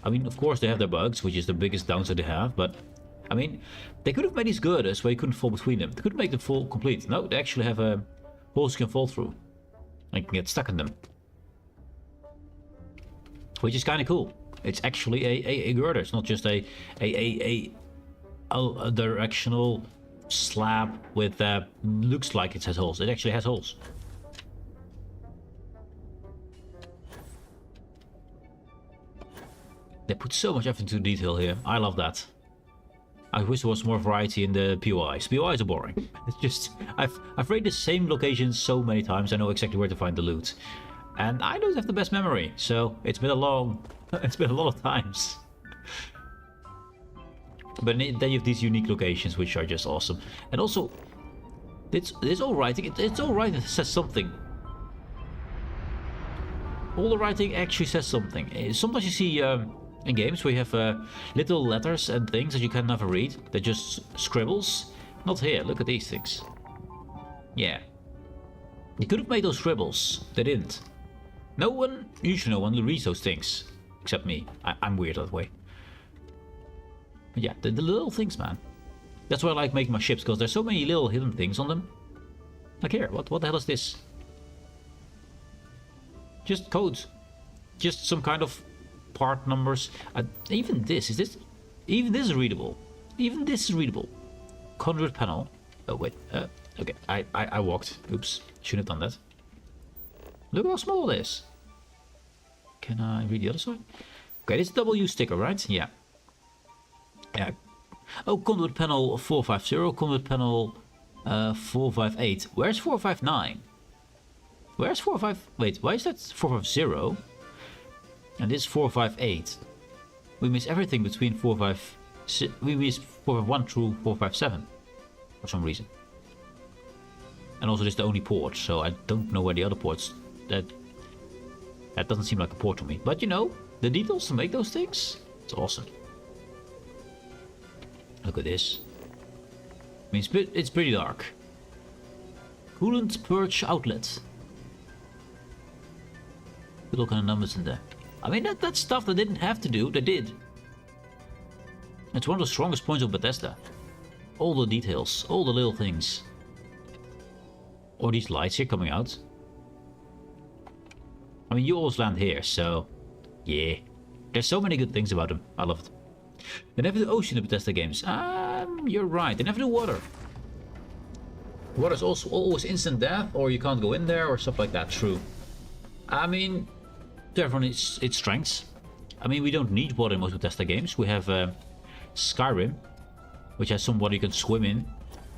I mean, of course, they have their bugs, which is the biggest downside they have, but... I mean, they could have made these girders where you couldn't fall between them. They couldn't make them fall complete. No, they actually have holes you can fall through. And you can get stuck in them. Which is kind of cool. It's actually a girder. It's not just a directional slab with looks like it has holes. It actually has holes. They put so much effort into detail here. I love that. I wish there was more variety in the POIs. POIs are boring. It's just I've raided the same locations so many times. I know exactly where to find the loot, and I don't have the best memory, so it's been a lot of times. But then you have these unique locations which are just awesome, and also it's all writing. It's all right. It says something. All the writing actually says something. Sometimes you see in games where you have little letters and things that you can never read. They're just scribbles. Not here. Look at these things. Yeah. You could have made those scribbles. They didn't. Usually no one reads those things. Except me. I'm weird that way. But yeah, the little things, man. That's why I like making my ships, because there's so many little hidden things on them. Like here, what the hell is this? Just codes. Just some kind of part numbers. Even this is readable. Even this is readable. Conduit panel. Oh wait. Okay. I walked. Oops. Shouldn't have done that. Look how small it is. Can I read the other side? Okay, this is W sticker, right? Yeah. Yeah. Oh, conduit panel 450. Conduit panel 458. Where's 459? Where's 45? Wait, why is that 450? And this is 458. We miss everything between 456. We miss 451 through 457 for some reason. And also this is the only port, so I don't know where the other ports. That doesn't seem like a port to me. But you know, the details to make those things, it's awesome. Look at this. I mean, it's pretty dark. Coolant purge outlet. Put all kind of numbers in there. I mean, that's stuff they didn't have to do. They did. It's one of the strongest points of Bethesda. All the details, all the little things. Or these lights here coming out. I mean, you always land here, so yeah. There's so many good things about them. I love it. They never do ocean in Bethesda games. You're right. They never do water. Water's also always instant death, or you can't go in there, or stuff like that. True. I mean, to everyone its strengths. I mean, we don't need water in most Bethesda games. We have Skyrim, which has some water you can swim in.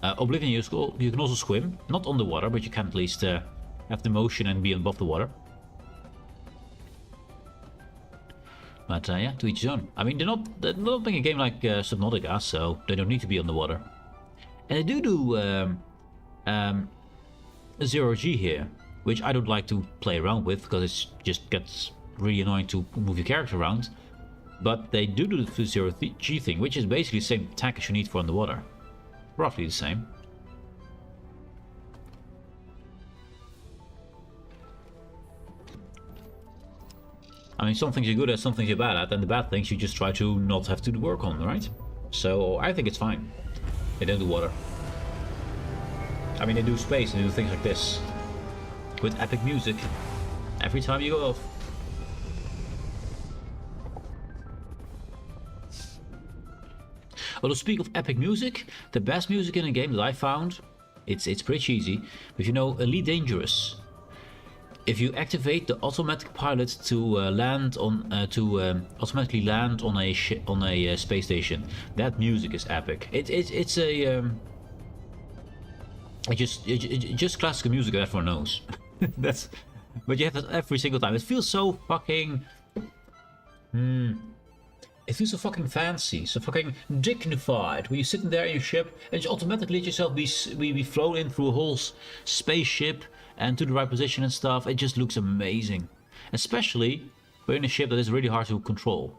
Oblivion, you can also swim. Not on the water, but you can at least have the motion and be above the water. But yeah, to each his own. I mean, they're not making a game like Subnautica, so they don't need to be on the water. And they do 0G here, which I don't like to play around with, because it just gets really annoying to move your character around. But they do the 0G thing, which is basically the same attack as you need for underwater. Roughly the same. I mean, some things you're good at, some things you're bad at, and the bad things you just try to not have to work on, right? So I think it's fine. They don't do water. I mean, they do space and they do things like this. With epic music. Every time you go off. Well, to speak of epic music, the best music in a game that I found, it's pretty cheesy, but you know, Elite Dangerous. If you activate the automatic pilot to automatically land on a space station, that music is epic. It's just classical music that everyone knows. But you have that every single time. It feels so fucking. It feels so fucking fancy, so fucking dignified. When you're sitting there in your ship and you automatically let yourself be flown in through a whole spaceship and to the right position and stuff. It just looks amazing. Especially when in a ship that is really hard to control.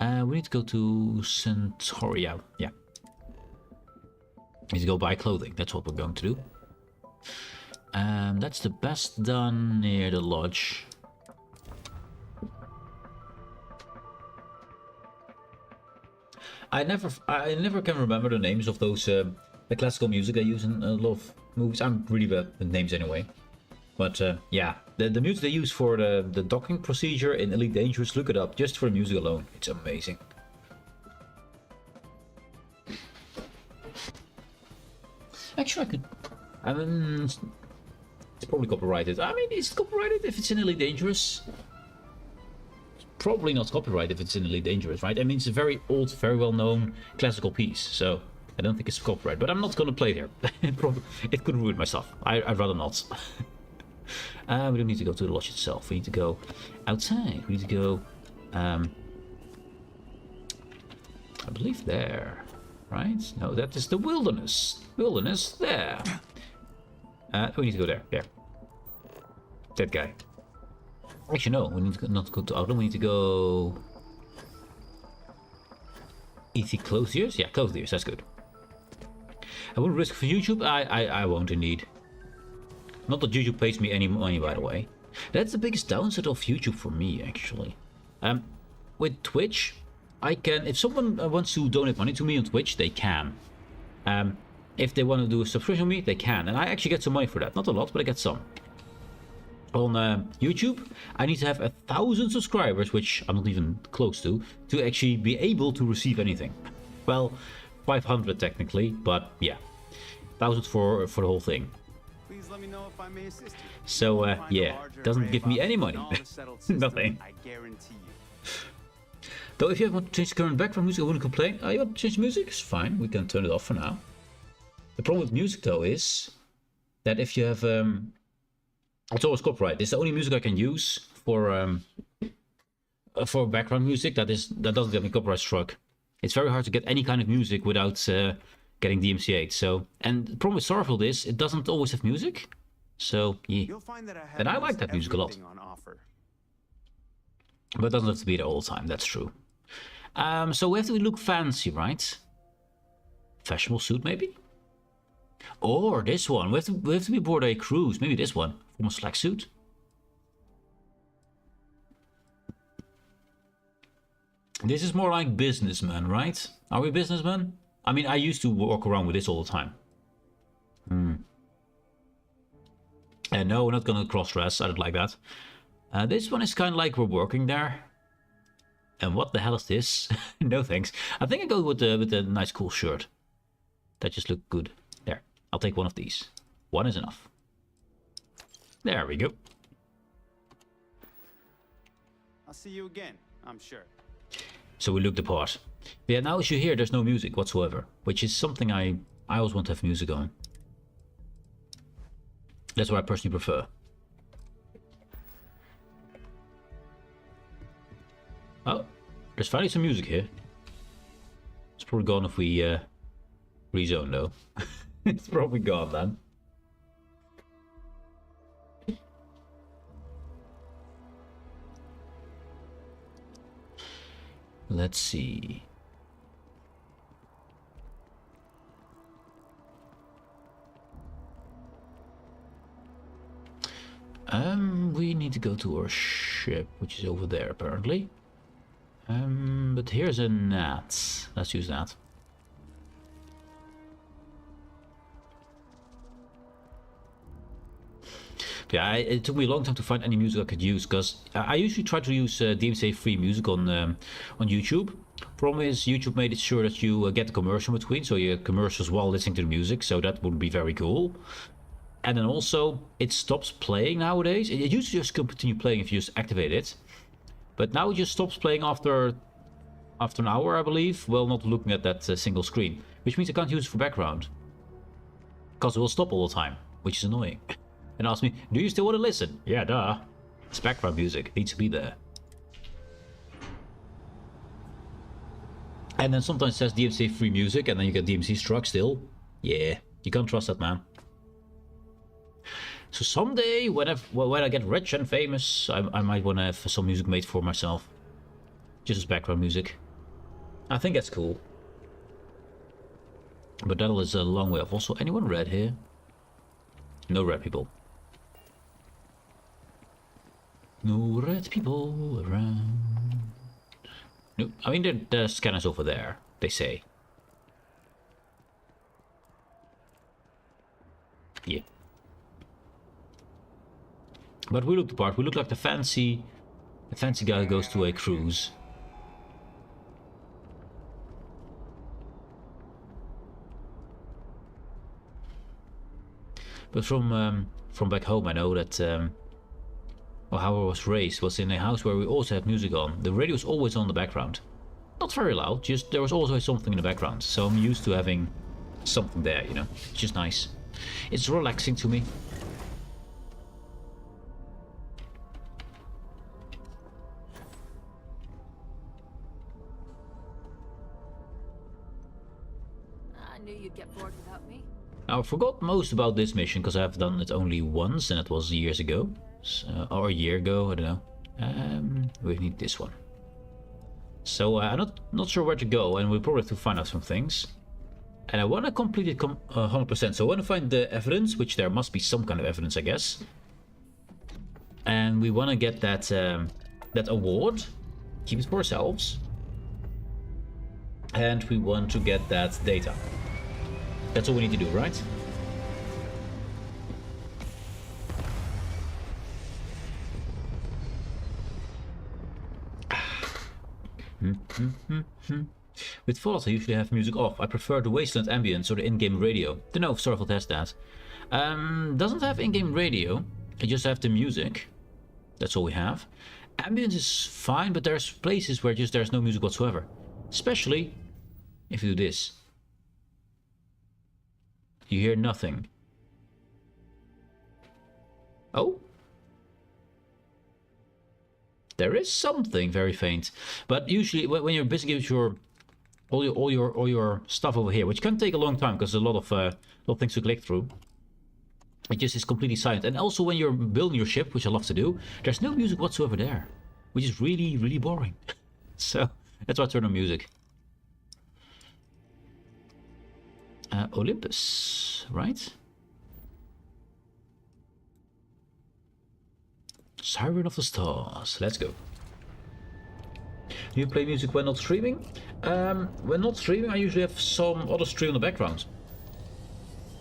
We need to go to Centauria. Yeah. We need to go buy clothing. That's what we're going to do. That's the best done near the lodge. I never can remember the names of those the classical music I use in a lot of movies. I'm really bad with names anyway. But yeah, the music they use for the docking procedure in Elite Dangerous, look it up just for the music alone. It's amazing. Actually, I could. I mean, it's probably copyrighted. I mean, it's copyrighted if it's in Elite Dangerous. probably not copyright if it's in Elite Dangerous, right? I mean, it's a very old, very well-known classical piece, so I don't think it's copyright. But I'm not gonna play there. It could ruin my stuff. I'd rather not. We don't need to go to the lodge itself. We need to go outside. We need to go, I believe there, right? No, that is the wilderness. Wilderness there. We need to go there. There. That guy. Actually, no. We need to not go to Outland. We need to go. E.T. Clothiers? Yeah, Clothiers. That's good. I wouldn't risk for YouTube. I won't indeed. Not that YouTube pays me any money, by the way. That's the biggest downside of YouTube for me, actually. With Twitch, I can. If someone wants to donate money to me on Twitch, they can. If they want to do a subscription with me, they can, and I actually get some money for that. Not a lot, but I get some. On YouTube, I need to have 1,000 subscribers, which I'm not even close to actually be able to receive anything. Well, 500 technically, but yeah, 1,000 for the whole thing. Please let me know if I may assist you. So yeah, doesn't give me any money. Nothing. I guarantee you. Though if you want to change the current background music, I wouldn't complain. You want to change music? It's fine. We can turn it off for now. The problem with music though is that if you have it's always copyright. It's the only music I can use for background music that doesn't get me copyright struck. It's very hard to get any kind of music without getting DMCA'd. So, and the problem with Starfield is it doesn't always have music. So yeah, and I like that music a lot. But it doesn't have to be there all the time. That's true. So we have to look fancy, right? Fashionable suit, maybe. Or this one. We have to be aboard a cruise. Maybe this one. From a slack suit. This is more like businessman, right? Are we businessmen? I mean, I used to walk around with this all the time. And no, we're not gonna cross-dress. I don't like that. This one is kind of like we're working there. And what the hell is this? No thanks. I think I go with the nice cool shirt. That just looked good. There. I'll take one of these. One is enough. There we go. I'll see you again, I'm sure. So we look the part. Yeah, now as you hear, there's no music whatsoever, which is something I always want to have music on. That's what I personally prefer. Oh, there's finally some music here. It's probably gone if we rezone though. It's probably gone then. Let's see. We need to go to our ship, which is over there apparently. But here's a net. Let's use that. Yeah, it took me a long time to find any music I could use, because I usually try to use DMCA-free music on YouTube. Problem is, YouTube made it sure that you get the commercial in between, so you get commercials while listening to the music, so that would be very cool. And then also, it stops playing nowadays. It used to just continue playing if you just activate it. But now it just stops playing after an hour, I believe, while not looking at that single screen. Which means I can't use it for background. Because it will stop all the time, which is annoying. And ask me, do you still want to listen? Yeah, duh. It's background music. It needs to be there. And then sometimes it says DMC free music, and then you get DMC struck still. Yeah, you can't trust that, man. So someday, when I get rich and famous, I might want to have some music made for myself. Just as background music. I think that's cool. But that is a long way off. Also, anyone red here? No red people. No red people around. No, I mean, the scanner's over there, they say. Yeah. But we look the part. We look like the fancy guy who goes to a cruise. But from back home, I know that or how I was raised, was in a house where we also had music on. The radio was always on in the background. Not very loud, just there was always something in the background. So I'm used to having something there, you know. It's just nice. It's relaxing to me. I knew you'd get bored without me. Now, I forgot most about this mission because I've done it only once, and it was years ago. So, or a year ago, I don't know. We need this one. So I'm not sure where to go, and we'll probably have to find out some things. And I want to complete it 100%. So I want to find the evidence, which there must be some kind of evidence, I guess. And we want to get that that award, keep it for ourselves. And we want to get that data. That's all we need to do, right? With Fallout I usually have music off. I prefer the wasteland ambience or the in-game radio. Don't know if Starfield has that. Doesn't have in-game radio. I just have the music. That's all we have. Ambience is fine, but there's places where just there's no music whatsoever. Especially if you do this. You hear nothing. Oh? There is something very faint, but usually when you're busy with all your stuff over here, which can take a long time because there's a lot of things to click through, it just is completely silent. And also when you're building your ship, which I love to do, there's no music whatsoever there, which is really, really boring. So that's why I turn on music. Olympus, right? Siren of the Stars. Let's go. Do you play music when not streaming? When not streaming, I usually have some other stream in the background.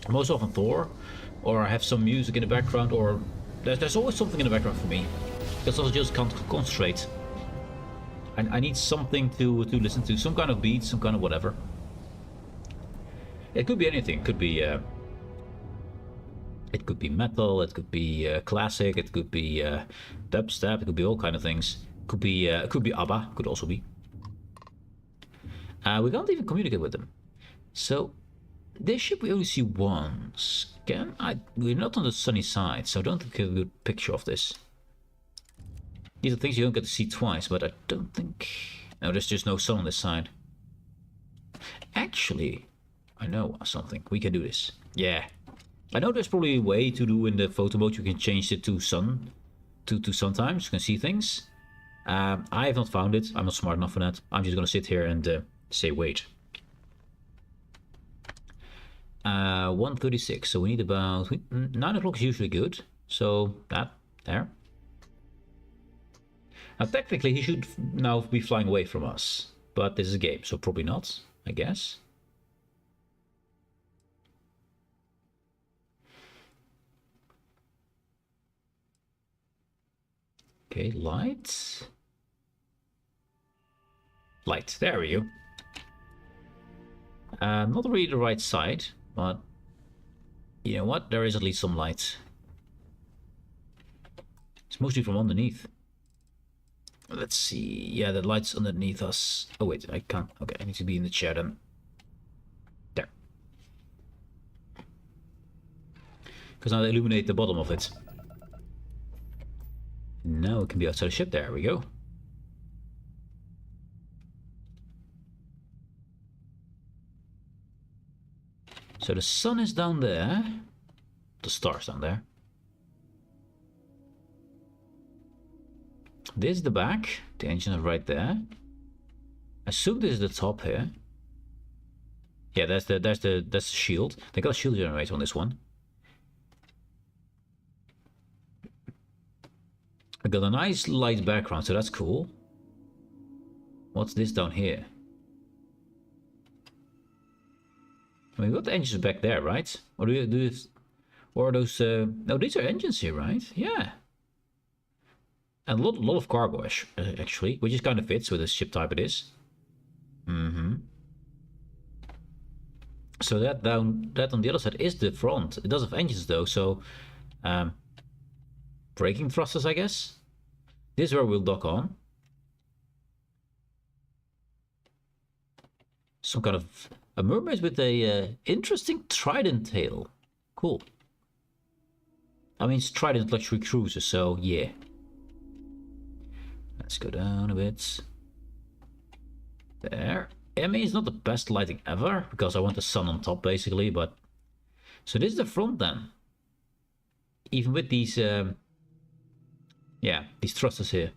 Most often Thor, or I have some music in the background, or there's always something in the background for me, because I just can't concentrate. I need something to listen to, some kind of beat, some kind of whatever. It could be anything. It could be metal, it could be classic, it could be dubstep, it could be all kind of things. Could be ABBA, could also be. We can't even communicate with them. So this ship we only see once. We're not on the sunny side, so I don't think we have a good picture of this. These are things you don't get to see twice, but I don't think... No, there's just no sun on this side. Actually, I know something. We can do this. Yeah. I know there's probably a way to do in the photo mode. You can change it to sun, to sometimes you can see things. I have not found it. I'm not smart enough for that. I'm just gonna sit here and say wait. 1:36. So we need about 9 o'clock is usually good. So that there. Now technically he should now be flying away from us, but this is a game, so probably not. I guess. Okay, light. Light, there we go. Not really the right side, but you know what? There is at least some light. It's mostly from underneath. Let's see. Yeah, the light's underneath us. Oh wait, I can't. Okay, I need to be in the chair then. There. Because now they illuminate the bottom of it. Now it can be outside the ship. There we go. So the sun is down there. The stars down there. This is the back. The engine is right there. I assume this is the top here. Yeah, that's the shield. They got a shield generator on this one. I got a nice light background, so that's cool. What's this down here? I mean, we got the engines back there, right? Or or are those? No, these are engines here, right? Yeah. And a lot of cargo, actually, which is kind of fits with the ship type it is. So that on the other side is the front. It does have engines though, so braking thrusters, I guess. This is where we'll dock on. Some kind of a mermaid with a interesting trident tail. Cool. I mean, it's trident luxury cruiser, so yeah. Let's go down a bit. There. I mean, it's not the best lighting ever, because I want the sun on top, basically, but... So this is the front, then. Even with these, yeah, these thrusters here.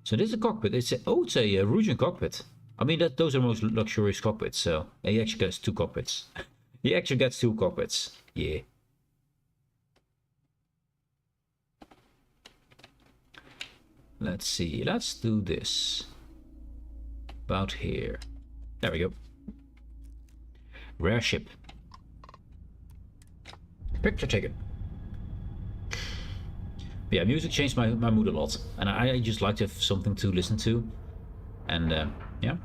So this is a cockpit. It's a Russian cockpit. I mean, those are most luxurious cockpits, so... He actually gets 2 cockpits. He actually gets 2 cockpits. Yeah. Let's see, let's do this. About here. There we go. Rare ship. Picture taken. Yeah, music changed my mood a lot. And I just like to have something to listen to. And yeah.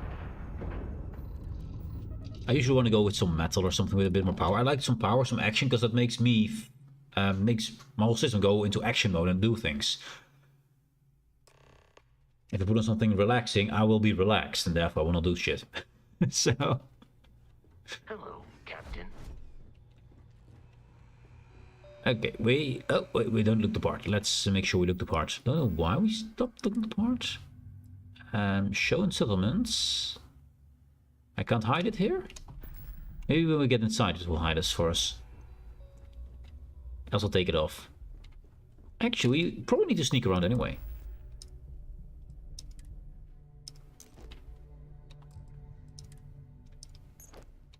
I usually want to go with some metal or something with a bit more power. I like some power, some action, because that makes me... makes my whole system go into action mode and do things. If I put on something relaxing, I will be relaxed, and therefore I will not do shit. So... Hello, Captain. Okay, we don't look the part. Let's make sure we look the part. Don't know why we stopped looking the part. Show in settlements. I can't hide it here? Maybe when we get inside it will hide us for us. Else I'll take it off. Actually, we probably need to sneak around anyway.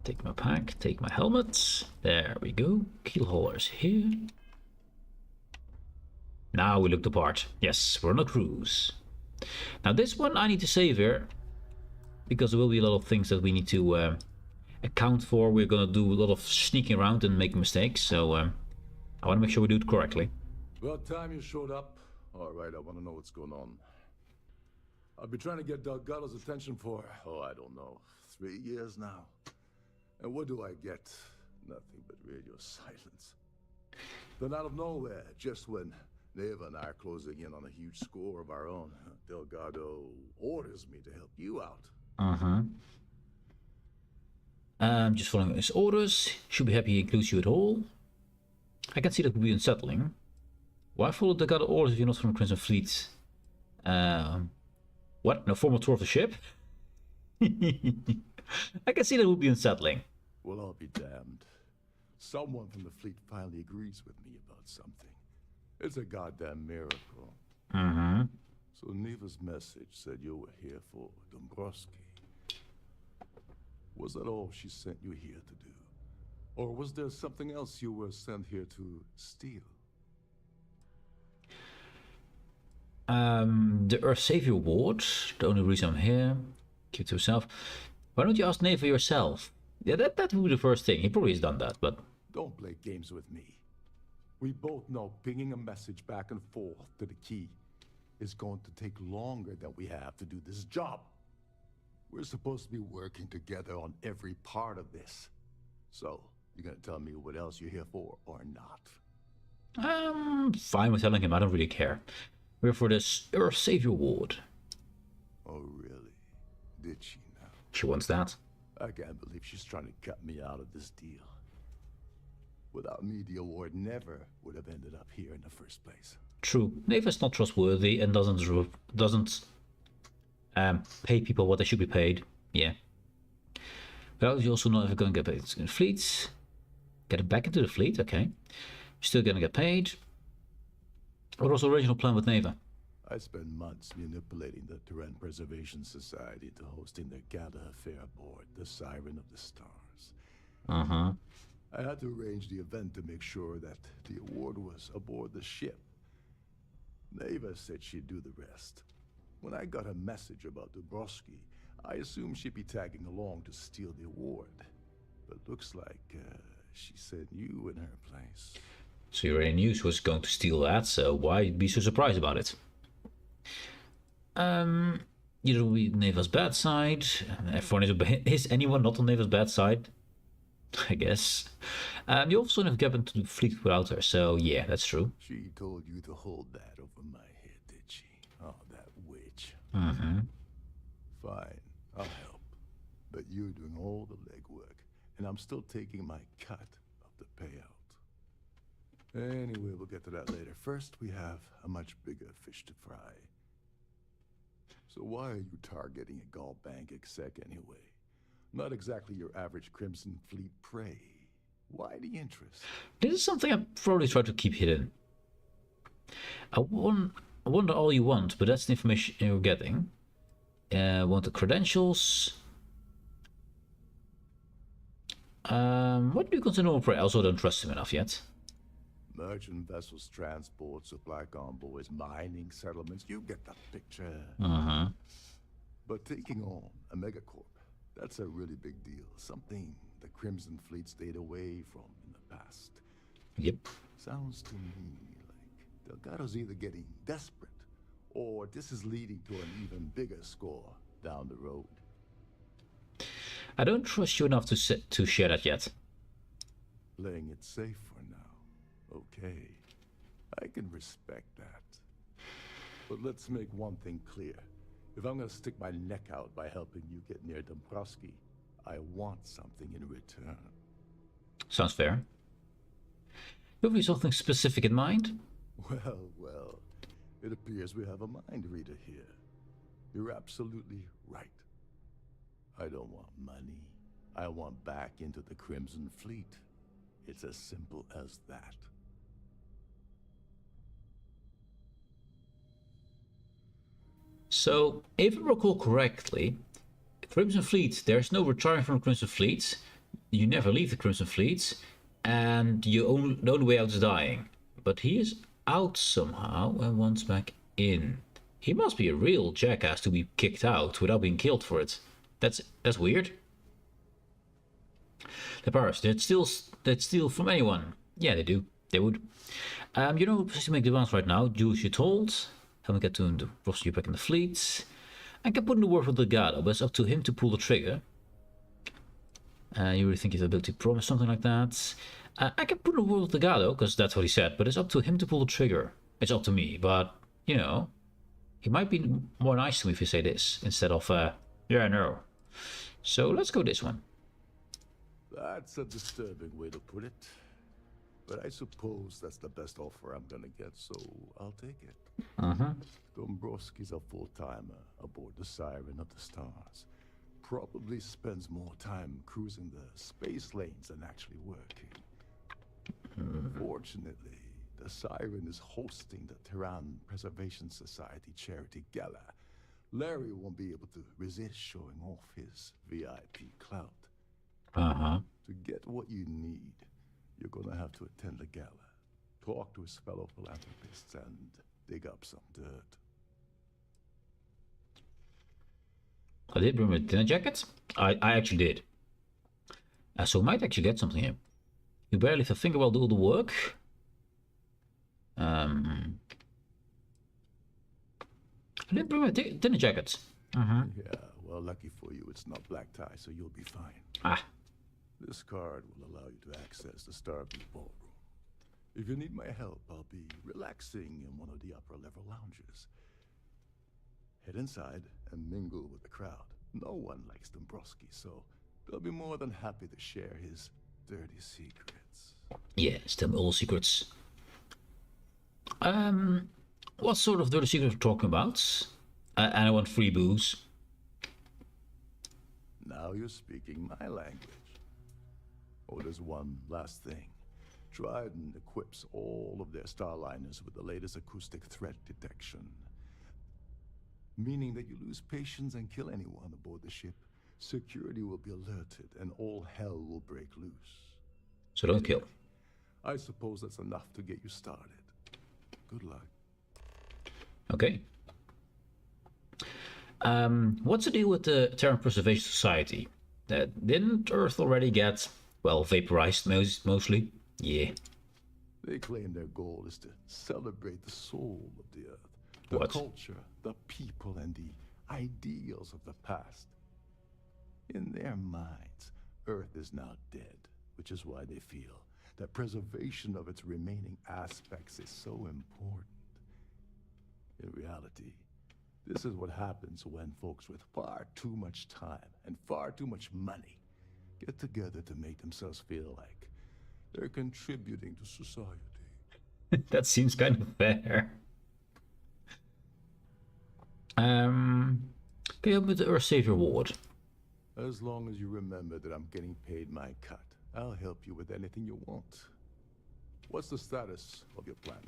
Take my pack, take my helmet. There we go. Keel haulers here. Now we look the part. Yes, we're on a cruise. Now this one I need to save here. Because there will be a lot of things that we need to account for. We're gonna do a lot of sneaking around and making mistakes. So I want to make sure we do it correctly. About time you showed up. Alright, I want to know what's going on. I've been trying to get Delgado's attention for, I don't know, 3 years now. And what do I get? Nothing but radio silence. Then out of nowhere, just when Neva and I are closing in on a huge score of our own, Delgado orders me to help you out. Just following his orders. Should be happy he includes you at all. I can see that would be unsettling. Why follow Delgado orders if you're not from Crimson Fleet? What? No formal tour of the ship? I can see that would be unsettling. Well, I'll be damned. Someone from the fleet finally agrees with me about something. It's a goddamn miracle. So Neva's message said you were here for Dombrowski. Was that all she sent you here to do? Or was there something else you were sent here to steal? The Earth Savior Award. The only reason I'm here. Keep it to yourself. Why don't you ask Neva yourself? Yeah, that would be the first thing. He probably has done that, but... Don't play games with me. We both know pinging a message back and forth to the key is going to take longer than we have to do this job. We're supposed to be working together on every part of this. So, you're gonna tell me what else you're here for, or not? Fine with telling him, I don't really care. We're for this Earth Savior Award. Oh, really? Did she now? She wants that. I can't believe she's trying to cut me out of this deal. Without me, the award never would have ended up here in the first place. True. Neva's not trustworthy and doesn't pay people what they should be paid. Yeah. But you're also not ever going to get paid in fleets. Get it back into the fleet, okay. Still going to get paid. What was the original plan with Neva? I spent months manipulating the Terran Preservation Society to hosting their gala affair aboard the Siren of the Stars. I had to arrange the event to make sure that the award was aboard the ship. Neva said she'd do the rest. When I got a message about Dubrovsky, I assumed she'd be tagging along to steal the award. But looks like she sent you in her place. So you already knew she was going to steal that, so why be so surprised about it? You will be Neva's bad side. Everyone is anyone not on Neva's bad side? I guess. You also never get into the fleet without her, so yeah, that's true. She told you to hold that over my head, did she? Oh, that witch. Mm-hmm. Fine, I'll help. But you're doing all the legwork, and I'm still taking my cut of the payout. Anyway, we'll get to that later. First, we have a much bigger fish to fry. So why are you targeting a Gall Bank exec anyway? Not exactly your average Crimson Fleet prey. Why the interest? This is something I probably try to keep hidden. I wonder all you want, but that's the information you're getting. Want the credentials. What do you consider normal prey? I also don't trust him enough yet. Merchant vessels, transport, supply convoys, mining settlements, you get the picture. Uh-huh. But taking on a megacorp, that's a really big deal. Something the Crimson Fleet stayed away from in the past. Yep. Sounds to me like Delgado's either getting desperate, or this is leading to an even bigger score down the road. I don't trust you enough to share that yet. Playing it safe for now. Okay, I can respect that. But let's make one thing clear. If I'm gonna stick my neck out by helping you get near Dombrowski, I want something in return. Sounds fair. You have something specific in mind? Well, it appears we have a mind reader here. You're absolutely right. I don't want money. I want back into the Crimson Fleet. It's as simple as that. So, if I recall correctly, Crimson Fleet, there's no retiring from the Crimson Fleet. You never leave the Crimson Fleet, and the only way out is dying. But he is out somehow and wants back in. He must be a real jackass to be kicked out without being killed for it. That's weird. The powers that steal from anyone. Yeah, they do. They would. You know, to make demands right now. Do as you're told. Haven't get to roster you back in the fleet. I can put in the word with Delgado, but it's up to him to pull the trigger. You really think he's able to promise something like that? I can put in a word with Delgado, because that's what he said, but it's up to him to pull the trigger. It's up to me, but, you know, he might be more nice to me if you say this, instead of, yeah, no. So let's go this one. That's a disturbing way to put it. But I suppose that's the best offer I'm gonna get, so I'll take it. Dombrowski's a full-timer aboard the Siren of the Stars. Probably spends more time cruising the space lanes than actually working. Fortunately, the Siren is hosting the Tehran Preservation Society charity gala. Larry won't be able to resist showing off his VIP clout. To get what you need, you're gonna have to attend the gala, talk to his fellow philanthropists, and dig up some dirt. I did bring my dinner jacket. I actually did. So we might actually get something here. You barely lift a finger while do the work. I didn't bring my dinner jacket. Yeah, well, lucky for you, it's not black tie, so you'll be fine. This card will allow you to access the Starfield ballroom. If you need my help, I'll be relaxing in one of the upper-level lounges. Head inside and mingle with the crowd. No one likes Dombrowski, so they'll be more than happy to share his dirty secrets. Yeah, tell me all secrets. What sort of dirty secrets are we talking about? And I want free booze. Now you're speaking my language. Oh, there's one last thing. Trident equips all of their starliners with the latest acoustic threat detection. Meaning that you lose patience and kill anyone aboard the ship, security will be alerted and all hell will break loose. So don't kill. I suppose that's enough to get you started. Good luck. Okay. What's the deal with the Terran Preservation Society? Didn't Earth already get, well, vaporized mostly? Yeah. They claim their goal is to celebrate the soul of the Earth. The culture, the people, and the ideals of the past. In their minds, Earth is now dead, which is why they feel that preservation of its remaining aspects is so important. In reality, this is what happens when folks with far too much time and far too much money get together to make themselves feel like they're contributing to society. That seems kind of fair. Can you help with the Earth Savior Ward? As long as you remember that I'm getting paid my cut, I'll help you with anything you want. What's the status of your plan?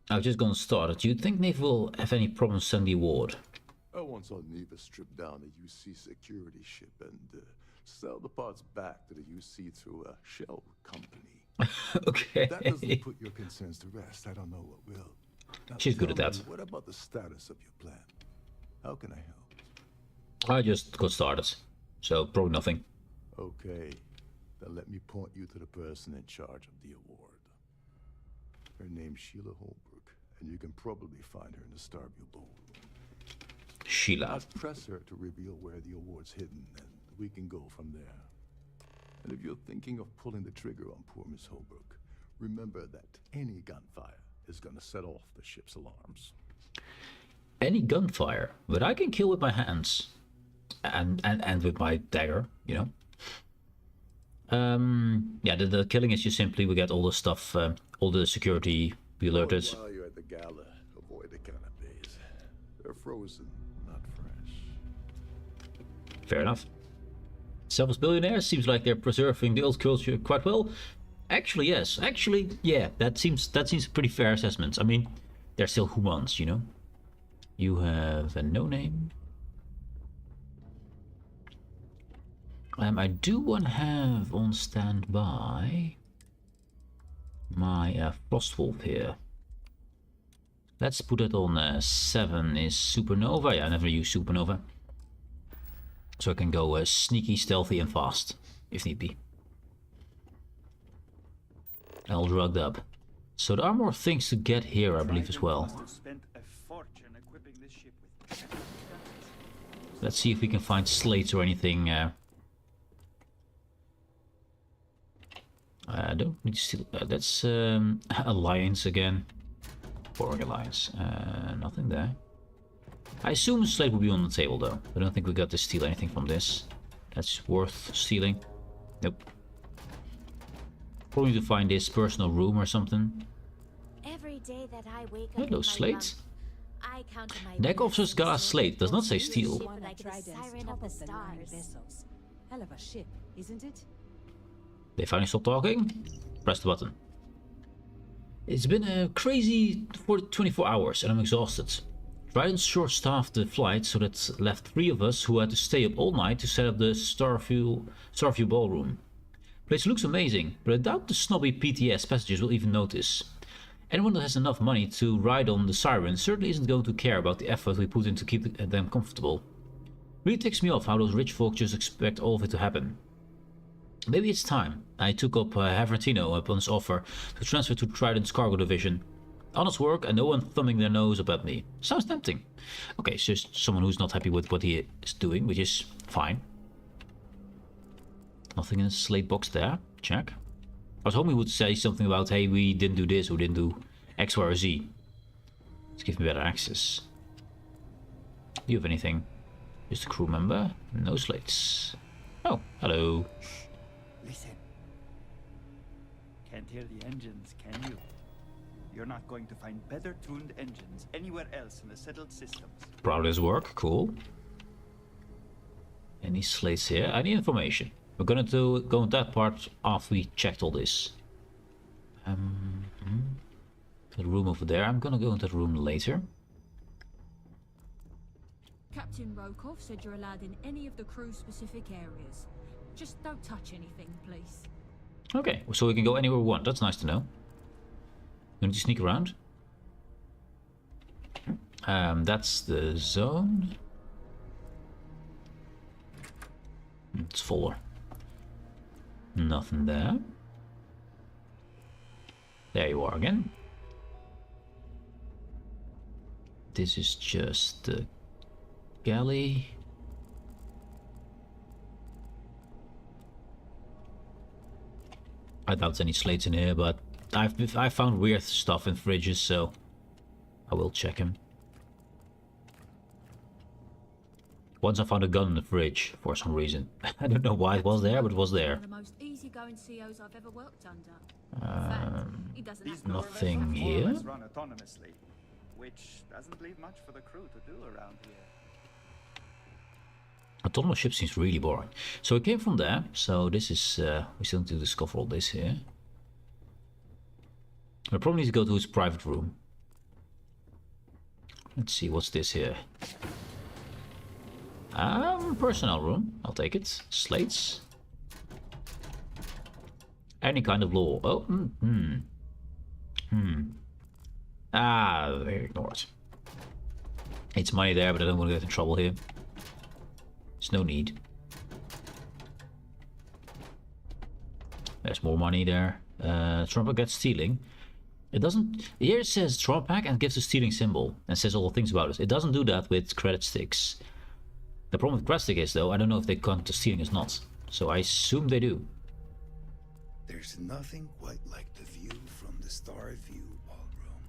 I was just gonna start it. Do you think Navy will have any problems sending the award? I once saw Neva strip down a UC security ship and sell the parts back to the UC through a shell company. Okay. That doesn't put your concerns to rest. I don't know what will. Now, She's good at tell that. me, what about the status of your plan? How can I help? I just got started, so probably nothing. Okay, then let me point you to the person in charge of the award. Her name's Sheila Holbrook, and you can probably find her in the Starfield ballroom. Sheila. I'll press her to reveal where the award's hidden, and we can go from there. And if you're thinking of pulling the trigger on poor Miss Holbrook, remember that any gunfire is gonna set off the ship's alarms. Any gunfire, but I can kill with my hands, and with my dagger, you know. Yeah, the killing is just simply we get all the stuff, all the security be alerted. While you're at the gala, avoid the canapes. They're frozen, not fresh. Fair enough. Selfless billionaires seems like they're preserving the old culture quite well. Actually, yes. Actually, yeah. That seems a pretty fair assessment. I mean, they're still humans, you know. You have a no name. I do want to have on standby my Frostwolf here. Let's put it on 7 is Supernova. Yeah, I never use Supernova. So I can go sneaky, stealthy, and fast, if need be. All drugged up. So there are more things to get here, I believe, as well. Let's see if we can find slates or anything. I don't need to steal. That's Alliance again. Boring Alliance. Nothing there. I assume a slate will be on the table though. I don't think we got to steal anything from this. That's worth stealing. Nope. Probably to find this personal room or something. Every day that I wake up Hello, slate. I count my Deck officers got a slate. Does not say steal. like the siren of the stars. Hell of a ship, isn't it? They finally stopped talking. Press the button. It's been a crazy 24 hours and I'm exhausted. Trident short-staffed the flight, so that left 3 of us who had to stay up all night to set up the Starfield ballroom. Place looks amazing, but I doubt the snobby PTS passengers will even notice. Anyone that has enough money to ride on the Siren certainly isn't going to care about the effort we put in to keep them comfortable. Really ticks me off how those rich folk just expect all of it to happen. Maybe it's time. I took up Havertino upon his offer to transfer to Trident's cargo division. Honest work and no one thumbing their nose up at me. Sounds tempting. Okay, it's just someone who's not happy with what he is doing, which is fine. Nothing in the slate box there. Check. I was hoping he would say something about, hey, we didn't do this or didn't do X, Y, or Z. Let's give me better access. Do you have anything? Just a crew member? No slates. Oh, hello. Listen. Can't hear the engines, can you? You're not going to find better tuned engines anywhere else in the settled systems. Proud of his work, cool. Any slates here? I need information. We're gonna go into that part after we checked all this. The room over there. I'm gonna go into that room later. Captain Rokoff said you're allowed in any of the crew-specific areas. Just don't touch anything, please. Okay, so we can go anywhere we want. That's nice to know. We need to sneak around. That's the zone. It's fuller. Nothing there. There you are again. This is just the galley. I doubt any slates in here, but I found weird stuff in fridges, so I will check him. Once I found a gun in the fridge for some reason. I don't know why it was there, but it was there. One of the most easygoing COs I've ever worked under. He doesn't have Nothing here. Run autonomously, which doesn't leave much for the crew to do around here. Autonomous ship seems really boring. So it came from there. So this is we still need to discover all this here. I probably need to go to his private room. Let's see, what's this here? Personnel room. I'll take it. Slates. Any kind of law. Oh, ignore it. It's money there, but I don't want to get in trouble here. There's no need. There's more money there. Trump gets stealing. It doesn't. Here it says Trump pack and gives a stealing symbol and says all the things about it. It doesn't do that with credit sticks. The problem with credit stick is though, I don't know if they count the stealing as not. So I assume they do. There's nothing quite like the view from the Starfield ballroom.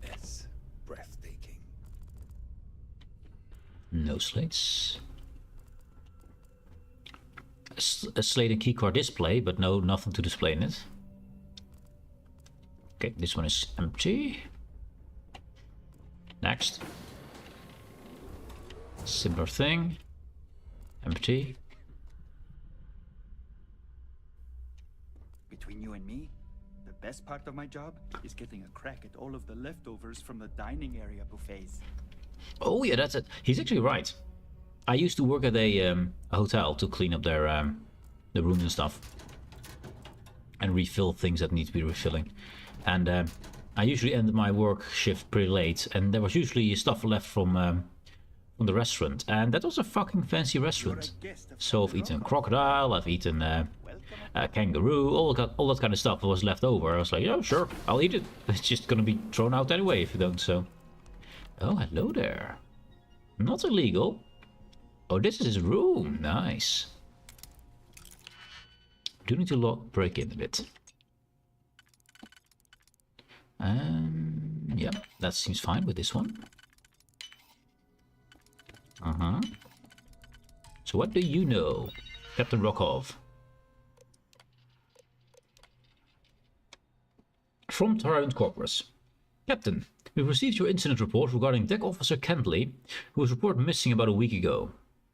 It's breathtaking. No slates. A slate and keycard display, but no, nothing to display in it. Okay, this one is empty. Next. Similar thing. Empty. Between you and me, the best part of my job is getting a crack at all of the leftovers from the dining area buffets. Oh yeah, that's it. He's actually right. I used to work at a hotel to clean up their the rooms and stuff, and refill things that need to be refilling. And I usually ended my work shift pretty late, and there was usually stuff left from the restaurant, and that was a fucking fancy restaurant. So I've eaten crocodile, I've eaten a kangaroo, all that kind of stuff that was left over. I was like, yeah, sure, I'll eat it. It's just gonna be thrown out anyway if you don't. So, oh, hello there. Not illegal. Oh, this is his room. Nice. Do need to break in a bit. Yeah, that seems fine with this one. So what do you know, Captain Rokov? From Tyrant Corpus. Captain, we've received your incident report regarding Deck Officer Kendley, who was reported missing about a week ago.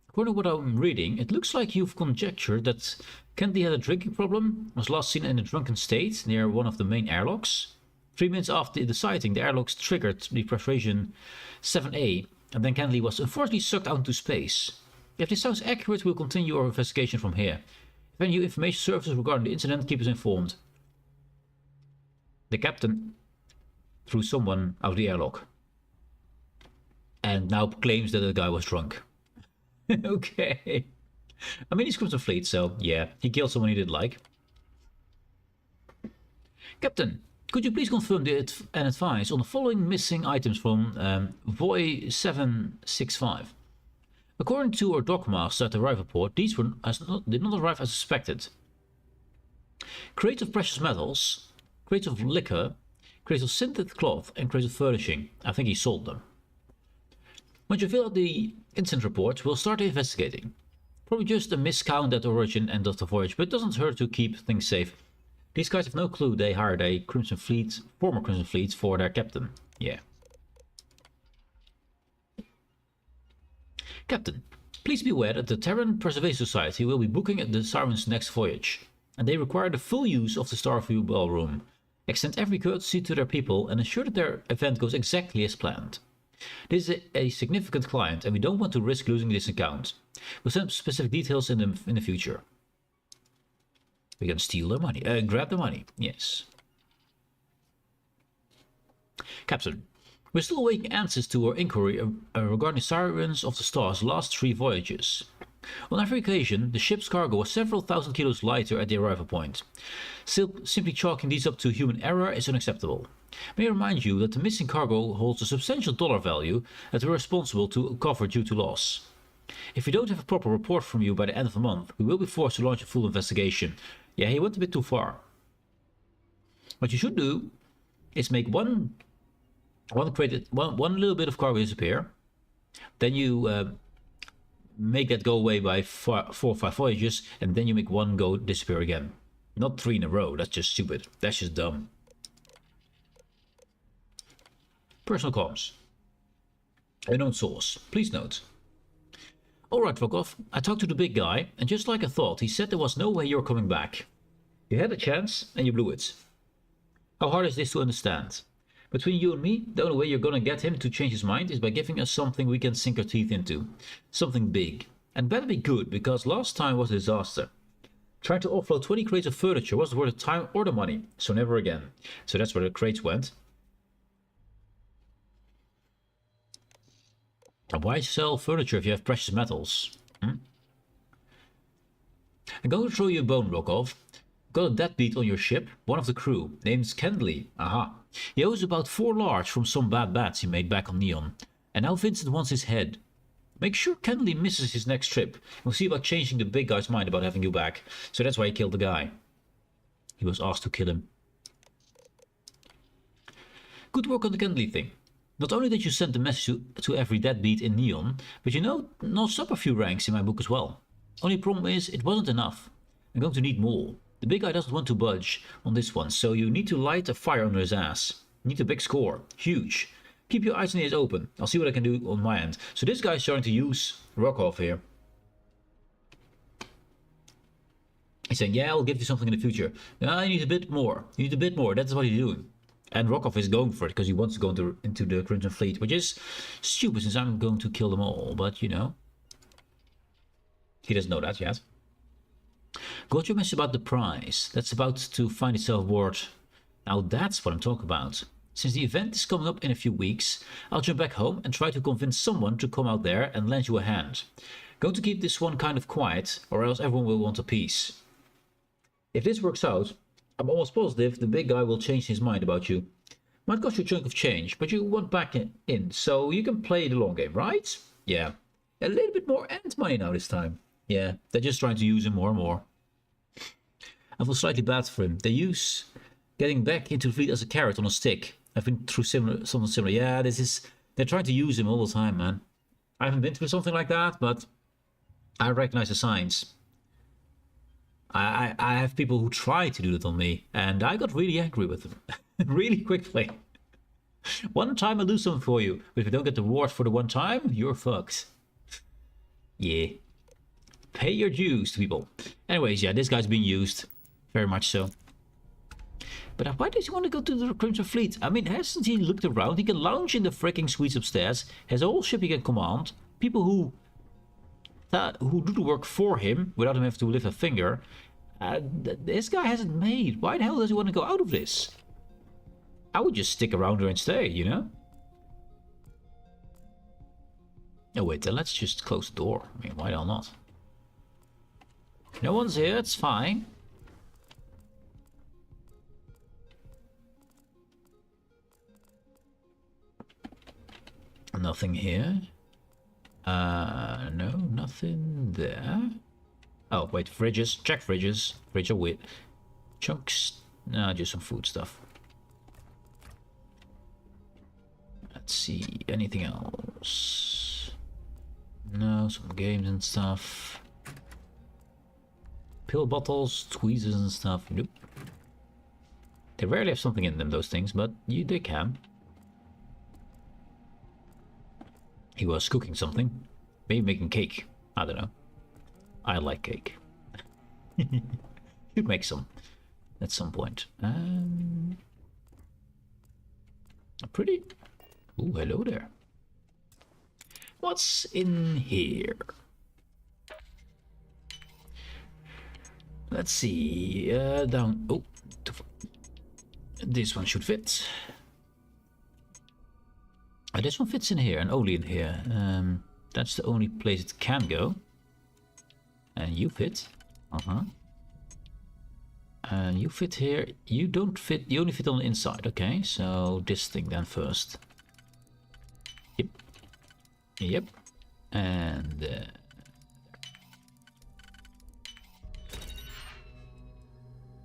According to what I'm reading, it looks like you've conjectured that Kendley had a drinking problem, was last seen in a drunken state near one of the main airlocks. 3 minutes after the sighting, the airlocks triggered the perforation 7A, and then Kendley was unfortunately sucked out into space. If this sounds accurate, we'll continue our investigation from here. If any new information surfaces regarding the incident, keep us informed. The captain threw someone out of the airlock, and now claims that the guy was drunk. Okay. I mean, he's Crimson Fleet, so yeah, he killed someone he didn't like. Captain, could you please confirm and advise on the following missing items from Voy 765? According to our dockmaster at the arrival port, these did not arrive as suspected. Crates of precious metals, crates of liquor, crates of synthetic cloth, and crates of furnishing. I think he sold them. Once you fill out the incident report, we'll start investigating. Probably just a miscount at the origin and of the voyage, but it doesn't hurt to keep things safe. These guys have no clue they hired a Crimson Fleet, former Crimson Fleet, for their captain. Yeah. Captain, please be aware that the Terran Preservation Society will be booking the Siren's next voyage, and they require the full use of the Starfield ballroom. Extend every courtesy to their people and ensure that their event goes exactly as planned. This is a significant client, and we don't want to risk losing this account. We'll send specific details in the future. We can steal their money. Grab the money. Yes. Captain, we're still awaiting answers to our inquiry regarding Sirens of the Star's last 3 voyages. On every occasion, the ship's cargo was several thousand kilos lighter at the arrival point. Simply chalking these up to human error is unacceptable. May I remind you that the missing cargo holds a substantial dollar value that we're responsible to cover due to loss. If we don't have a proper report from you by the end of the month, we will be forced to launch a full investigation. Yeah, he went a bit too far. What you should do is make one little bit of cargo disappear. Then you make that go away by 4 or 5 voyages, and then you make one go disappear again. Not 3 in a row. That's just stupid. That's just dumb. Personal comms. Unknown source. Please note. Alright, Volkov. I talked to the big guy, and just like I thought, he said there was no way you're coming back. You had a chance, and you blew it. How hard is this to understand? Between you and me, the only way you're gonna get him to change his mind is by giving us something we can sink our teeth into. Something big. And better be good, because last time was a disaster. Trying to offload 20 crates of furniture wasn't worth the time or the money, so never again. So that's where the crates went. And why sell furniture if you have precious metals? I'm going to throw you a bone, Volkov. Got a deadbeat on your ship, one of the crew, named Kendley. Aha. He owes about 4 large from some bad bats he made back on Neon. And now Vincent wants his head. Make sure Kendley misses his next trip. We'll see about changing the big guy's mind about having you back. So that's why he killed the guy. He was asked to kill him. Good work on the Kendley thing. Not only did you send the message to every deadbeat in Neon, but you notched up a few ranks in my book as well. Only problem is, it wasn't enough. I'm going to need more. The big guy doesn't want to budge on this one, so you need to light a fire under his ass. Need a big score. Huge. Keep your eyes and ears open. I'll see what I can do on my end. So this guy's starting to use Rokov here. He's saying, yeah, I'll give you something in the future. I need a bit more. You need a bit more. That's what he's doing. And Rokov is going for it because he wants to go into the Crimson Fleet, which is stupid since I'm going to kill them all. But, you know, he doesn't know that yet. Got your message about the prize. That's about to find itself aboard. Now that's what I'm talking about. Since the event is coming up in a few weeks, I'll jump back home and try to convince someone to come out there and lend you a hand. Going to keep this one kind of quiet, or else everyone will want a piece. If this works out, I'm almost positive the big guy will change his mind about you. Might cost you a chunk of change, but you want back in, so you can play the long game, right? Yeah. A little bit more end money now this time. Yeah, they're just trying to use him more and more. I feel slightly bad for him. They use getting back into the fleet as a carrot on a stick. I've been through something similar. Yeah, they're trying to use him all the time, man. I haven't been through something like that, but I recognize the signs. I have people who try to do it on me, and I got really angry with them. Really quickly. One time I'll do something for you, but if you don't get the reward for the one time, you're fucked. Yeah. Pay your dues to people. Anyways, yeah, this guy's being used. Very much so. But why does he want to go to the Crimson Fleet? I mean, hasn't he looked around? He can lounge in the freaking suites upstairs. Has a whole ship he can command. People who do the work for him without him having to lift a finger. This guy hasn't made. Why the hell does he want to go out of this? I would just stick around here and stay, you know? Oh wait, then let's just close the door. I mean, why the hell not? No one's here, it's fine. Nothing here. No, nothing there. Oh, wait, fridges. Check fridges. Fridge are weird. Chunks. No, just some food stuff. Let's see. Anything else? No, some games and stuff. Pill bottles, tweezers and stuff. Nope. They rarely have something in them, those things, but they can. He was cooking something. Maybe making cake. I don't know. I like cake. Should make some at some point. Pretty. Ooh, hello there. What's in here? Let's see. Down. Oh, this one should fit. This one fits in here and only in here. That's the only place it can go. And you fit. And you fit here. You don't fit. You only fit on the inside. Okay, so this thing then first. Yep. Yep. And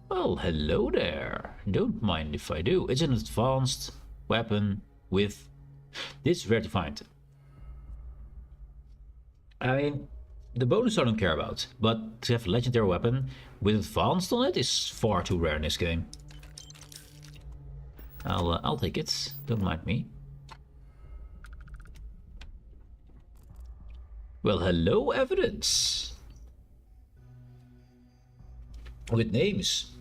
well, hello there. Don't mind if I do. It's an advanced weapon with... This is rare to find. I mean, the bonus I don't care about, but to have a legendary weapon with advanced on it is far too rare in this game. I'll take it. Don't mind me. Well, hello, evidence. With names.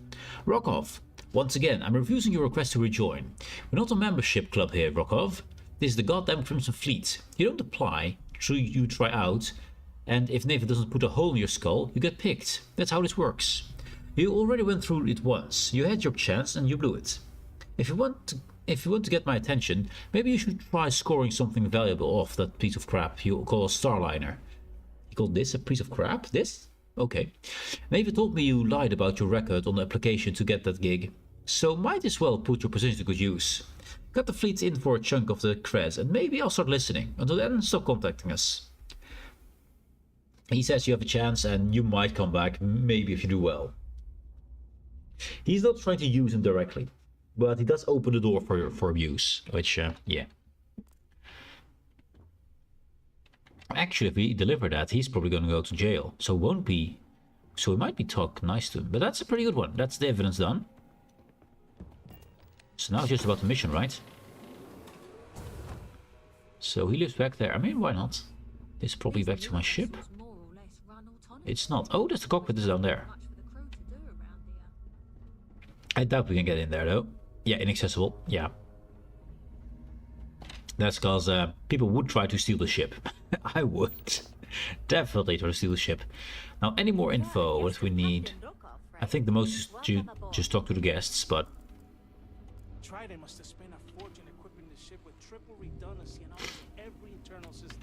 Rokov. Once again, I'm refusing your request to rejoin. We're not a membership club here, Rokov. This is the goddamn Crimson Fleet. You don't apply, you try out, and if Neva doesn't put a hole in your skull, you get picked. That's how this works. You already went through it once. You had your chance and you blew it. If you want to get my attention, maybe you should try scoring something valuable off that piece of crap you call a Starliner. You call this a piece of crap? This? Okay. Neva told me you lied about your record on the application to get that gig. So might as well put your position to good use. Got the fleet in for a chunk of the creds and maybe I'll start listening. Until then, stop contacting us. He says you have a chance and you might come back, maybe if you do well. He's not trying to use him directly, but he does open the door for abuse, which, yeah. Actually, if we deliver that, he's probably going to go to jail, so we might be talk nice to him, but that's a pretty good one. That's the evidence done. So now it's just about the mission, right? So he lives back there. I mean, why not? This is probably back to my ship. It's not. Oh, there's the cockpit is down there. I doubt we can get in there, though. Yeah, inaccessible. Yeah. That's because people would try to steal the ship. I would. Definitely try to steal the ship. Now, any more info? What we need? I think the most is to just talk to the guests, but... They must have spent a fortune equipping the ship with triple redundancy in almost every internal system.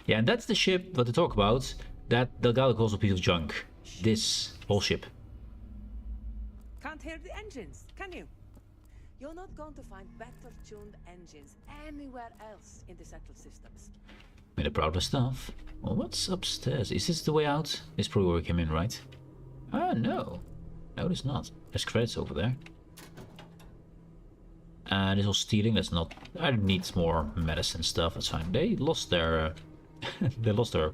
Yeah, and that's the ship that they talk about. That Delgado calls a piece of junk. This whole ship. Can't hear the engines, can you? You're not going to find better tuned engines anywhere else in the settled systems. Made a proud of stuff. Well, what's upstairs? Is this the way out? This is probably where we came in, right? Ah, no. No, it's not. There's credits over there. This was stealing. That's not... I need more medicine stuff. That's fine. They lost their... they lost their...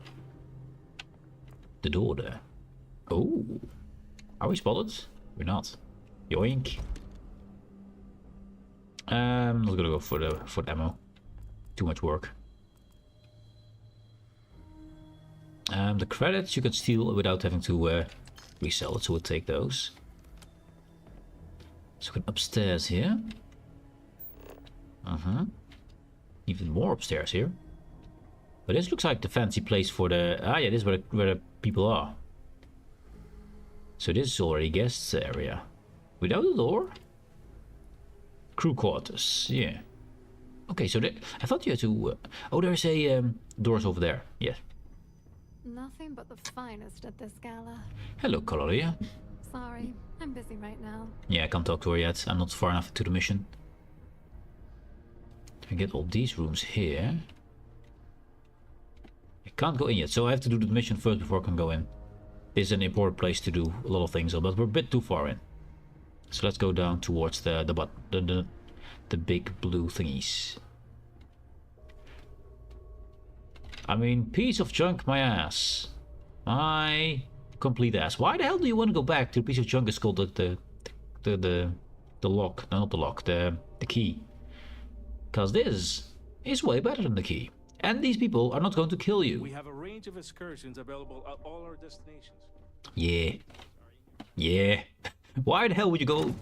the door there. Oh. Are we spotted? We're not. Yoink. I'm not gonna go for the ammo. Too much work. The credits you can steal without having to resell it, so we'll take those. So we can upstairs here. Even more upstairs here. But this looks like the fancy place for the... Ah, yeah, this is where the people are. So this is already guests area. Without a door? Crew quarters, yeah. Okay, so I thought you had to... oh, there's a... doors over there, yeah. Nothing but the finest at this gala. Hello, Coloria. Sorry, I'm busy right now. Yeah, I can't talk to her yet. I'm not far enough into the mission. We get all these rooms here. I can't go in yet, so I have to do the mission first before I can go in. This is an important place to do a lot of things, but we're a bit too far in. So let's go down towards the big blue thingies. I mean, piece of junk, my ass. My complete ass. Why the hell do you want to go back to a piece of junk? It's called the lock. No, not the lock. The key. Because this is way better than the key. And these people are not going to kill you. We have a range of excursions available at all our destinations. Yeah. Yeah. Why the hell would you go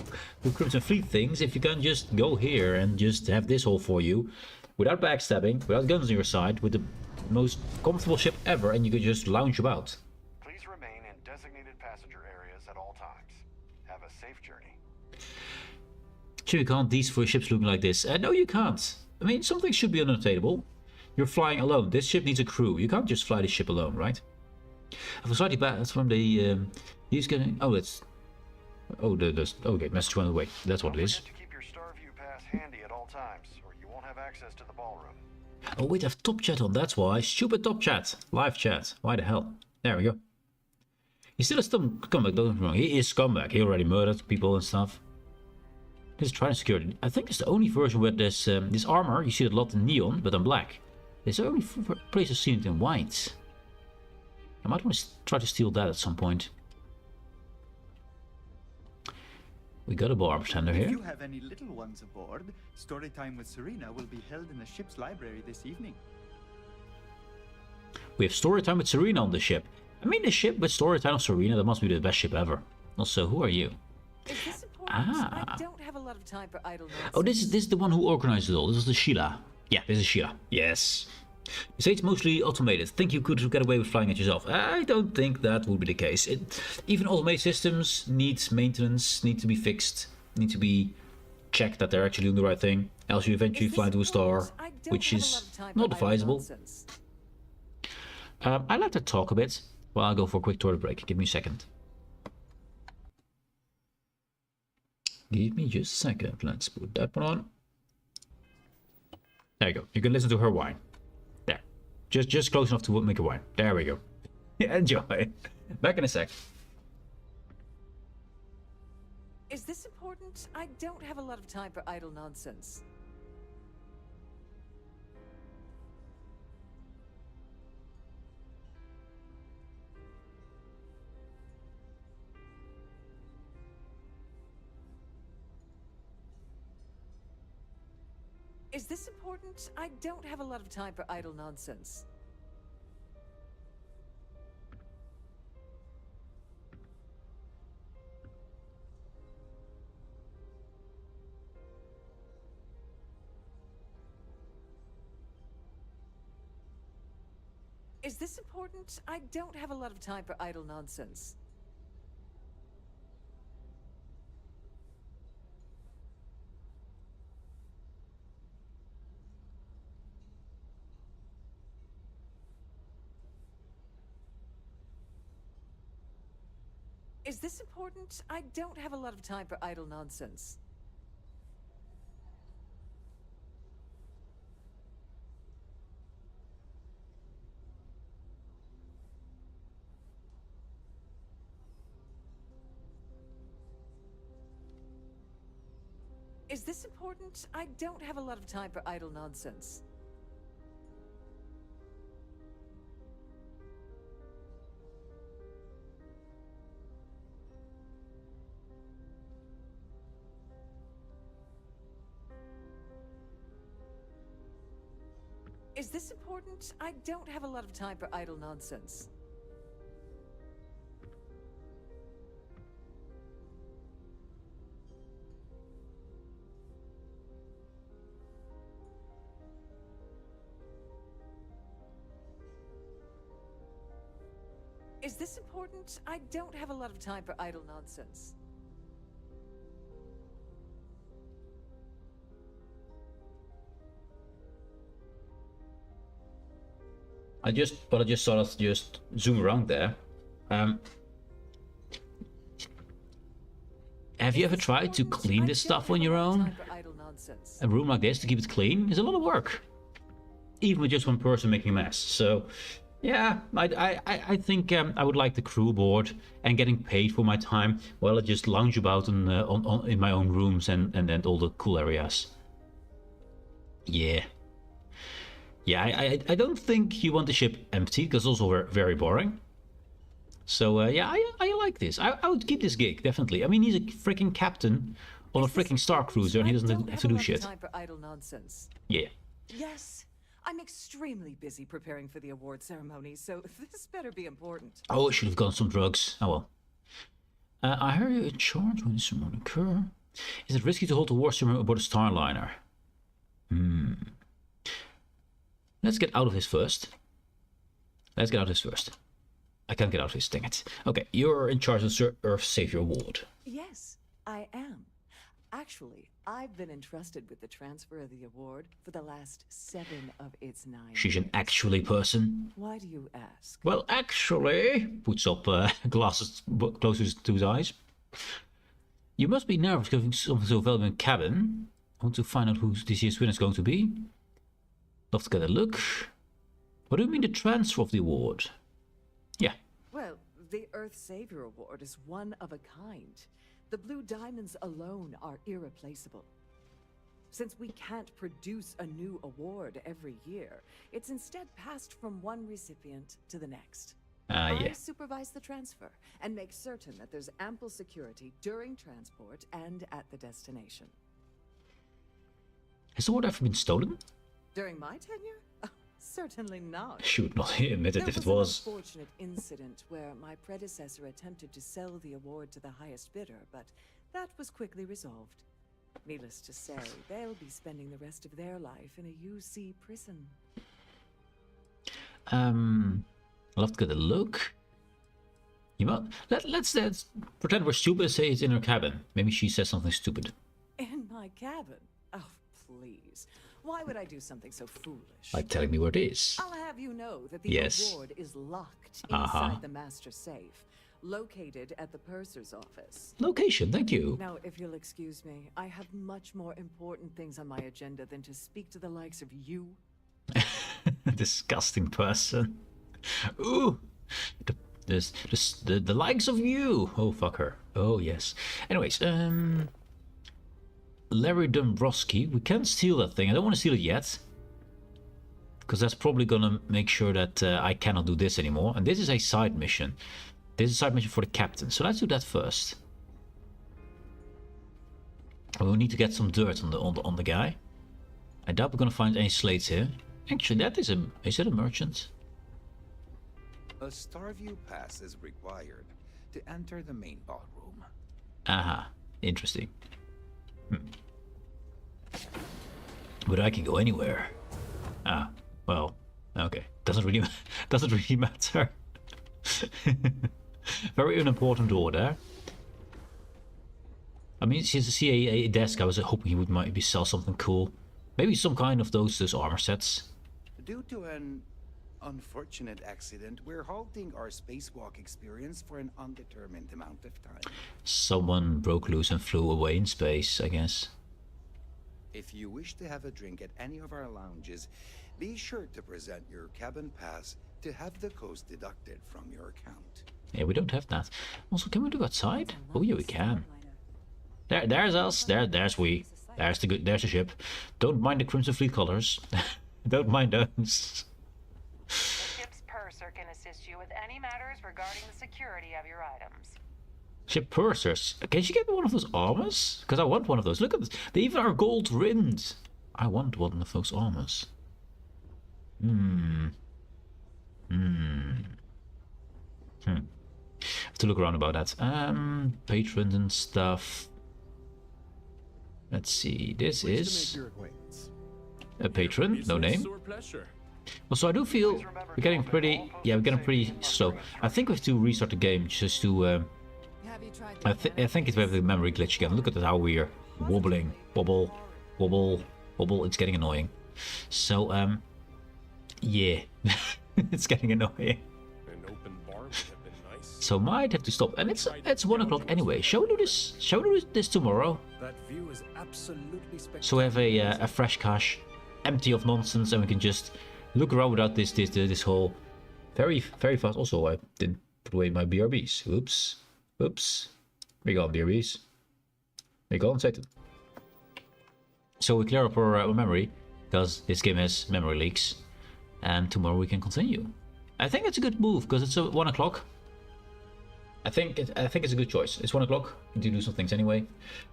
to Crimson Fleet things if you can just go here and just have this all for you without backstabbing, without guns on your side, with the most comfortable ship ever, and you could just lounge about. Please remain in designated passenger areas at all times. Have a safe journey. Sure, you can't these for ships looking like this. No, you can't. I mean, something should be unattainable. You're flying alone. This ship needs a crew. You can't just fly this ship alone, right? I was slightly bad. That's from the... he's getting... Oh, it's... Oh, okay, message went away. That's what it is. To keep your Starview pass handy at all times, or you won't have access to the ballroom. Oh, wait, I have top chat on. That's why. Stupid top chat. Live chat. Why the hell? There we go. He's still a scumbag, don't get me wrong. He is scumbag. He already murdered people and stuff. This is trying security. I think it's the only version where there's this armor. You see it a lot in neon, but in black. There's the only place I've seen it in white. I might want to try to steal that at some point. We got a bartender here. If you have any little ones aboard, story time with Serena will be held in the ship's library this evening. We have story time with Serena on the ship. I mean, the ship with story time of Serena, that must be the best ship ever. Also, who are you? Is this important? I don't have a lot of time for idle nonsense. Oh, this is the one who organized it all. This is the Sheila. Yeah, this is Sheila. Yes. You say it's mostly automated. Think you could get away with flying it yourself? I don't think that would be the case. Even automated systems need maintenance, need to be fixed, need to be checked that they're actually doing the right thing. Else you eventually fly into a star, which is not advisable. I'd like to talk a bit. Well, I'll go for a quick toilet break. Give me a second. Give me just a second. Let's put that one on. There you go. You can listen to her whine. There. Just close enough to make a whine. There we go. Enjoy. Back in a sec. Is this important? I don't have a lot of time for idle nonsense. Is this important? I don't have a lot of time for idle nonsense. Is this important? I don't have a lot of time for idle nonsense. Is this important? I don't have a lot of time for idle nonsense. Is this important? I don't have a lot of time for idle nonsense. Is this important? I don't have a lot of time for idle nonsense. Is this important? I don't have a lot of time for idle nonsense. I just thought I'd just zoom around there. Have you ever tried to clean this stuff on your own? A room like this to keep it clean is a lot of work, even with just one person making a mess. So, yeah, I think I would like the crew aboard and getting paid for my time while I just lounge about in my own rooms and all the cool areas. Yeah. Yeah, I don't think you want the ship empty, because it's also very boring. So, yeah, I like this. I would keep this gig, definitely. I mean, he's a freaking captain on a freaking star cruiser, and he doesn't have to do shit. Time for idle nonsense. Yeah. Yes, I'm extremely busy preparing for the award ceremony, so this better be important. Oh, I should have gotten some drugs. Oh well. I heard you're in charge when this ceremony occur. Is it risky to hold a war ceremony aboard a Starliner? Let's get out of this first. I can't get out of this, dang it. Okay, you're in charge of the Earth Savior Award. Yes, I am. Actually, I've been entrusted with the transfer of the award for the last 7 of its 9 She's an actually person. Why do you ask? Well, actually, puts up glasses closer to his eyes. You must be nervous giving something so valuable in cabin. I want to find out who this year's winner is going to be. Love to get a look. What do you mean the transfer of the award? Yeah. Well, The Earth Savior Award is one of a kind. The blue diamonds alone are irreplaceable. Since we can't produce a new award every year, it's instead passed from one recipient to the next. Yeah. I supervise the transfer and make certain that there's ample security during transport and at the destination. Has the award ever been stolen? During my tenure? Oh, certainly not. Should not admit it if it was. There was an unfortunate incident where my predecessor attempted to sell the award to the highest bidder, but that was quickly resolved. Needless to say, they'll be spending the rest of their life in a UC prison. I'll have to get a look. You know, let's pretend we're stupid and say it's in her cabin. Maybe she says something stupid. In my cabin? Oh, please. Why would I do something so foolish? Like telling me where it is. I'll have you know that the award is locked inside the master safe, located at the purser's office. Location, thank you. Now, if you'll excuse me, I have much more important things on my agenda than to speak to the likes of you. Disgusting person. Ooh, the likes of you. Oh, fuck her. Oh, yes. Anyways, Larry Dombrowski. We can't steal that thing. I don't want to steal it yet, because that's probably gonna make sure that I cannot do this anymore. And this is a side mission. This is a side mission for the captain. So let's do that first. We'll need to get some dirt on the guy. I doubt we're gonna find any slates here. Actually, that is it a merchant? A Starview pass is required to enter the main ballroom. Aha, interesting. But I can go anywhere. Ah, well, okay. Doesn't really matter. Very unimportant door there. I mean, since I see a desk, I was hoping he would maybe sell something cool. Maybe some kind of those armor sets. Due to an unfortunate accident, we're halting our spacewalk experience for an undetermined amount of time. Someone broke loose and flew away in space, I guess. If you wish to have a drink at any of our lounges, be sure to present your cabin pass to have the cost deducted from your account. Yeah, we don't have that. Also, can we look outside? Oh yeah, we can. There's us. There's we. There's the ship. Don't mind the Crimson Fleet colors. Don't mind those. The ship's purser can assist you with any matters regarding the security of your items. Ship pursers. Can she get me one of those armors? Because I want one of those. Look at this. They even are gold rimmed. I want one of those armors. Have to look around about that. Patrons and stuff. Let's see. This is a patron, no name. Well, so I do feel we're getting pretty. Yeah, we're getting pretty slow. I think we have to restart the game just to. I think it's a memory glitch again. Look at how we're wobbling, wobble, wobble, wobble. It's getting annoying. So yeah, it's getting annoying. So might have to stop, and it's 1 o'clock anyway. Shall we do this? Shall we do this tomorrow? That view is absolutely spectacular. So we have a fresh cache, empty of nonsense, and we can just look around without this whole very fast. Also, I didn't put away my BRBs. Oops. Where you going, BRBs? Where you going, Satan? So we clear up our memory, because this game has memory leaks, and tomorrow we can continue. I think it's a good move because it's 1 o'clock. I think it's a good choice. It's 1 o'clock. I need to do some things anyway.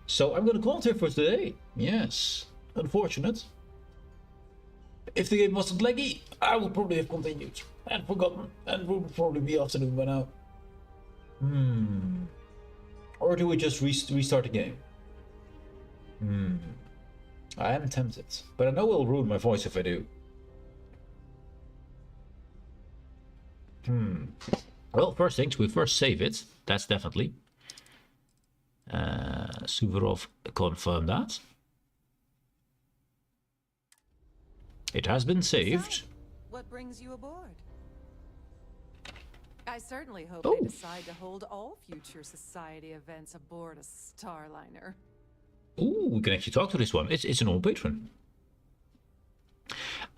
So I'm going to call it here for today. Yes. Unfortunate. If the game wasn't laggy, I would probably have continued and forgotten, and would probably be afternoon by now. Or do we just restart the game? I am tempted, but I know it'll ruin my voice if I do. Well, first things, we first save it. That's definitely. Suvorov confirmed that. It has been saved. So, what brings you aboard? I certainly hope they decide to hold all future society events aboard a Starliner. Ooh, we can actually talk to this one. It's an old patron.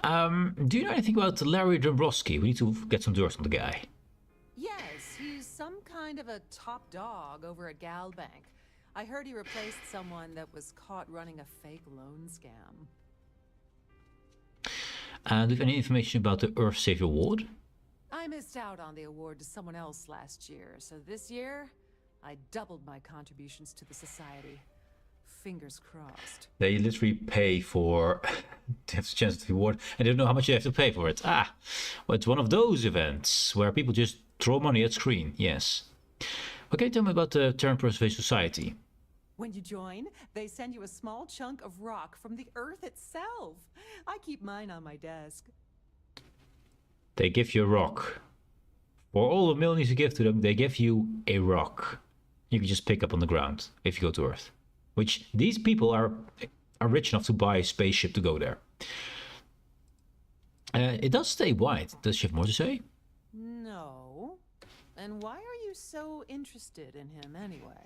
Do you know anything about Larry Dombrowski? We need to get some dirt on the guy. Yes, he's some kind of a top dog over at Gal Bank. I heard he replaced someone that was caught running a fake loan scam. And do you have any information about the Earth Savior Award? I missed out on the award to someone else last year, so this year, I doubled my contributions to the society. Fingers crossed. They literally pay for to have the chance to the award, and they don't know how much you have to pay for it. Ah, well, it's one of those events where people just throw money at screen. Yes. Okay, tell me about the Terran Preservation Society. When you join, they send you a small chunk of rock from the Earth itself. I keep mine on my desk. They give you a rock. For all the millions you give to them, they give you a rock. You can just pick up on the ground if you go to Earth. Which these people are rich enough to buy a spaceship to go there. It does stay white. Does you have more to say? No. And why are you so interested in him anyway?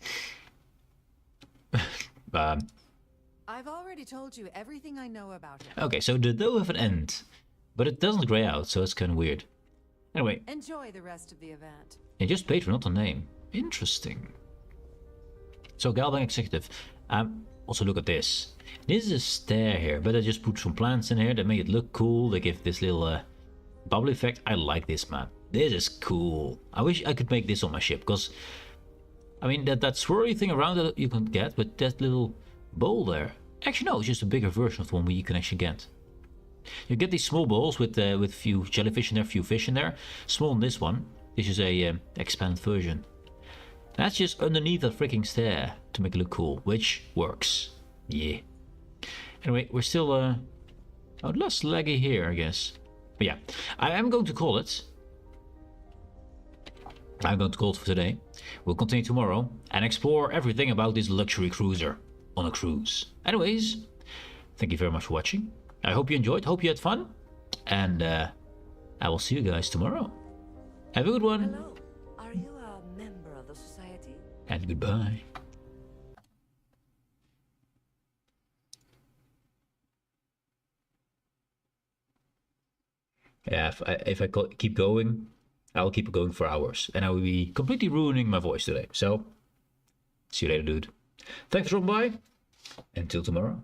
I've already told you everything I know about him. Okay, so they do have an end. But it doesn't grey out, so it's kind of weird. Anyway. Enjoy the rest of the event. It just paid for not a name. Interesting. So, Galbank Executive. Also look at this. This is a stair here, but I just put some plants in here that make it look cool. They give this little bubble effect. I like this map. This is cool. I wish I could make this on my ship, because I mean that swirly thing around that you can get with that little bowl there. Actually no, it's just a bigger version of the one you can actually get. You get these small bowls with few jellyfish in there, few fish in there. Small in this one. This is a expanded version. That's just underneath that freaking stair to make it look cool, which works. Yeah. Anyway, we're still less laggy here, I guess. But yeah, I am going to call it. I'm going to call it for today. We'll continue tomorrow and explore everything about this luxury cruiser on a cruise. Anyways, thank you very much for watching. I hope you enjoyed, hope you had fun, and I will see you guys tomorrow. Have a good one. Hello, are you a member of the society? And goodbye. Yeah, if I keep going, I'll keep going for hours, and I will be completely ruining my voice today. So, see you later, dude. Thanks for dropping by. Until tomorrow.